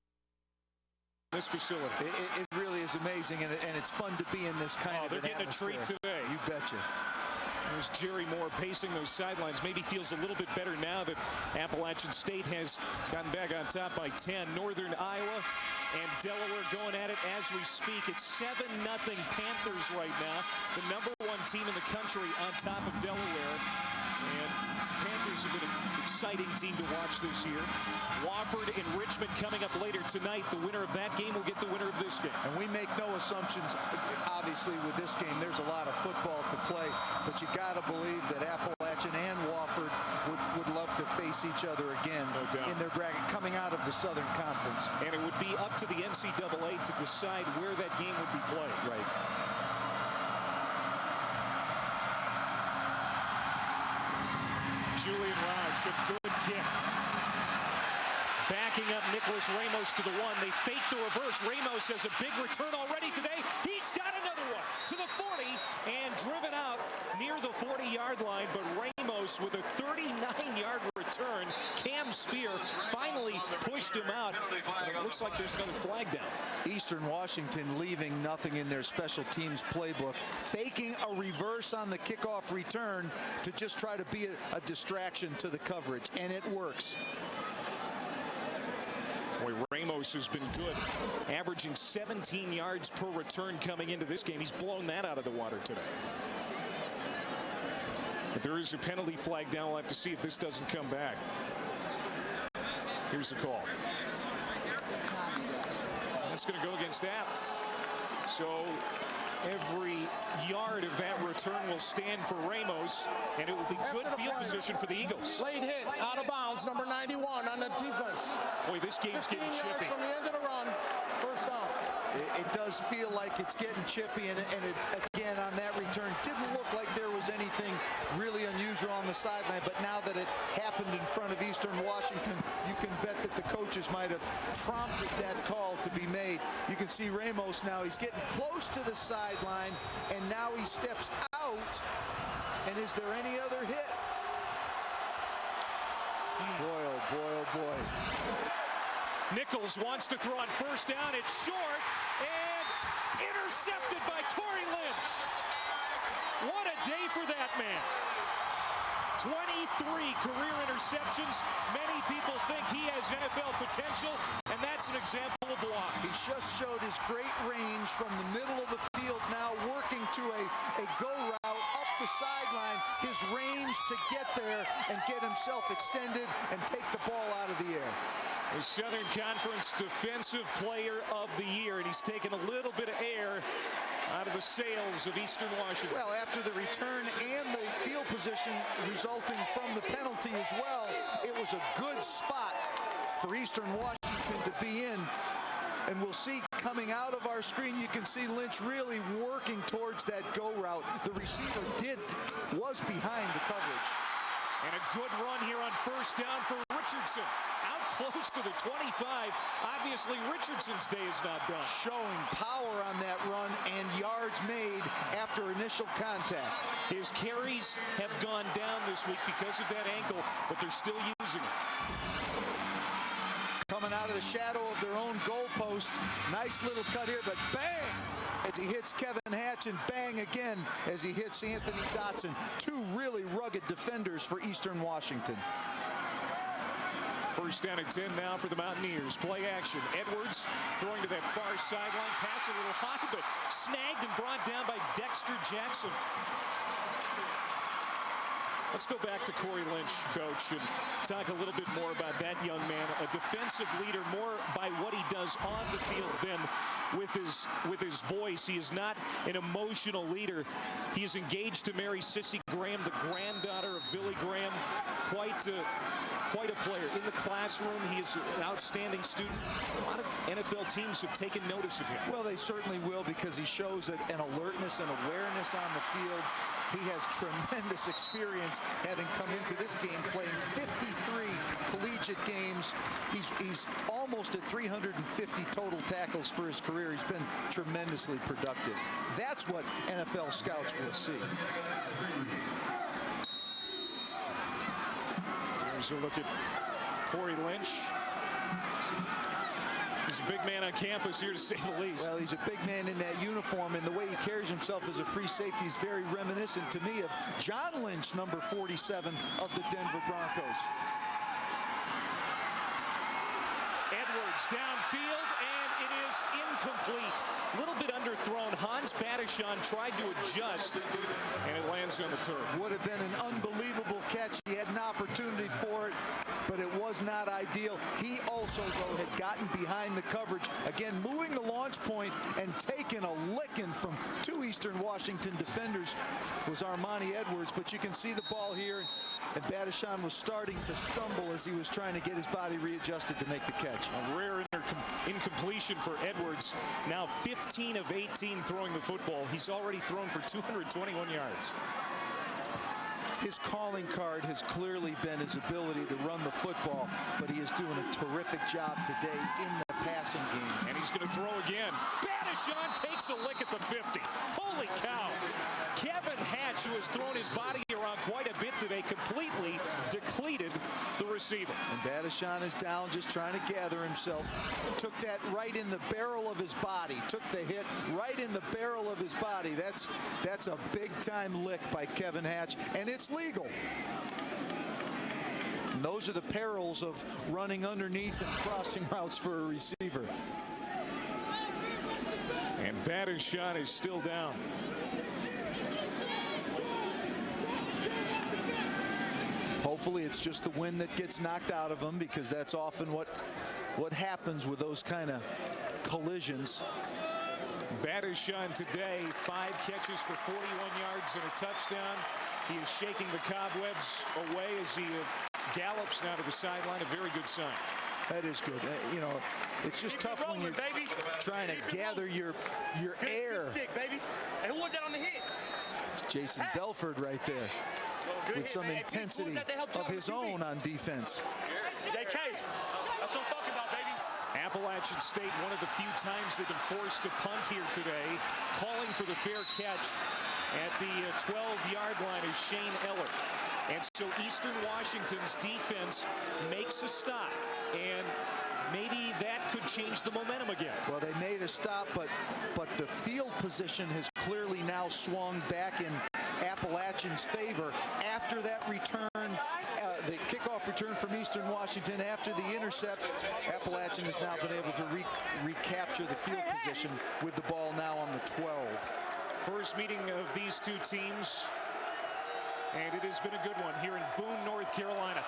this facility. It really is amazing, and it's fun to be in this kind of an atmosphere. They're getting a treat today. You betcha. There's Jerry Moore pacing those sidelines. Maybe feels a little bit better now that Appalachian State has gotten back on top by 10. Northern Iowa and Delaware going at it as we speak. It's 7-0 Panthers right now. The #1 team in the country on top of Delaware. And Panthers have been an exciting team to watch this year. Wofford and Richmond coming up later tonight. The winner of that game will get the winner of this game. And we make no assumptions, obviously, with this game. There's a lot of football to play, but you got to believe that Appalachian and Wofford would love to face each other again in their bracket coming out of the Southern Conference. And it would be up to the NCAA to decide where that game would be played. Right. Julian Roush, a good kick. Backing up Nicholas Ramos to the 1. They fake the reverse. Ramos has a big return already today. He's got another one to the 40 and driven out near the 40-yard line. But Ramos with a 39-yard return. Cam Spear finally pushed him out. It looks like there's another flag down. Eastern Washington leaving nothing in their special teams playbook, faking a reverse on the kickoff return to just try to be a distraction to the coverage, and it works. Boy, Ramos has been good, averaging 17 yards per return coming into this game. He's blown that out of the water today. But there is a penalty flag down. We'll have to see if this doesn't come back. Here's the call. That's going to go against App. So every yard of that return will stand for Ramos, and it will be good field position for the Eagles. Late hit, out of bounds, number 91 on the defense. Boy, this game's getting chippy. 15 yards from the end of the run, first down. It does feel like it's getting chippy, and again, on that return, didn't look like there was anything really unusual on the sideline, but now that it happened in front of Eastern Washington, you can bet that the coaches might have prompted that call to be made. You can see Ramos now, he's getting close to the sideline, and now he steps out, and is there any other hit? Boy, oh boy, oh boy. Nichols wants to throw on first down. It's short and intercepted by Corey Lynch. What a day for that man. 23 career interceptions. Many people think he has NFL potential, and that's an example of why. He just showed his great range from the middle of the field, now working to a go route up the sideline. His range to get there and get himself extended and take the ball out of the air. The Southern Conference Defensive Player of the Year, and he's taken a little bit of air out of the sails of Eastern Washington. Well, after the return and the field position resulting from the penalty as well, it was a good spot for Eastern Washington to be in. And we'll see coming out of our screen, you can see Lynch really working towards that go route. The receiver was behind the coverage. And a good run here on first down for Richardson. Out close to the 25. Obviously, Richardson's day is not done. Showing power on that run and yards made after initial contact. His carries have gone down this week because of that ankle, but they're still using it. Coming out of the shadow of their own goalpost. Nice little cut here, but bang! As he hits Kevin Hatch, and bang again as he hits Anthony Dotson. Two really rugged defenders for Eastern Washington. First down and 10 now for the Mountaineers. Play action. Edwards throwing to that far sideline. Pass a little high, but snagged and brought down by Dexter Jackson. Let's go back to Corey Lynch, Coach, and talk a little bit more about that young man, a defensive leader, more by what he does on the field than with his voice. He is not an emotional leader. He is engaged to marry Sissy Graham, the granddaughter of Billy Graham. Quite a player. In the classroom, he is an outstanding student. A lot of NFL teams have taken notice of him. Well, they certainly will, because he shows an alertness and awareness on the field. He has tremendous experience, having come into this game playing 53 collegiate games. He's almost at 350 total tackles for his career. He's been tremendously productive. That's what NFL scouts will see. Here's a look at Corey Lynch. He's a big man on campus here, to say the least. Well, he's a big man in that uniform, and the way he carries himself as a free safety is very reminiscent to me of John Lynch, number 47 of the Denver Broncos. Edwards downfield, and it is incomplete. A little bit underthrown. Hans Badishon tried to adjust, and it lands on the turf. Would have been an unbelievable catch. He had an opportunity for it, but it was not ideal. He also, though, had gotten behind the coverage. Again, moving the launch point and taking a licking from two Eastern Washington defenders was Armani Edwards. But you can see the ball here, and Badishon was starting to stumble as he was trying to get his body readjusted to make the catch. A rare incompletion for Edwards. Now 15 of 18 throwing the football. He's already thrown for 221 yards. His calling card has clearly been his ability to run the football, but he is doing a terrific job today in the passing game. And he's going to throw again. Badishon takes a lick at the 50. Holy cow. Kevin Hatch, who has thrown his body around quite a bit today, completely depleted the receiver. And Badishon is down, just trying to gather himself. Took that right in the barrel of his body. Took the hit right in the barrel of his body. That's a big-time lick by Kevin Hatch, and it's legal. And those are the perils of running underneath and crossing routes for a receiver. And Badishon is still down. Hopefully it's just the wind that gets knocked out of him, because that's often what happens with those kind of collisions. Badishon today, 5 catches for 41 yards and a touchdown. He is shaking the cobwebs away as he gallops now to the sideline. A very good sign. That is good. You know, it's just tough when you're trying to gather your air. Stick, baby. And who was that on the hit? It's Jason Belford right there, with some intensity of his own on defense. JK, that's what I'm talking about, baby. Appalachian State, one of the few times they've been forced to punt here today, calling for the fair catch at the 12-yard line is Shane Eller. And so Eastern Washington's defense makes a stop, and maybe that could change the momentum again. Well, they made a stop, but the field position has clearly now swung back in Appalachian's favor after that return, the kickoff return from Eastern Washington. After the intercept, Appalachian has now been able to recapture the field position with the ball now on the 12. First meeting of these two teams, and it has been a good one here in Boone, North Carolina.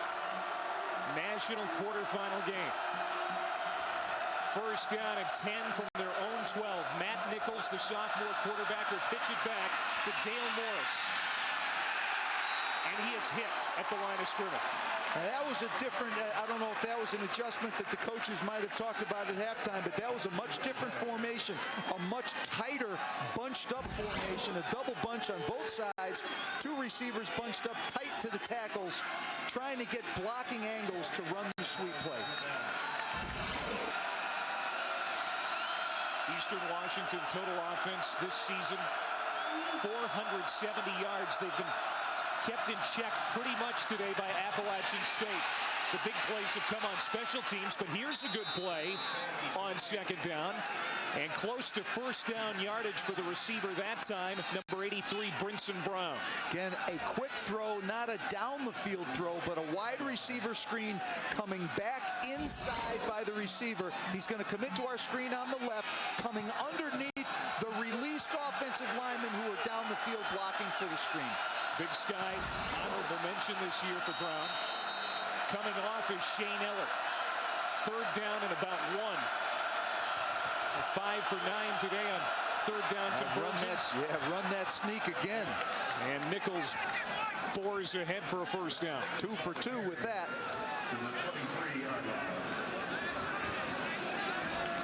National quarterfinal game. First down and 10 from their own 12. Matt Nichols, the sophomore quarterback, will pitch it back to Dale Morris. And he is hit at the line of scrimmage. Now that was a different, I don't know if that was an adjustment that the coaches might have talked about at halftime, but that was a much different formation, a much tighter bunched up formation, a double bunch on both sides, two receivers bunched up tight to the tackles, trying to get blocking angles to run the sweep play. Eastern Washington total offense this season, 470 yards. They've been kept in check pretty much today by Appalachian State. The big plays have come on special teams, but here's a good play on second down. And close to first down yardage for the receiver that time, number 83, Brinson Brown. Again, a quick throw, not a down the field throw, but a wide receiver screen coming back inside by the receiver. He's going to commit to our screen on the left, coming underneath the released offensive linemen who are down the field blocking for the screen. Big Sky, honorable mention this year for Brown. Coming off is Shane Eller. 3rd down and about 1. 5 for 9 today on 3rd down conversions. Run that sneak again. And Nichols bores ahead for a 1st down. 2 for 2 with that.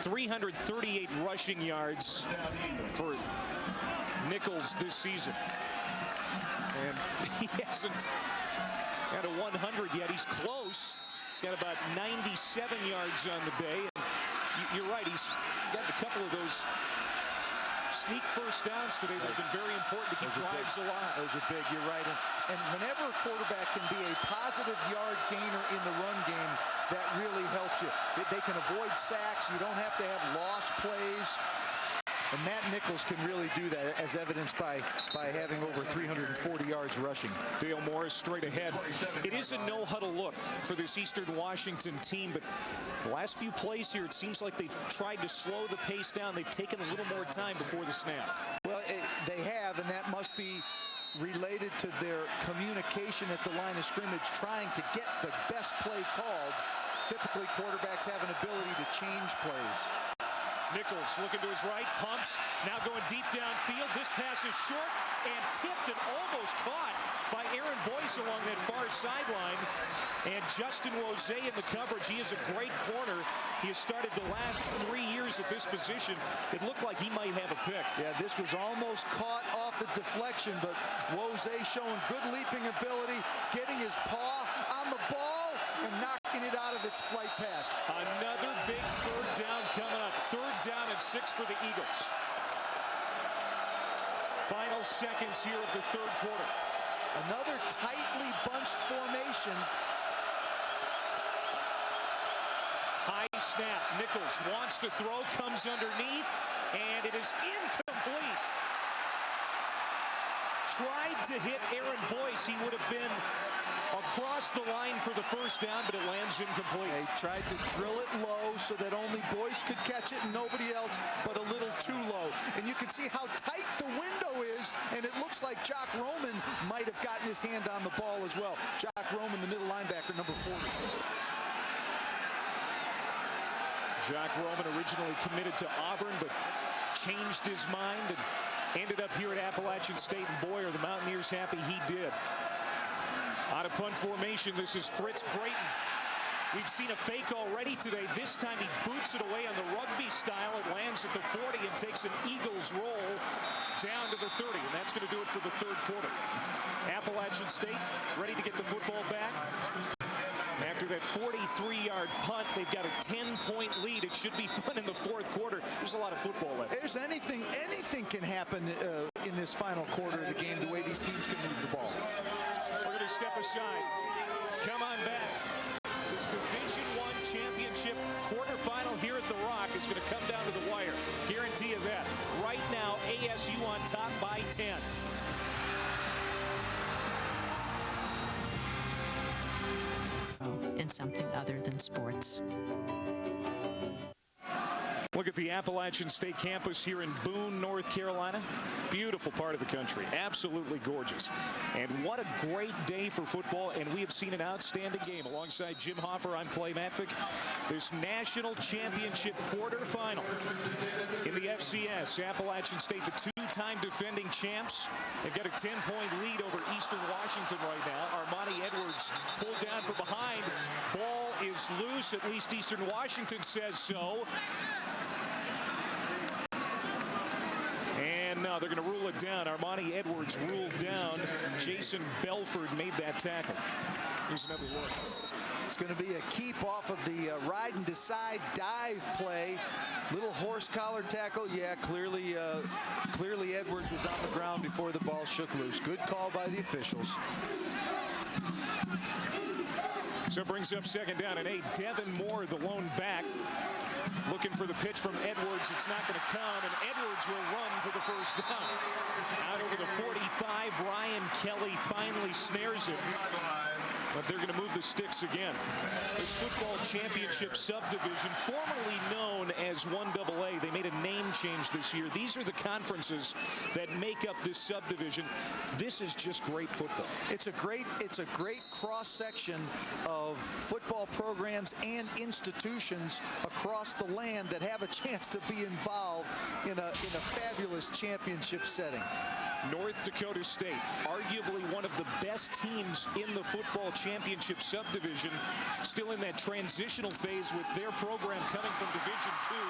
338 rushing yards for Nichols this season. And he hasn't got a 100 yet. He's close. He's got about 97 yards on the day. And you're right, he's got a couple of those sneak 1st downs today that have been very important to keep drives alive. Those are big, you're right. And whenever a quarterback can be a positive yard gainer in the run game, that really helps you. They can avoid sacks. You don't have to have lost plays. And Matt Nichols can really do that, as evidenced by having over 340 yards rushing. Dale Morris straight ahead. It is a no-huddle look for this Eastern Washington team, but the last few plays here, it seems like they've tried to slow the pace down. They've taken a little more time before the snap. Well, they have, and that must be related to their communication at the line of scrimmage, trying to get the best play called. Typically, quarterbacks have an ability to change plays. Nichols looking to his right, pumps, now going deep downfield. This pass is short and tipped and almost caught by Aaron Boyce along that far sideline. And Justin Wose in the coverage. He is a great corner. He has started the last 3 years at this position. It looked like he might have a pick. Yeah, this was almost caught off the deflection, but Wose showing good leaping ability, getting his paw on the ball and knocking it out of its flight path. Another big 3rd down coming up. 3rd down and 6 for the Eagles. Final seconds here of the 3rd quarter. Another tightly bunched formation. High snap. Nichols wants to throw, comes underneath, and it is incomplete. Tried to hit Aaron Boyce. He would have been across the line for the 1st down, but it lands incomplete. They tried to drill it low so that only Boyce could catch it and nobody else, but a little too low. And you can see how tight the window is, and it looks like Jock Roman might have gotten his hand on the ball as well. Jock Roman, the middle linebacker, number 40. Jock Roman originally committed to Auburn, but changed his mind and ended up here at Appalachian State. And boy, are the Mountaineers happy he did. Out of punt formation, this is Fritz Brayton. We've seen a fake already today. This time he boots it away on the rugby style. It lands at the 40 and takes an Eagles roll down to the 30. And that's going to do it for the 3rd quarter. Appalachian State ready to get the football back. After that 43-yard punt, they've got a 10-point lead. It should be fun in the 4th quarter. There's a lot of football left. There's anything can happen in this final quarter of the game, the way these teams can move the ball. We're going to step aside. Come on back. This Division I championship quarterfinal here at the Rock is going to come down to the wire. Guarantee you that. Right now, ASU on top by 10. In something other than sports. Look at the Appalachian State campus here in Boone, North Carolina. Beautiful part of the country. Absolutely gorgeous. And what a great day for football. And we have seen an outstanding game. Alongside Jim Hoffer, I'm Clay Matvick. This national championship quarterfinal in the FCS. Appalachian State, the 2-time defending champs. They've got a 10-point lead over Eastern Washington right now. Armani Edwards pulled down from behind. Ball is loose. At least Eastern Washington says so. And now they're going to rule it down. Armani Edwards ruled down. Jason Belford made that tackle. Here's another look. It's going to be a keep off of the ride and decide dive play. Little horse collar tackle. Yeah, clearly Edwards was on the ground before the ball shook loose. Good call by the officials. So it brings up 2nd down and 8. Devin Moore, the lone back, looking for the pitch from Edwards. It's not going to come, and Edwards will run for the 1st down. Out over the 45, Ryan Kelly finally snares it. But they're going to move the sticks again. This football championship subdivision, formerly known as 1AA, they made a name change this year. These are the conferences that make up this subdivision. This is just great football. It's a great cross-section of football programs and institutions across the land that have a chance to be involved in a fabulous championship setting. North Dakota State, arguably one of the best teams in the football championship subdivision, still in that transitional phase with their program coming from Division II,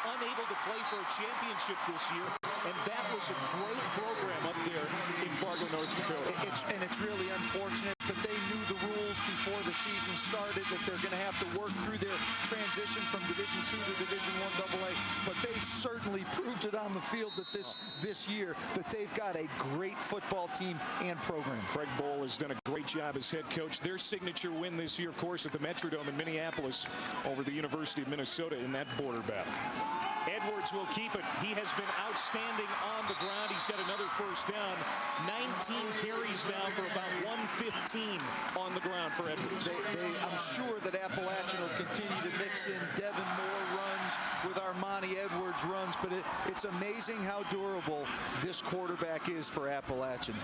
unable to play for a championship this year, and that was a great program up there in Fargo, North Dakota. It's really unfortunate, but they knew the rules before the season started that they're going to have to work through their transition from Division II to Division I AA, but they certainly proved it on the field that this year that they've got a great football team and program. Craig Bohl has done a great job as head coach. Their signature win this year, of course, at the Metrodome in Minneapolis over the University of Minnesota in that border battle. Edwards will keep it. He has been outstanding on the ground. He's got another first down. 19 carries now for about 115 on the ground for Edwards. I'm sure that Appalachian will continue to mix in Devin Moore runs with Armani Edwards runs, but it's amazing how durable this quarterback is for Appalachian.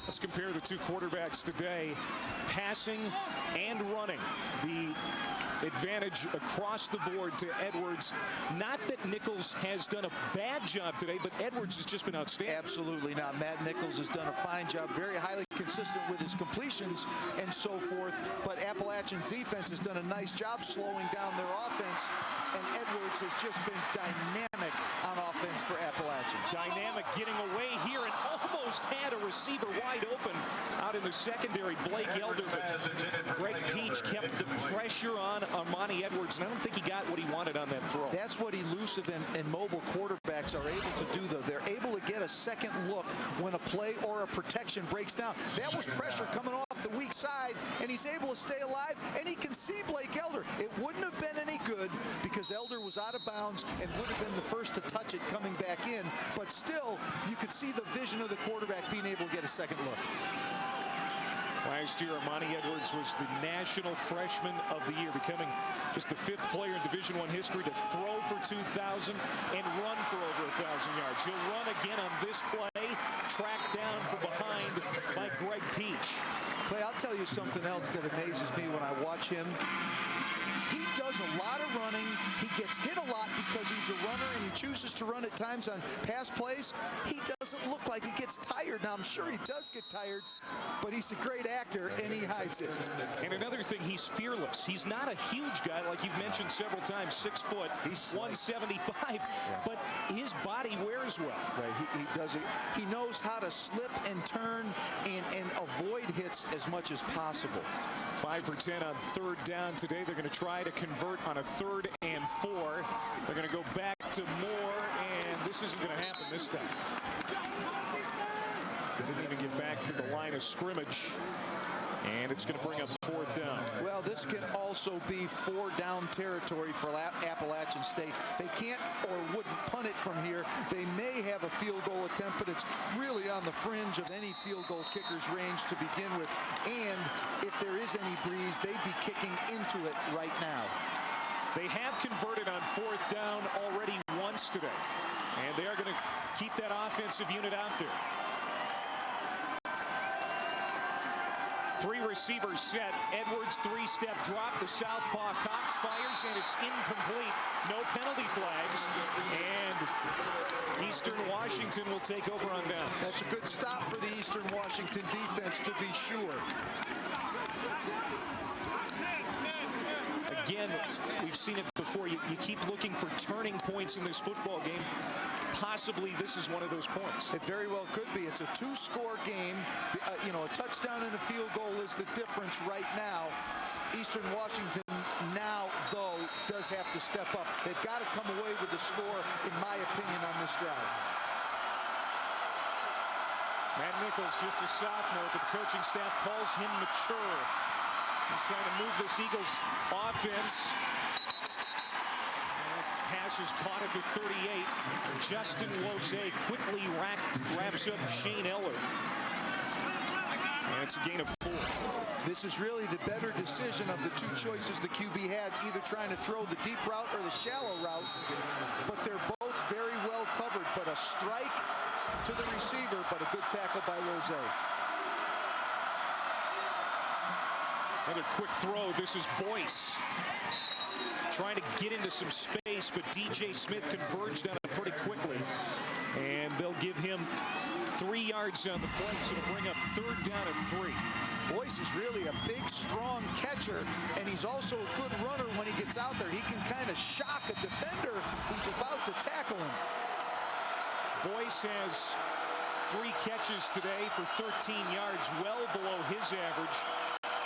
Let's compare the two quarterbacks today, passing and running. The advantage across the board to Edwards. Not that Nichols has done a bad job today, but Edwards has just been outstanding. Absolutely not. Matt Nichols has done a fine job, very highly consistent with his completions and so forth, but Appalachian's defense has done a nice job slowing down their offense, and Edwards has just been dynamic on offense for Appalachian. Dynamic, getting away here and almost had a receiver wide open out in the secondary, Blake Elder, but Greg Peach kept the pressure on Armani Edwards, and I don't think he got what he wanted on that throw. That's what elusive and mobile quarterbacks are able to do, though. They're able to get a second look when a play or a protection breaks down. That was pressure coming off the weak side, and he's able to stay alive, and he can see Blake Elder. It wouldn't have been any good because Elder was out of bounds and would have been the first to touch it coming back in, but still, you could see the vision of the quarterback being able to get a second look. Last year, Armani Edwards was the National Freshman of the Year, becoming just the 5th player in Division I history to throw for 2,000 and run for over 1,000 yards. He'll run again on this play, tracked down from behind by Greg Peach. Clay, I'll tell you something else that amazes me when I watch him. He does a lot of running. He gets hit a lot because he's a runner, and he chooses to run at times on pass plays. He doesn't look like he gets tired. Now, I'm sure he does get tired, but he's a great actor, and he hides it. And another thing, he's fearless. He's not a huge guy, like you've mentioned several times, 6 foot, he's 175, but his body wears well. Right, he does it. He knows how to slip and turn and avoid hits as much as possible. 5 for 10 on 3rd down today. They're going to try to convert on a 3rd and 4. They're going to go back to Moore, and this isn't going to happen this time. They didn't even get back to the line of scrimmage, and it's going to bring up 4th down. Well, this can also be 4-down territory for Appalachian State. They can't or wouldn't punt it from here. They may have a field goal attempt, but it's really on the fringe of any field goal kicker's range to begin with. And if there is any breeze, they'd be kicking into it right now. They have converted on 4th down already once today, and they are going to keep that offensive unit out there. 3 receivers set. Edwards 3-step drop. The southpaw Cox fires, and it's incomplete. No penalty flags, and Eastern Washington will take over on down. That's a good stop for the Eastern Washington defense, to be sure. Again, we've seen it before. You keep looking for turning points in this football game. Possibly this is one of those points. It very well could be. It's a 2-score game. A touchdown and a field goal is the difference right now. Eastern Washington now, though, does have to step up. They've got to come away with a score, in my opinion, on this drive. Matt Nichols, just a sophomore, but the coaching staff calls him mature. He's trying to move this Eagles offense. Pass is caught at the 38. Justin Lose quickly wraps up Shane Eller. And it's a gain of 4. This is really the better decision of the 2 choices the QB had, either trying to throw the deep route or the shallow route. But they're both very A strike to the receiver, but a good tackle by Rose. Another quick throw. This is Boyce trying to get into some space, but DJ Smith converged on it pretty quickly. And they'll give him 3 yards on the play, so it'll bring up 3rd down and 3. Boyce is really a big, strong catcher, and he's also a good runner when he gets out there. He can kind of shock a defender who's about to tackle him. Boyce has 3 catches today for 13 yards, well below his average.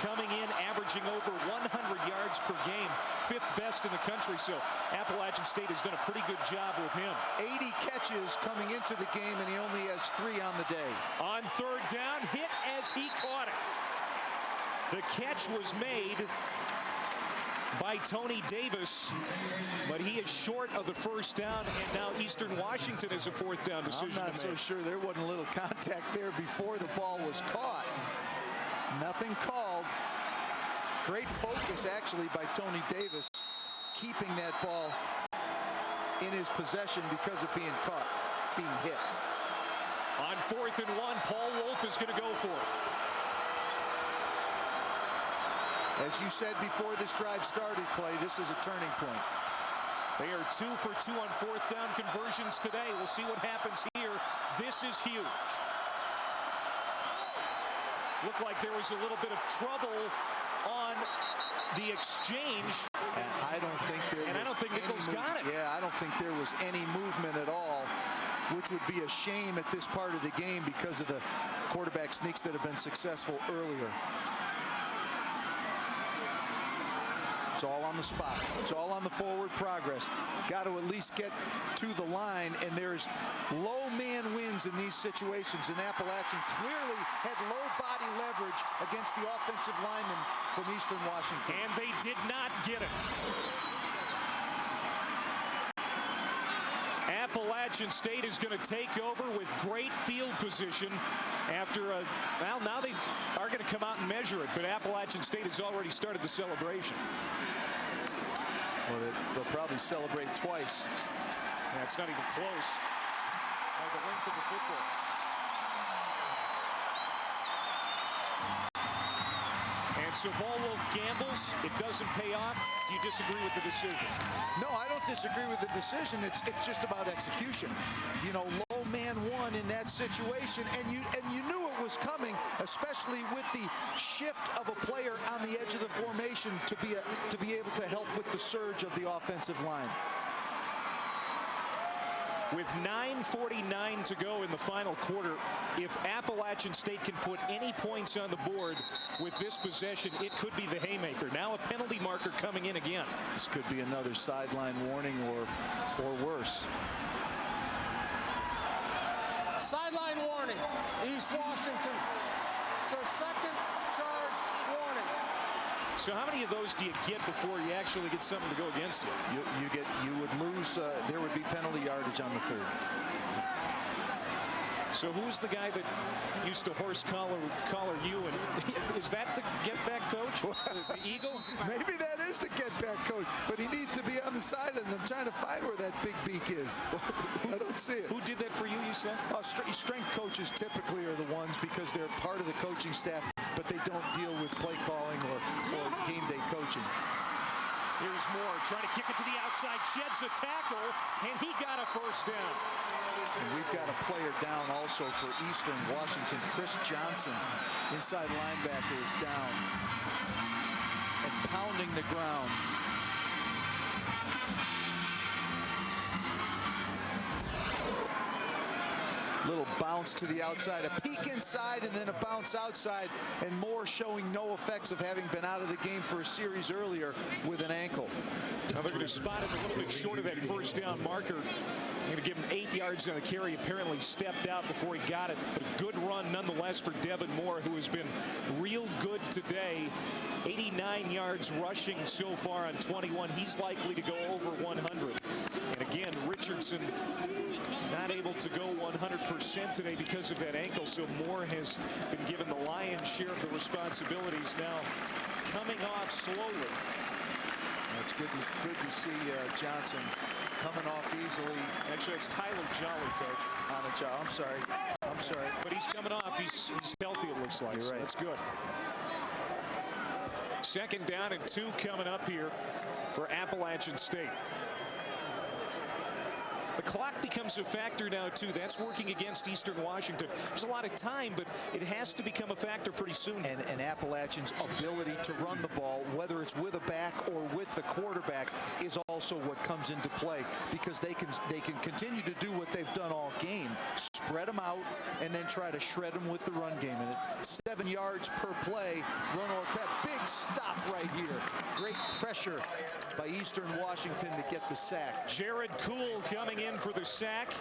Coming in, averaging over 100 yards per game, 5th best in the country. So Appalachian State has done a pretty good job with him. 80 catches coming into the game, and he only has 3 on the day. On 3rd down, hit as he caught it. The catch was made by Tony Davis, but he is short of the 1st down, and now Eastern Washington is a 4th down decision. I'm not so sure there wasn't a little contact there before the ball was caught. Nothing called. Great focus, actually, by Tony Davis, keeping that ball in his possession because of being caught, being hit. On 4th and 1, Paul Wolf is going to go for it. As you said before this drive started, Clay, this is a turning point. They are 2 for 2 on 4th down conversions today. We'll see what happens here. This is huge. Looked like there was a little bit of trouble on the exchange. And I don't think Nichols got it. Yeah, I don't think there was any movement at all, which would be a shame at this part of the game because of the quarterback sneaks that have been successful earlier. It's all on the spot. It's all on the forward progress. Got to at least get to the line, and there's low man wins in these situations, and Appalachian clearly had low body leverage against the offensive linemen from Eastern Washington. And they did not get it. Appalachian State is going to take over with great field position after well, now they are going to come out and measure it, but Appalachian State has already started the celebration. Well, they'll probably celebrate twice. Yeah, it's not even close. By the length of the football. And so Paul Wolf gambles. It doesn't pay off. Do you disagree with the decision? No, I don't disagree with the decision. It's just about execution. You know, low man one in that situation, and you knew it was coming, especially with the shift of a player on the edge of the formation to be able to help with the surge of the offensive line. With 9:49 to go in the final quarter, if Appalachian State can put any points on the board with this possession, it could be the haymaker. Now a penalty marker coming in again. This could be another sideline warning or worse. Sideline warning. East Washington. It's their 2nd charged warning. So how many of those do you get before you actually get something to go against you? You would lose. There would be penalty yardage on the 3rd. So who's the guy that used to horse collar you? And is that the get-back coach? The Eagle? Maybe that is the get-back coach, but he needs to be on the sidelines. I'm trying to find where that big beak is. I don't see it. Who did that for you, you said? Strength coaches typically are the ones because they're part of the coaching staff, but they don't deal with play calling or game day coaching. Here's Moore trying to kick it to the outside, sheds a tackle, and he got a 1st down. And we've got a player down also for Eastern Washington. Chris Johnson, inside linebacker, is down and pounding the ground. Little bounce to the outside, a peek inside, and then a bounce outside, and Moore showing no effects of having been out of the game for a series earlier with an ankle. Now they're going to spot him a little bit short of that 1st down marker. They're going to give him 8 yards on the carry. Apparently stepped out before he got it, but a good run nonetheless for Devin Moore, who has been real good today. 89 yards rushing so far on 21. He's likely to go over 100. And again, Richardson not able to go 100% today because of that ankle, so Moore has been given the lion's share of the responsibilities now, coming off slowly. It's good to see Johnson coming off easily. Actually, it's Tyler Jolly, Coach. I'm sorry. But he's coming off. He's healthy, it looks like. You're so right. That's good. 2nd down and 2 coming up here for Appalachian State. The clock becomes a factor now, too. That's working against Eastern Washington. There's a lot of time, but it has to become a factor pretty soon. And Appalachian's ability to run the ball, whether it's with a back or with the quarterback, is also what comes into play, because they can continue to do what they've done all game, spread them out, and then try to shred them with the run game. And at 7 yards per play, run or pass. Big stop right here. Great pressure by Eastern Washington to get the sack. Jared Kuhl coming in for the sack.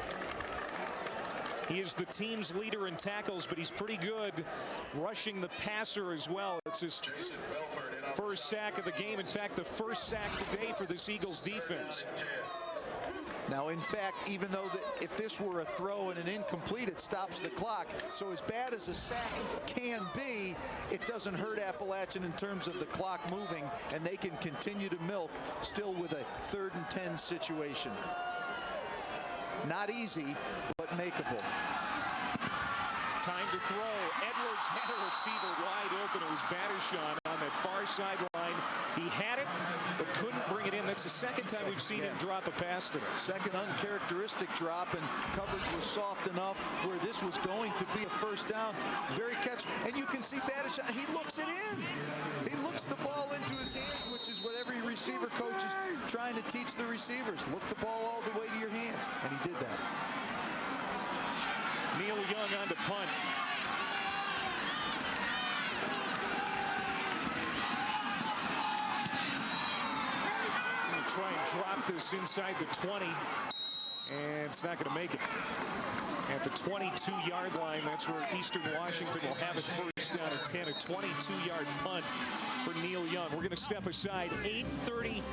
He is the team's leader in tackles, but he's pretty good rushing the passer as well. It's his first sack of the game. In fact, the first sack today for this Eagles defense. Now, in fact, even though if this were a throw and an incomplete, it stops the clock. So as bad as a sack can be, it doesn't hurt Appalachian in terms of the clock moving, and they can continue to milk still with a 3rd and 10 situation. Not easy, but makeable. Time to throw. Edwards had a receiver wide open. It was Batishon on that far sideline. He had it, but couldn't bring it in. That's the 2nd time we've seen him drop a pass today. Second uncharacteristic drop, and coverage was soft enough where this was going to be a 1st down. Very catch. And you can see Batishon, he looks it in. He looks the ball into his hands, which is what every receiver coach is trying to teach the receivers. Look the ball all the way to your hands. And he did that. Neil Young on to punt. Gonna try and drop this inside the 20, and it's not going to make it. At the 22-yard line, that's where Eastern Washington will have it 1st down and 10, a 22-yard punt for Neil Young. We're going to step aside. 8:30,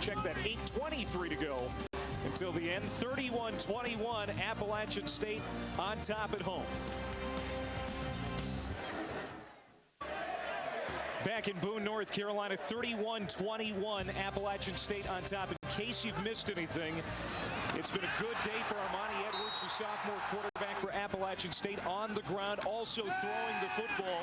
check that, 8:23 to go until the end. 31-21, Appalachian State on top at home. Back in Boone, North Carolina, 31-21, Appalachian State on top. In case you've missed anything, it's been a good day for Armani Edwards, the sophomore quarterback for Appalachian State, on the ground, also throwing the football.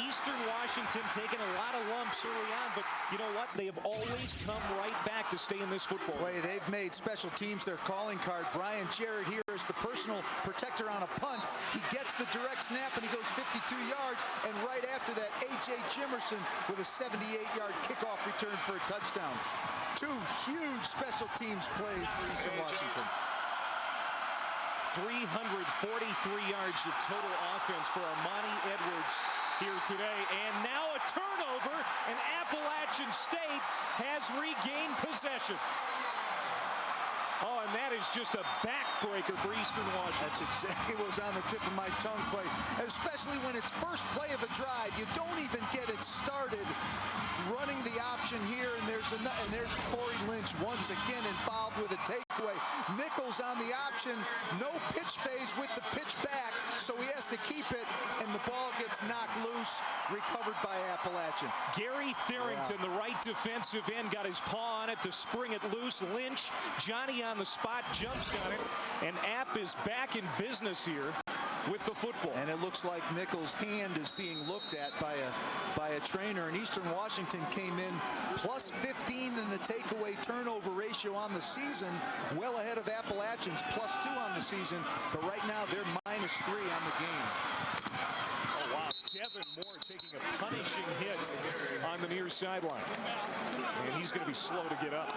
Eastern Washington taking a lot of lumps early on, but you know what? They have always come right back to stay in this football. They've made special teams their calling card. Brian Jarrett here is the personal protector on a punt. He gets the direct snap and he goes 52 yards. And right after that, A.J. Jimerson with a 78-yard kickoff return for a touchdown. 2 huge special teams plays for Eastern Washington. 343 yards of total offense for Armani Edwards here today. And now a turnover, and Appalachian State has regained possession. Oh, and that is just a backbreaker for Eastern Washington. That's exactly what was on the tip of my tongue, Clay. Especially when it's first play of a drive. You don't even get it started running the option here, and there's Corey Lynch once again involved with a takeaway. Nichols on the option, no pitch phase with the pitch back, so he has to keep it, and the ball gets knocked loose, recovered by Appalachian. Gary Tharrington, the right defensive end, got his paw on it to spring it loose. Lynch, Johnny on the spot, jumps on it, and App is back in business here with the football. And it looks like Nichols' hand is being looked at by a trainer, and Eastern Washington came in plus 15 in the takeaway turnover ratio on the season, well ahead of Appalachian's plus 2 on the season, but right now they're minus 3 on the game. Oh, wow. Devin Moore taking a punishing hit on the near sideline. And he's going to be slow to get up.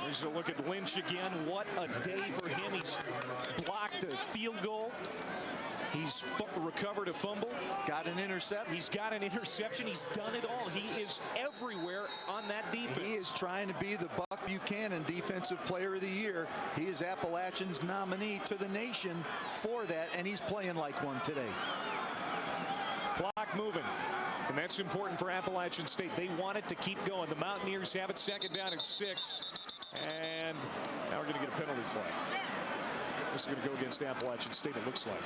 Here's a look at Lynch again. What a day for him. He's blocked a field goal. He's recovered a fumble. Got an interception. He's got an interception. He's done it all. He is everywhere on that defense. He is trying to be the Buck Buchanan Defensive Player of the Year. He is Appalachian's nominee to the nation for that, and he's playing like one today. Clock moving. And that's important for Appalachian State. They want it to keep going. The Mountaineers have it 2nd down and 6. And now we're going to get a penalty flag. This is going to go against Appalachian State, it looks like.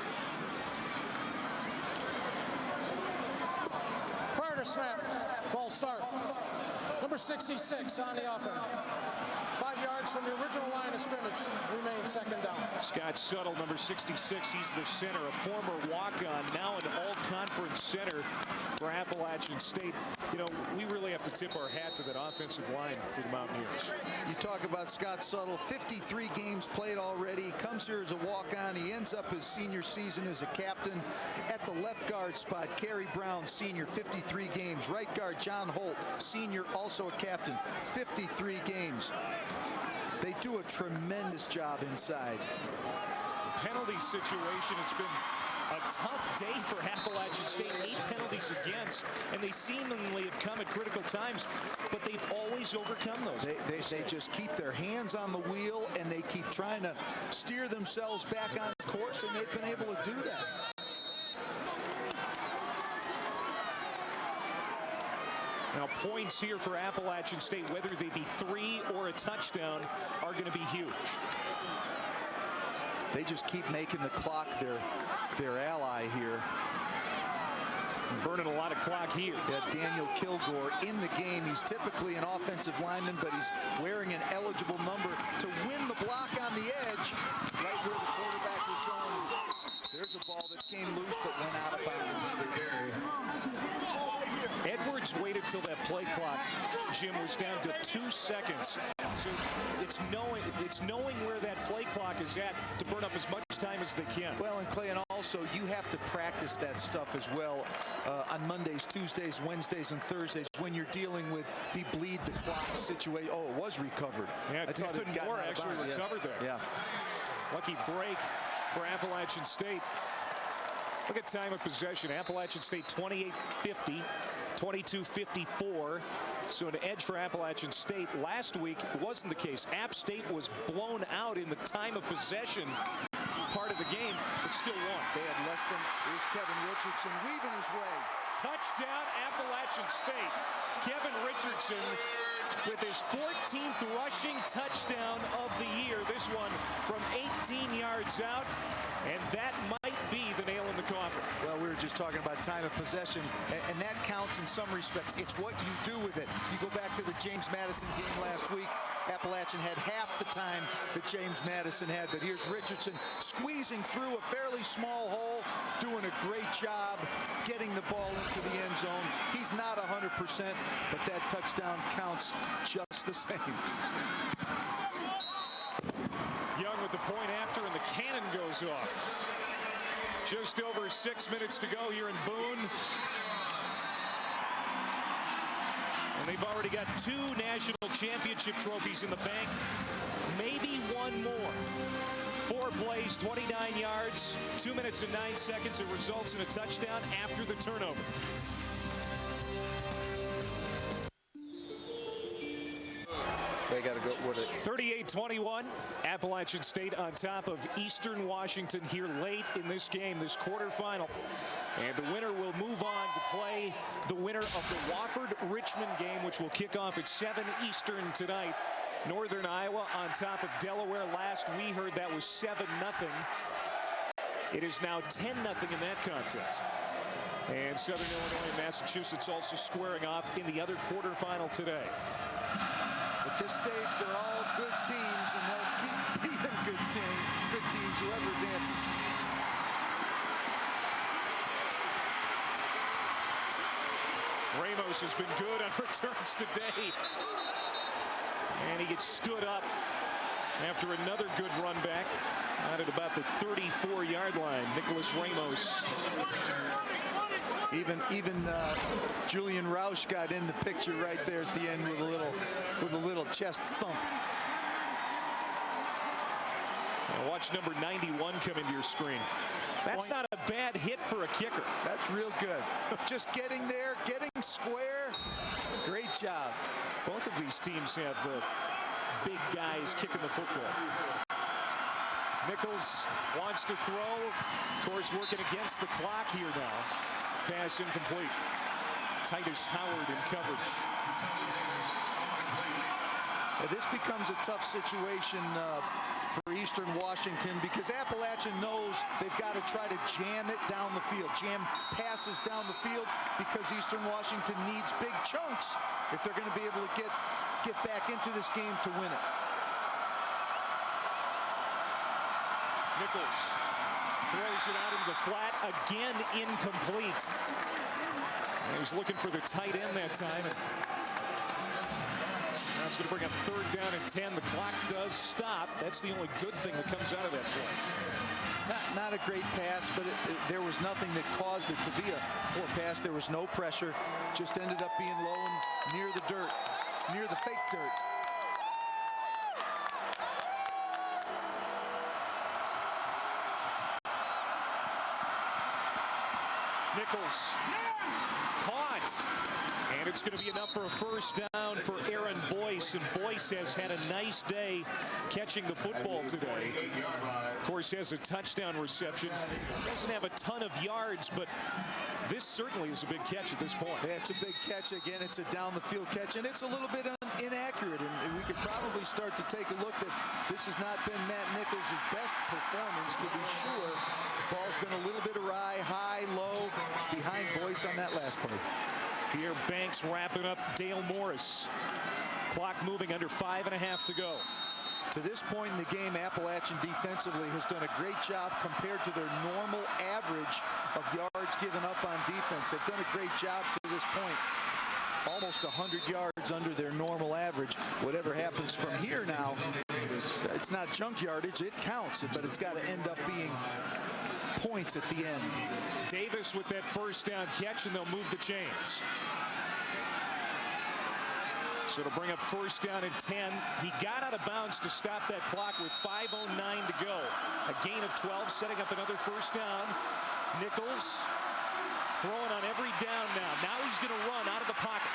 Prior to snap, false start. Number 66 on the offense. 5 yards from the original line of scrimmage. Remains second down. Scott Suttle, number 66, he's the center, a former walk-on, now an all-conference center for Appalachian State. You know, we really have to tip our hat to that offensive line for the Mountaineers. You talk about Scott Suttle, 53 games played already. He comes here as a walk-on. He ends up his senior season as a captain. At the left guard spot, Kerry Brown, senior, 53 games. Right guard, John Holt, senior, also a captain, 53 games. They do a tremendous job inside. Penalty situation, it's been a tough day for Appalachian State. 8 penalties against, and they seemingly have come at critical times, but they've always overcome those. They just keep their hands on the wheel, and they keep trying to steer themselves back on course, and they've been able to do that. Now, points here for Appalachian State, whether they be 3 or a touchdown, are going to be huge. They just keep making the clock their ally here. Burning a lot of clock here. Daniel Kilgore in the game. He's typically an offensive lineman, but he's wearing an eligible number to win the block on the edge, right where the quarterback is going. There's a ball that came loose but went out of bounds. Edwards waited till that play clock, Jim, was down to 2 seconds. So it's knowing where that play clock is at to burn up as much time as they can. Well, and Clay, and also you have to practice that stuff as well on Mondays, Tuesdays, Wednesdays, and Thursdays when you're dealing with the bleed the clock situation. Oh, it was recovered. Yeah, I thought Tiffin Moore actually recovered there. Yeah. Lucky break for Appalachian State. Look at time of possession. Appalachian State 28-50, 22-54. So an edge for Appalachian State. Last week wasn't the case. App State was blown out in the time of possession part of the game, but still won. They had less than. Here's Kevin Richardson weaving his way. Touchdown Appalachian State. Kevin Richardson with his 14th rushing touchdown of the year. This one from 18 yards out, and that might be the nail in the coffin. Well, we were just talking about time of possession, and that counts in some respects. It's what you do with it. You go back to the James Madison game last week. Appalachian had half the time that James Madison had, but here's Richardson squeezing through a fairly small hole, doing a great job getting the ball into the end zone. He's not 100%, but that touchdown counts just the same. Young with the point after, and the cannon goes off. Just over 6 minutes to go here in Boone. And they've already got 2 national championship trophies in the bank. Maybe one more. 4 plays, 29 yards, 2 minutes and 9 seconds. It results in a touchdown after the turnover. They got to go with it. 38-21. Appalachian State on top of Eastern Washington here late in this game, this quarterfinal. And the winner will move on to play the winner of the Wofford-Richmond game, which will kick off at 7 Eastern tonight. Northern Iowa on top of Delaware. Last we heard that was 7-0. It is now 10-0 in that contest. And Southern Illinois and Massachusetts also squaring off in the other quarterfinal today. At this stage, they're all good teams, and they'll keep being good teams, whoever advances. Ramos has been good on returns today. And he gets stood up after another good run back out at about the 34-yard line. Nicholas Ramos. Even Julian Roush got in the picture right there at the end with a little chest thump. Now watch number 91 come into your screen. That's not a bad hit for a kicker. That's real good. Just getting there, getting square. Great job. Both of these teams have big guys kicking the football. Nichols wants to throw. Of course, working against the clock here now. Pass incomplete. Titus Howard in coverage. This becomes a tough situation for Eastern Washington because Appalachian knows they've got to try to jam it down the field, jam passes down the field, because Eastern Washington needs big chunks if they're going to be able to get back into this game to win it. Nichols throws it out into the flat. Again, incomplete. He was looking for the tight end that time. That's going to bring up 3rd down and 10. The clock does stop. That's the only good thing that comes out of that play. Not a great pass, but there was nothing that caused it to be a poor pass. There was no pressure. Just ended up being low and near the dirt, near the fake dirt. Nichols caught, and it's going to be enough for a 1st down for Aaron Boyce, and Boyce has had a nice day catching the football today. Of course, has a touchdown reception. Doesn't have a ton of yards, but this certainly is a big catch at this point. Yeah, it's a big catch. Again, it's a down the field catch, and it's a little bit inaccurate, and we could probably start to take a look that this has not been Matt Nichols' best performance, to be sure. Ball's been a little bit awry, high, low. It's behind Boyce on that last play. Pierre Banks wrapping up Dale Morris. Clock moving under 5.5 to go. To this point in the game, Appalachian defensively has done a great job compared to their normal average of yards given up on defense. They've done a great job to this point. Almost 100 yards under their normal average. Whatever happens from here now, it's not junk yardage. It counts, but it's got to end up being points at the end. Davis with that 1st down catch, and they'll move the chains. So it'll bring up 1st down and 10. He got out of bounds to stop that clock with 5:09 to go. A gain of 12, setting up another 1st down. Nichols throwing on every down now. Now he's going to run out of the pocket.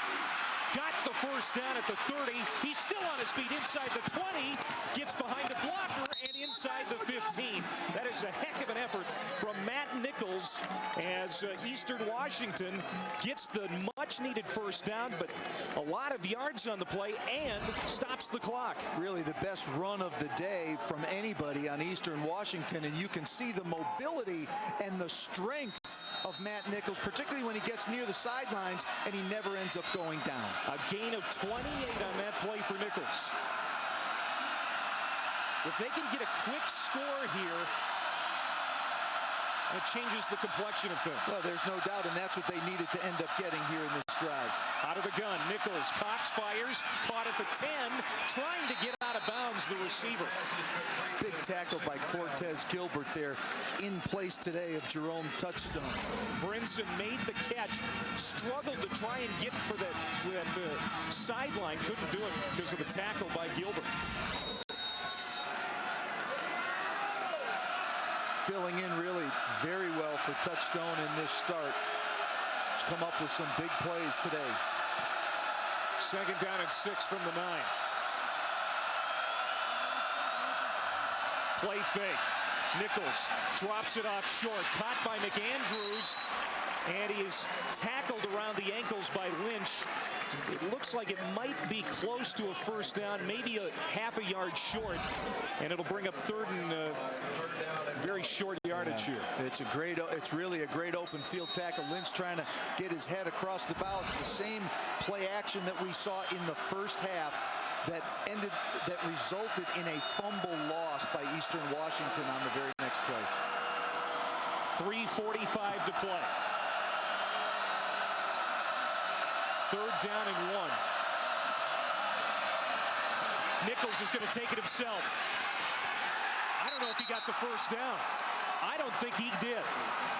Got the 1st down at the 30. He's still on his feet inside the 20. Gets behind the blocker and inside the 15. That is a heck of an effort from Matt Nichols as Eastern Washington gets the much-needed 1st down, but a lot of yards on the play and stops the clock. Really the best run of the day from anybody on Eastern Washington, and you can see the mobility and the strength of Matt Nichols, particularly when he gets near the sidelines and he never ends up going down. A gain of 28 on that play for Nichols. If they can get a quick score here, it changes the complexion of things. Well, there's no doubt, and that's what they needed to end up getting here in this drive. Out of the gun, Nichols, Cox fires, caught at the 10, trying to get out of bounds, the receiver. Big tackle by Cortez Gilbert there, in place today of Jerome Touchstone. Brinson made the catch, struggled to try and get for that sideline, couldn't do it because of the tackle by Gilbert. Filling in really very well for Touchstone in this start. He's come up with some big plays today. 2nd down and 6 from the 9. Play fake. Nichols drops it off short. Caught by McAndrews. And he is tackled around the ankles by Lynch. It looks like it might be close to a 1st down, maybe a half a yard short. And it'll bring up 3rd and very short yardage here. It's really a great open field tackle. Lynch trying to get his head across the bow. It's the same play action that we saw in the 1st half that resulted in a fumble loss by Eastern Washington on the very next play. 3:45 to play. 3rd down and 1. Nichols is going to take it himself. I don't know if he got the 1st down. I don't think he did.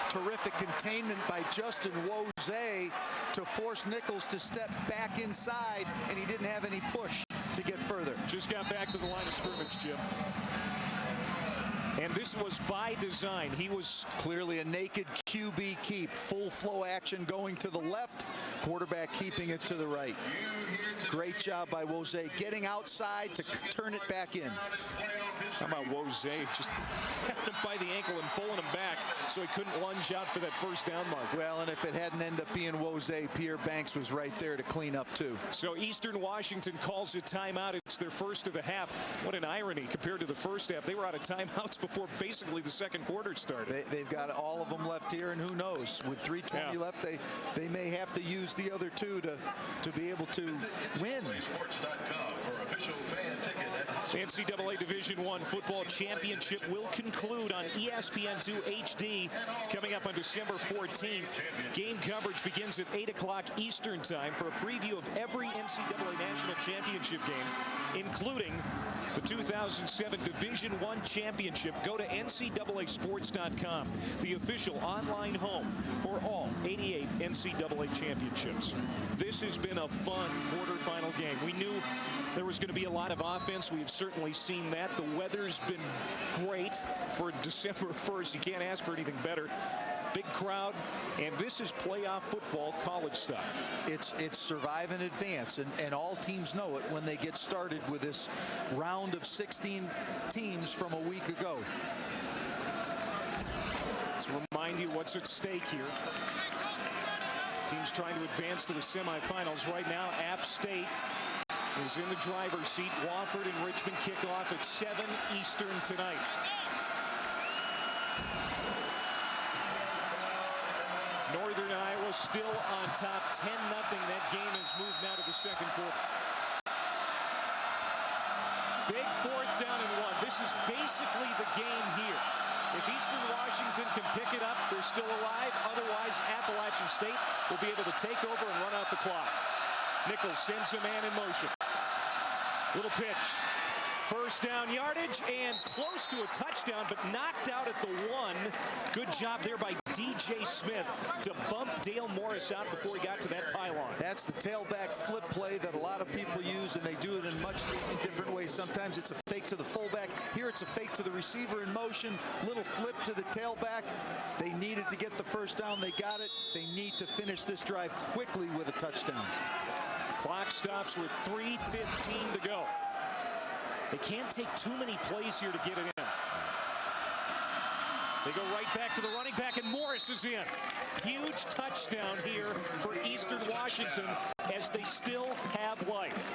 Terrific containment by Justin Wose to force Nichols to step back inside, and he didn't have any push to get further. Just got back to the line of scrimmage, Jim. And this was by design. He was clearly a naked QB keep. Full flow action going to the left. Quarterback keeping it to the right. Great job by Wose getting outside to turn it back in. How about Wose just had him by the ankle and pulling him back so he couldn't lunge out for that 1st down mark. Well, and if it hadn't ended up being Wose, Pierre Banks was right there to clean up too. So Eastern Washington calls a timeout. It's their 1st of the half. What an irony compared to the 1st half. They were out of timeouts before basically the 2nd quarter started. They've got all of them left here, and who knows, with 3:20 left, they may have to use the other 2 to be able to win. The NCAA Division I Football Championship will conclude on ESPN2 HD coming up on December 14th. Game coverage begins at 8 o'clock Eastern Time for a preview of every NCAA National Championship game, including the 2007 Division I Championship. Go to NCAAsports.com, the official online home for all 88 NCAA championships. This has been a fun quarterfinal game. We knew there was going to be a lot of offense. We've certainly seen that. The weather's been great for December 1st. You can't ask for anything better. Big crowd, and this is playoff football, college stuff. It's survive and advance, and all teams know it when they get started with this round of 16 teams from a week ago. Let's remind you what's at stake here. Teams trying to advance to the semifinals right now. App State is in the driver's seat. Wofford and Richmond kick off at 7 Eastern tonight. Northern Iowa still on top, 10-0. That game has moved now to the second quarter. Big 4th down and 1. This is basically the game here. If Eastern Washington can pick it up, they're still alive. Otherwise, Appalachian State will be able to take over and run out the clock. Nichols sends a man in motion. Little pitch. First down yardage and close to a touchdown, but knocked out at the 1. Good job there by DJ Smith to bump Dale Morris out before he got to that pylon. That's the tailback flip play that a lot of people use, and they do it in much different ways. Sometimes it's a fake to the fullback. Here it's a fake to the receiver in motion. Little flip to the tailback. They needed to get the first down. They got it. They need to finish this drive quickly with a touchdown. Clock stops with 3:15 to go. They can't take too many plays here to get it in. They go right back to the running back, and Morris is in. Huge touchdown here for Eastern Washington as they still have life.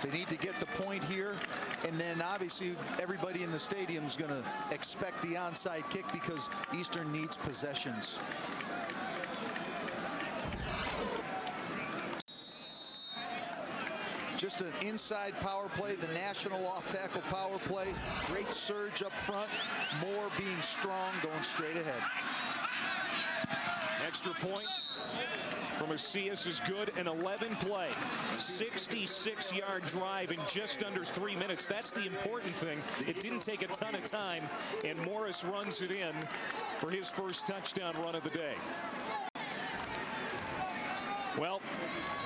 They need to get the point here, and then obviously everybody in the stadium is going to expect the onside kick because Eastern needs possessions. Just an inside power play, the national off-tackle power play. Great surge up front. Moore being strong, going straight ahead. Extra point from Macias is good. An 11-play, 66-yard drive in just under 3 minutes. That's the important thing. It didn't take a ton of time, and Morris runs it in for his first touchdown run of the day. Well,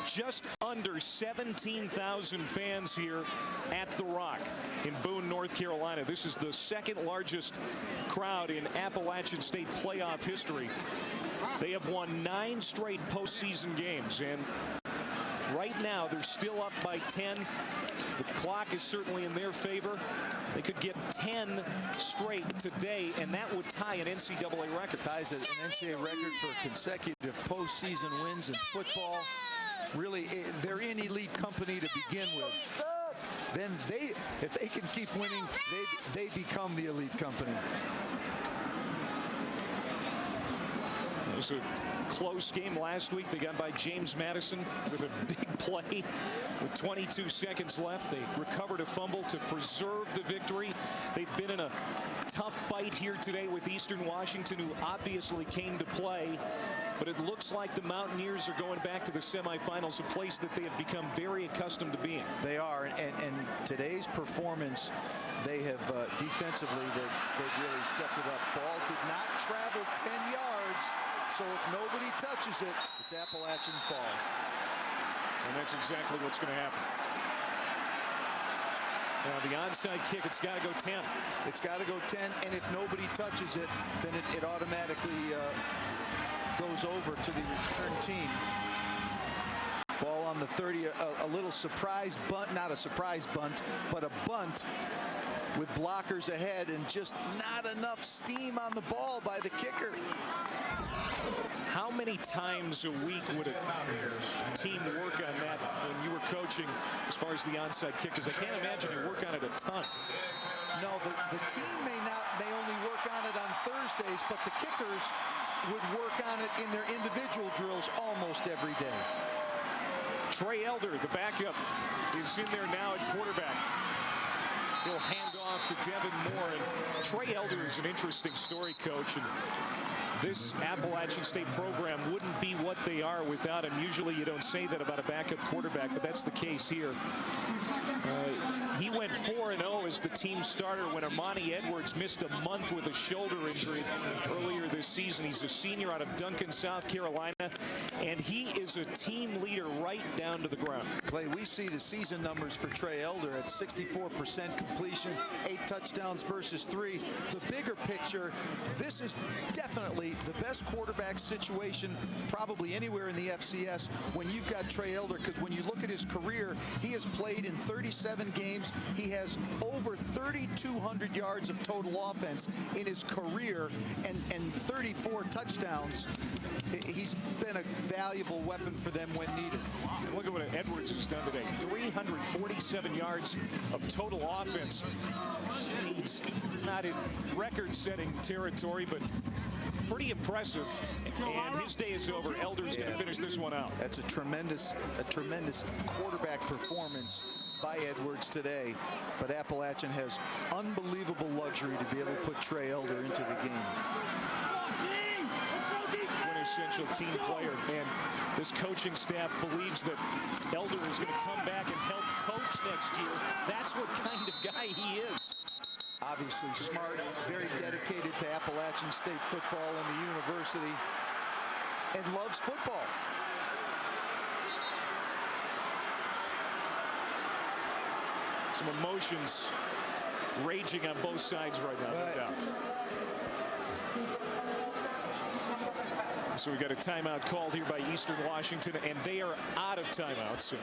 just under 17,000 fans here at The Rock in Boone, North Carolina. This is the second largest crowd in Appalachian State playoff history. They have won 9 straight postseason games, and right now they're still up by 10. The clock is certainly in their favor. They could get 10 straight today, and that would tie an NCAA record. Ties an NCAA record for consecutive postseason wins in football. Really, they're in elite company to begin with. Then if they can keep winning, they become the elite company. It was a close game last week. They got by James Madison with a big play with 22 seconds left. They recovered a fumble to preserve the victory. They've been in a tough fight here today with Eastern Washington, who obviously came to play. But it looks like the Mountaineers are going back to the semifinals, a place that they have become very accustomed to being. They are, and today's performance, they have defensively, they've really stepped it up. Ball did not travel 10 yards, so if nobody touches it, it's Appalachian's ball. And that's exactly what's going to happen. Now the onside kick, it's got to go 10. It's got to go 10, and if nobody touches it, then it automatically goes over to the return team. Ball on the 30, a little surprise bunt, not a surprise bunt, but a bunt with blockers ahead and just not enough steam on the ball by the kicker. How many times a week would a team work on that when you were coaching as far as the onside kick? Because I can't imagine you work on it a ton. No, the team may only work on it on Thursdays, but the kickers would work on it in their individual drills almost every day. Trey Elder, the backup, is in there now at quarterback. He'll hand off to Devin Moore. And Trey Elder is an interesting story, Coach. And this Appalachian State program wouldn't be what they are without him. Usually you don't say that about a backup quarterback, but that's the case here. He went 4-0 as the team starter when Armani Edwards missed a month with a shoulder injury earlier this season. He's a senior out of Duncan, South Carolina, and he is a team leader right down to the ground. Clay, we see the season numbers for Trey Elder at 64% completion, 8 touchdowns versus 3. The bigger picture, this is definitely the best quarterback situation probably anywhere in the FCS when you've got Trey Elder, because when you look at his career, he has played in 37 games. He has over 3,200 yards of total offense in his career and 34 touchdowns. He's been a valuable weapon for them when needed. And look at what Edwards has done today. 347 yards of total offense. He's not in record-setting territory, but pretty impressive. And his day is over. Elder's going to finish this one out. That's a tremendous quarterback performance by Edwards today. But Appalachian has unbelievable luxury to be able to put Trey Elder into the game. Quintessential team player, and this coaching staff believes that Elder is going to come back and help coach next year. That's what kind of guy he is. Obviously smart, very dedicated to Appalachian State football and the university, and loves football. Some emotions raging on both sides right now, no doubt. So we got a timeout called here by Eastern Washington, and they are out of timeouts.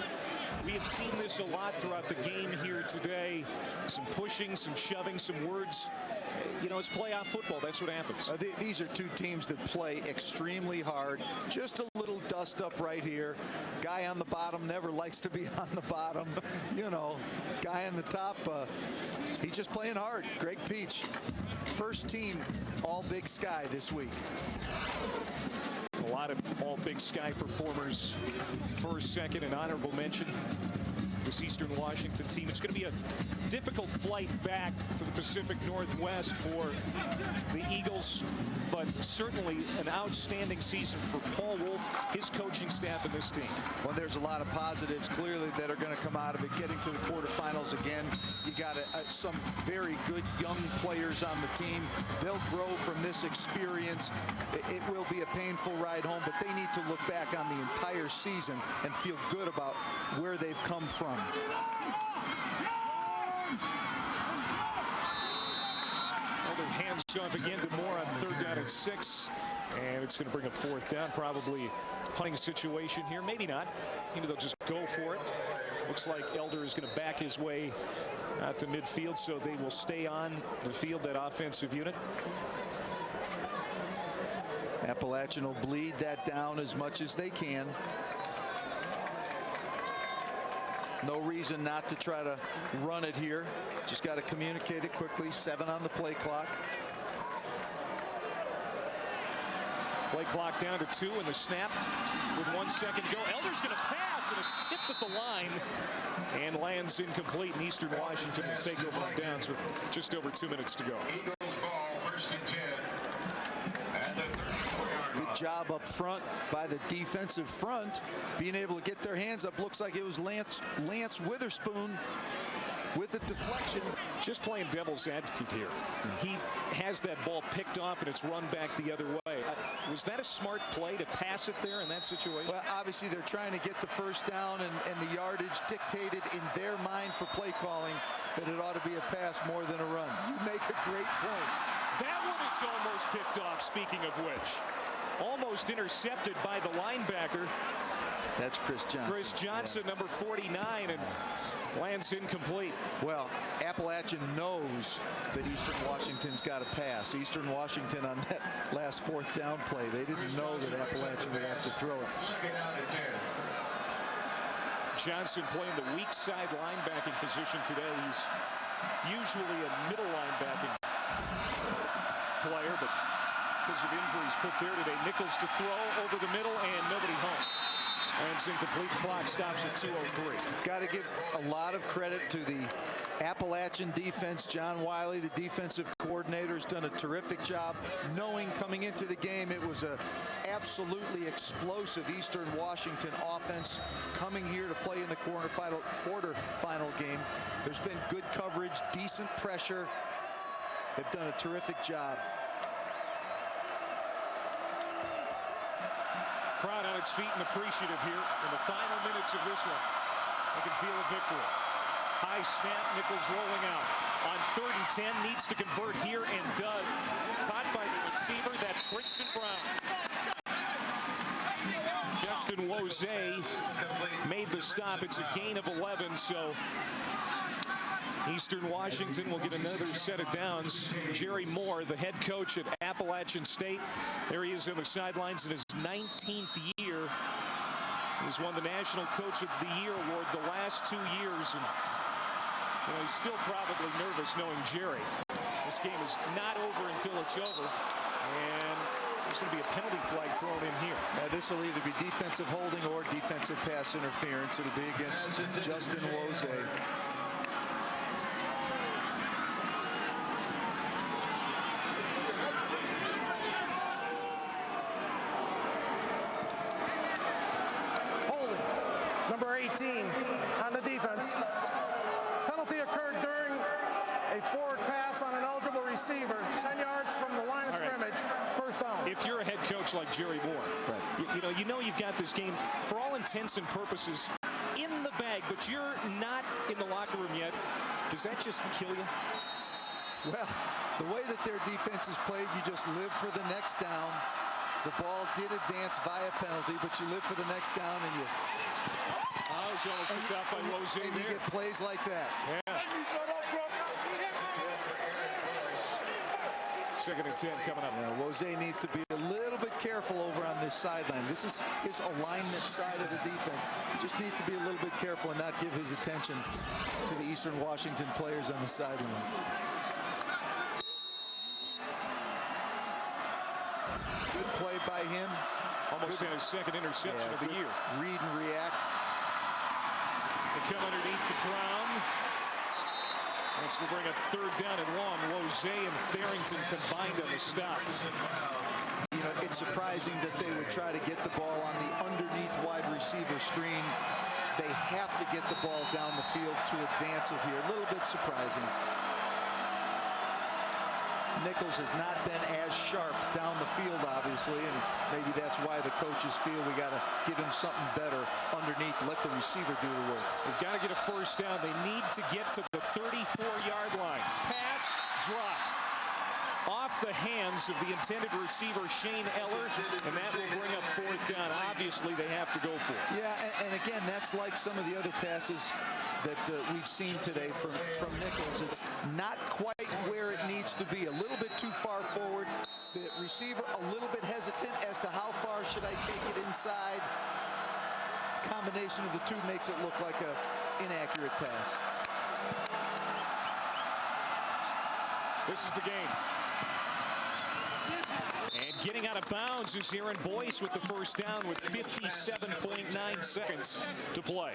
We have seen this a lot throughout the game here today. Some pushing, some shoving, some words. You know, it's playoff football. That's what happens. These are two teams that play extremely hard. Just a little dust up right here. Guy on the bottom never likes to be on the bottom. You know, guy on the top, he's just playing hard. Greg Peach, first team All Big Sky this week. A lot of All Big Sky performers. First, second, and honorable mention. This Eastern Washington team. It's going to be a difficult flight back to the Pacific Northwest for the Eagles, but certainly an outstanding season for Paul Wolf, his coaching staff, and this team. Well, there's a lot of positives clearly that are going to come out of it. Getting to the quarterfinals again, you got some very good young players on the team. They'll grow from this experience. It will be a painful ride home, but they need to look back on the entire season and feel good about where they've come from. Elder hands off again to Moore on 3rd down and 6, and it's going to bring a 4th down. Probably punting situation here, maybe not. Maybe they'll just go for it. Looks like Elder is going to back his way out to midfield, so they will stay on the field, that offensive unit. Appalachian will bleed that down as much as they can. No reason not to try to run it here. Just got to communicate it quickly. 7 on the play clock. Play clock down to 2, and the snap with 1 second to go. Elder's going to pass, and it's tipped at the line and lands incomplete. And Eastern Washington will take over on downs with just over 2 minutes to go. Good job up front by the defensive front, being able to get their hands up. Looks like it was Lance Witherspoon with the deflection. Just playing devil's advocate here. He has that ball picked off, and it's run back the other way. Was that a smart play to pass it there in that situation? Well, obviously they're trying to get the first down, and the yardage dictated in their mind for play calling that it ought to be a pass more than a run. You make a great point. That one is almost picked off, speaking of which. Almost intercepted by the linebacker. That's Chris Johnson. Chris Johnson, number 49, and lands incomplete. Well, Appalachian knows that Eastern Washington's got to pass. Eastern Washington on that last 4th down play, they didn't know that Appalachian would have to throw it. Johnson playing the weak side linebacking position today. He's usually a middle linebacking player, but because of injuries put there today. Nichols to throw over the middle, and nobody home. And it's incomplete. The clock stops at 2:03. Got to give a lot of credit to the Appalachian defense. John Wiley, the defensive coordinator, has done a terrific job knowing coming into the game it was a absolutely explosive Eastern Washington offense coming here to play in the quarterfinal game. There's been good coverage, decent pressure. They've done a terrific job. Crowd on its feet and appreciative here in the final minutes of this one. They can feel a victory. High snap, Nichols rolling out. On 3rd and 10, needs to convert here and does. Caught by the receiver, that's Brinson Brown. Justin Wose made the stop. It's a gain of 11, so Eastern Washington will get another set of downs. Jerry Moore, the head coach at Appalachian State. There he is on the sidelines in his 19th year. He's won the National Coach of the Year award the last 2 years. And he's still probably nervous knowing Jerry. This game is not over until it's over. And there's going to be a penalty flag thrown in here. This will either be defensive holding or defensive pass interference. It'll be against Justin Wose. Number 18 on the defense. Penalty occurred during a forward pass on an eligible receiver, 10 yards from the line of scrimmage, first down. If you're a head coach like Jerry Moore, you know you've got this game, for all intents and purposes, in the bag, but you're not in the locker room yet. Does that just kill you? Well, the way that their defense is played, you just live for the next down. The ball did advance via penalty, but you live for the next down, and you... Oh, he's almost picked up by Wose there. And you get plays like that. Yeah. 2nd and 10 coming up. Yeah, Wose needs to be a little bit careful over on this sideline. This is his alignment side of the defense. He just needs to be a little bit careful and not give his attention to the Eastern Washington players on the sideline. Good play by him. Almost had his 2nd interception of the year. Read and react. They come underneath to Brown. That's going to bring a 3rd down and long. Wose and Farrington combined on the stop. You know, it's surprising that they would try to get the ball on the underneath wide receiver screen. They have to get the ball down the field to advance it here. A little bit surprising. Nichols has not been as sharp down the field, obviously, and maybe that's why the coaches feel we got to give him something better underneath. Let the receiver do the work. They've got to get a 1st down. They need to get to the 34-yard line. Pass, drop. Off the hands of the intended receiver, Shane Eller, and that will bring up 4th down. Obviously, they have to go for it. Yeah, and again, that's like some of the other passes that we've seen today from Nichols. It's not quite where it needs to be. A little bit too far forward. The receiver a little bit hesitant as to how far should I take it inside. Combination of the two makes it look like an inaccurate pass. This is the game. And getting out of bounds is Aaron Boyce with the 1st down with 57.9 seconds to play.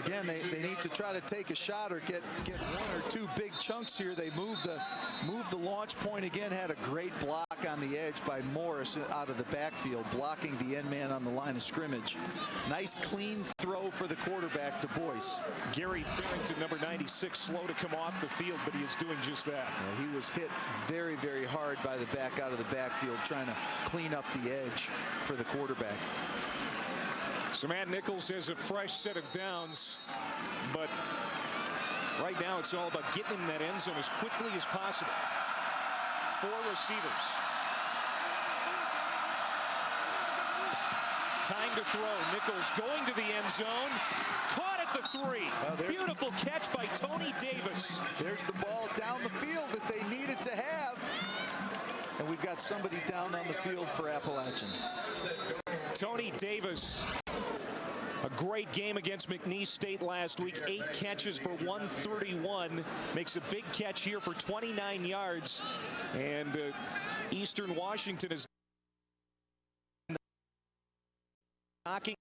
Again, they need to try to take a shot or get 1 or 2 big chunks here. They moved the launch point again. Had a great block on the edge by Morris out of the backfield, blocking the end man on the line of scrimmage. Nice clean throw for the quarterback to Boyce. Gary Farrington, number 96, slow to come off the field, but he is doing just that. Yeah, he was hit very, very hard by the back out of the backfield, trying to clean up the edge for the quarterback. So Matt Nichols has a fresh set of downs, but right now it's all about getting in that end zone as quickly as possible. 4 receivers. Time to throw. Nichols going to the end zone. Caught at the 3. Beautiful catch by Tony Davis. There's the ball down the field that they needed to have. And we've got somebody down on the field for Appalachian. Tony Davis. A great game against McNeese State last week. 8 catches for 131. Makes a big catch here for 29 yards. And Eastern Washington is knocking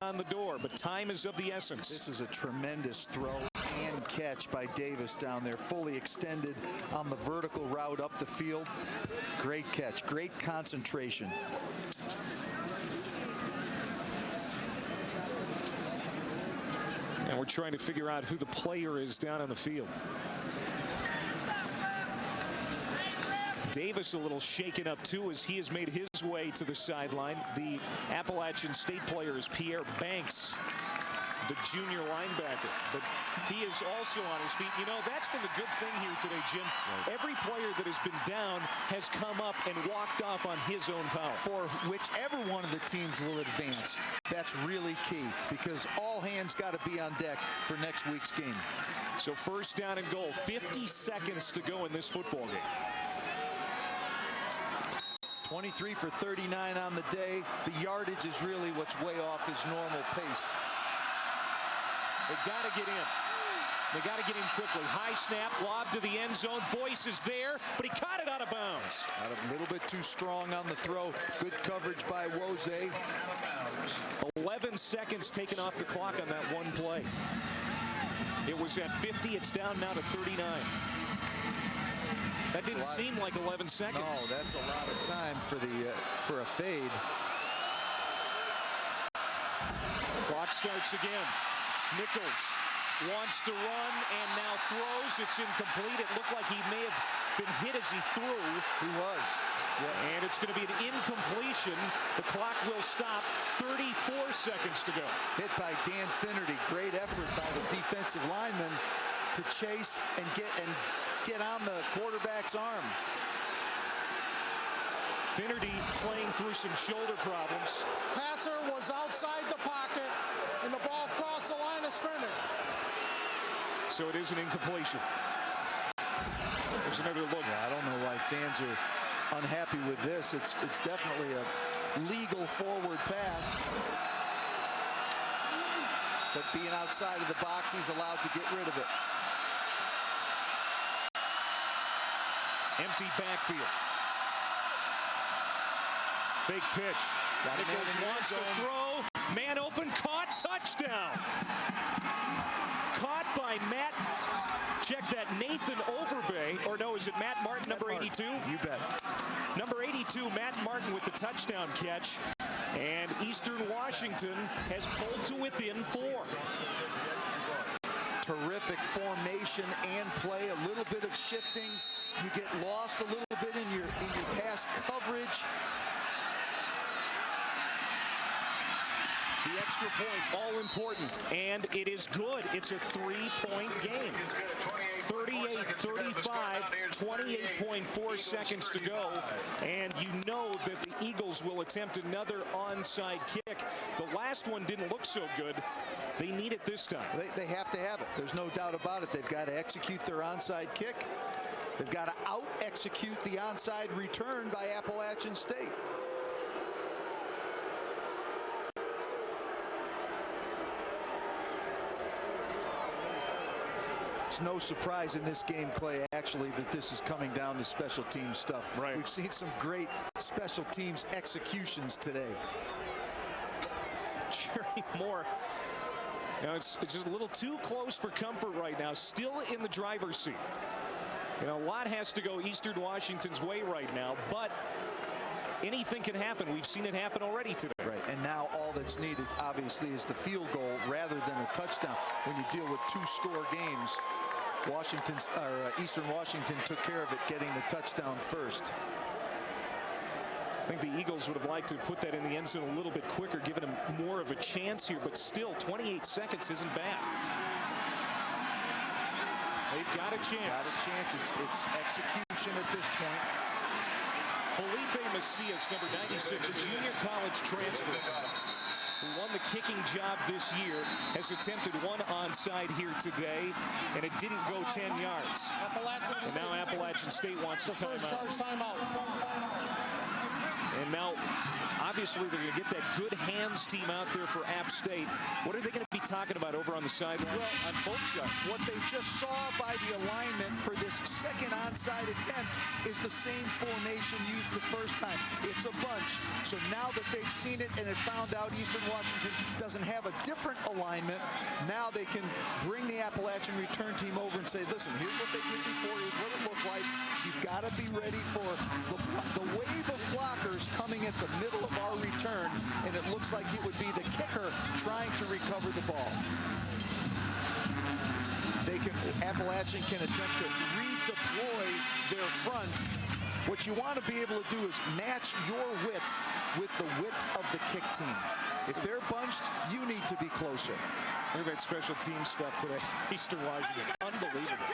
on the door, but time is of the essence. This is a tremendous throw and catch by Davis down there, fully extended on the vertical route up the field. Great catch, great concentration. And we're trying to figure out who the player is down on the field. Davis a little shaken up too as he has made his way to the sideline. The Appalachian State player is Pierre Banks, the junior linebacker, but he is also on his feet. You know, that's been the good thing here today, Jim. Every player that has been down has come up and walked off on his own power. For whichever one of the teams will advance, that's really key, because all hands got to be on deck for next week's game. So first down and goal, 50 seconds to go in this football game. 23 for 39 on the day. The yardage is really what's way off his normal pace. They've got to get in. They got to get in quickly. High snap, lob to the end zone. Boyce is there, but he caught it out of bounds. A little bit too strong on the throw. Good coverage by Woze. 11 seconds taken off the clock on that one play. It was at 50. It's down now to 39. That didn't seem like 11 seconds. No, that's a lot of time for a fade. Clock starts again. Nichols wants to run and now throws. It's incomplete. It looked like he may have been hit as he threw. He was. Yeah. And it's going to be an incompletion. The clock will stop. 34 seconds to go. Hit by Dan Finnerty. Great effort by the defensive lineman to chase and get on the quarterback's arm. Finnerty playing through some shoulder problems. Passer was outside the pocket, and the ball crossed the line of scrimmage. So it is an incompletion. There's another look. Yeah, I don't know why fans are unhappy with this. It's definitely a legal forward pass. But being outside of the box, he's allowed to get rid of it. Empty backfield. Fake pitch. Nichols wants to throw. Man open, caught, touchdown. Caught by Matt. Check that, Nathan Overbay. Or no, is it Matt Martin, number 82? You bet. Number 82, Matt Martin with the touchdown catch. And Eastern Washington has pulled to within 4. Terrific formation and play. A little bit of shifting. You get lost a little bit in your pass coverage. The extra point, all important, and it is good. It's a 3-point game. 38-35, 28.4 seconds to go, and you know that the Eagles will attempt another onside kick. The last one didn't look so good. They need it this time. They have to have it. There's no doubt about it. They've got to execute their onside kick. They've got to out-execute the onside return by Appalachian State. It's no surprise in this game, Clay, actually, that this is coming down to special team stuff. Right. We've seen some great special teams executions today. Jerry Moore. You know, it's just a little too close for comfort right now. Still in the driver's seat. You know, a lot has to go Eastern Washington's way right now, but anything can happen. We've seen it happen already today. Right, and now all that's needed, obviously, is the field goal rather than a touchdown. When you deal with 2-score games, Eastern Washington took care of it, getting the touchdown first. I think the Eagles would have liked to put that in the end zone a little bit quicker, giving them more of a chance here, but still, 28 seconds isn't bad. They've got a chance. It's execution at this point. Felipe Macias, number 96, junior college transfer, who won the kicking job this year, has attempted one onside here today, and it didn't go 10 yards. And now Appalachian State wants a timeout. First charge timeout. And now, obviously they're going to get that good hands team out there for App State. What are they going to be talking about over on the sideline? Well, on both sides. What they just saw by the alignment for this second onside attempt is the same formation used the first time. It's a bunch. So now that they've seen it and have found out Eastern Washington doesn't have a different alignment, now they can bring the Appalachian return team over and say, listen, here's what they did before, here's what it looked like. You've got to be ready for the wave of blockers coming at the middle of our return, and it looks like it would be the kicker trying to recover the ball. Appalachian can attempt to redeploy their front. What you want to be able to do is match your width with the width of the kick team. If they're bunched, you need to be closer. Look at that special team stuff today. Eastern Washington, unbelievable.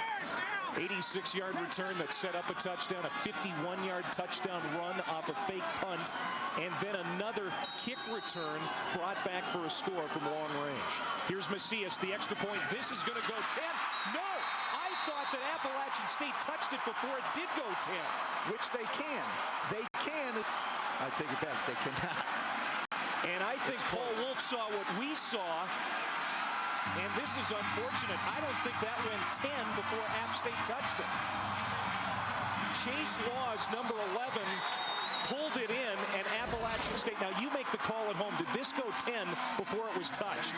86-yard return that set up a touchdown, a 51-yard touchdown run off a fake punt, and then another kick return brought back for a score from long range. Here's Macias, the extra point. This is going to go 10. No! I thought that Appalachian State touched it before it did go 10. Which they can. They can. I take it back. They cannot. And I think Paul Wolf saw what we saw. And this is unfortunate. I don't think that went 10 before App State touched it. Chase Laws, number 11, pulled it in, and Appalachian State. Now, you make the call at home. Did this go 10 before it was touched?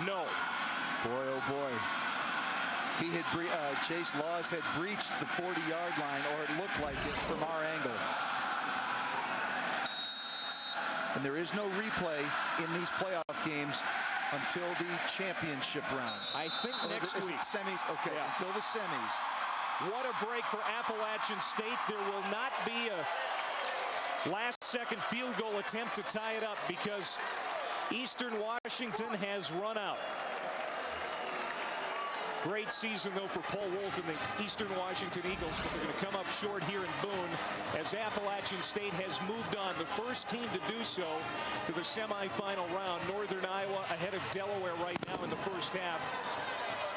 No. Boy, oh boy. He had Chase Laws had breached the 40-yard line, or it looked like it from our angle. And there is no replay in these playoff games until the championship round. I think next week. Semis, okay, yeah. Until the semis. What a break for Appalachian State. There will not be a last-second field goal attempt to tie it up because Eastern Washington has run out. Great season, though, for Paul Wolf and the Eastern Washington Eagles, but they're going to come up short here in Boone as Appalachian State has moved on. The first team to do so to the semifinal round. Northern Iowa ahead of Delaware right now in the first half.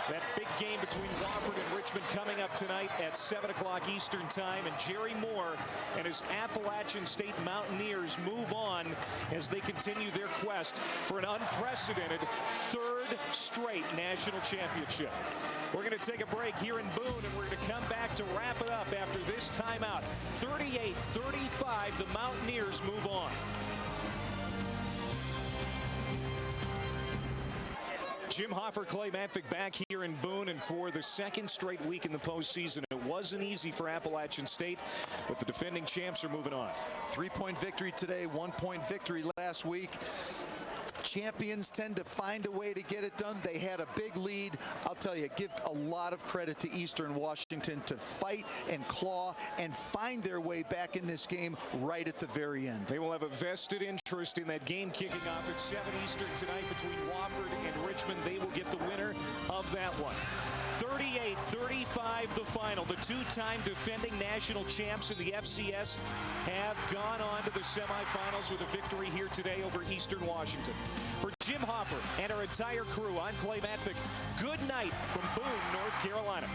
That big game between Wofford and Richmond coming up tonight at 7 o'clock Eastern time. And Jerry Moore and his Appalachian State Mountaineers move on as they continue their quest for an unprecedented third straight national championship. We're going to take a break here in Boone, and we're going to come back to wrap it up after this timeout. 38-35, the Mountaineers move on. Jim Hoffer, Clay Matvick back here in Boone, and for the second straight week in the postseason, it wasn't easy for Appalachian State, but the defending champs are moving on. 3-point victory today, 1-point victory last week. Champions tend to find a way to get it done. They had a big lead. I'll tell you, give a lot of credit to Eastern Washington to fight and claw and find their way back in this game right at the very end. They will have a vested interest in that game kicking off at 7 Eastern tonight between Wofford and Richmond. They will get the winner of that one. 38-35 the final. The two-time defending national champs in the FCS have gone on to the semifinals with a victory here today over Eastern Washington. For Jim Hoffer and our entire crew, I'm Clay Matvick. Good night from Boone, North Carolina.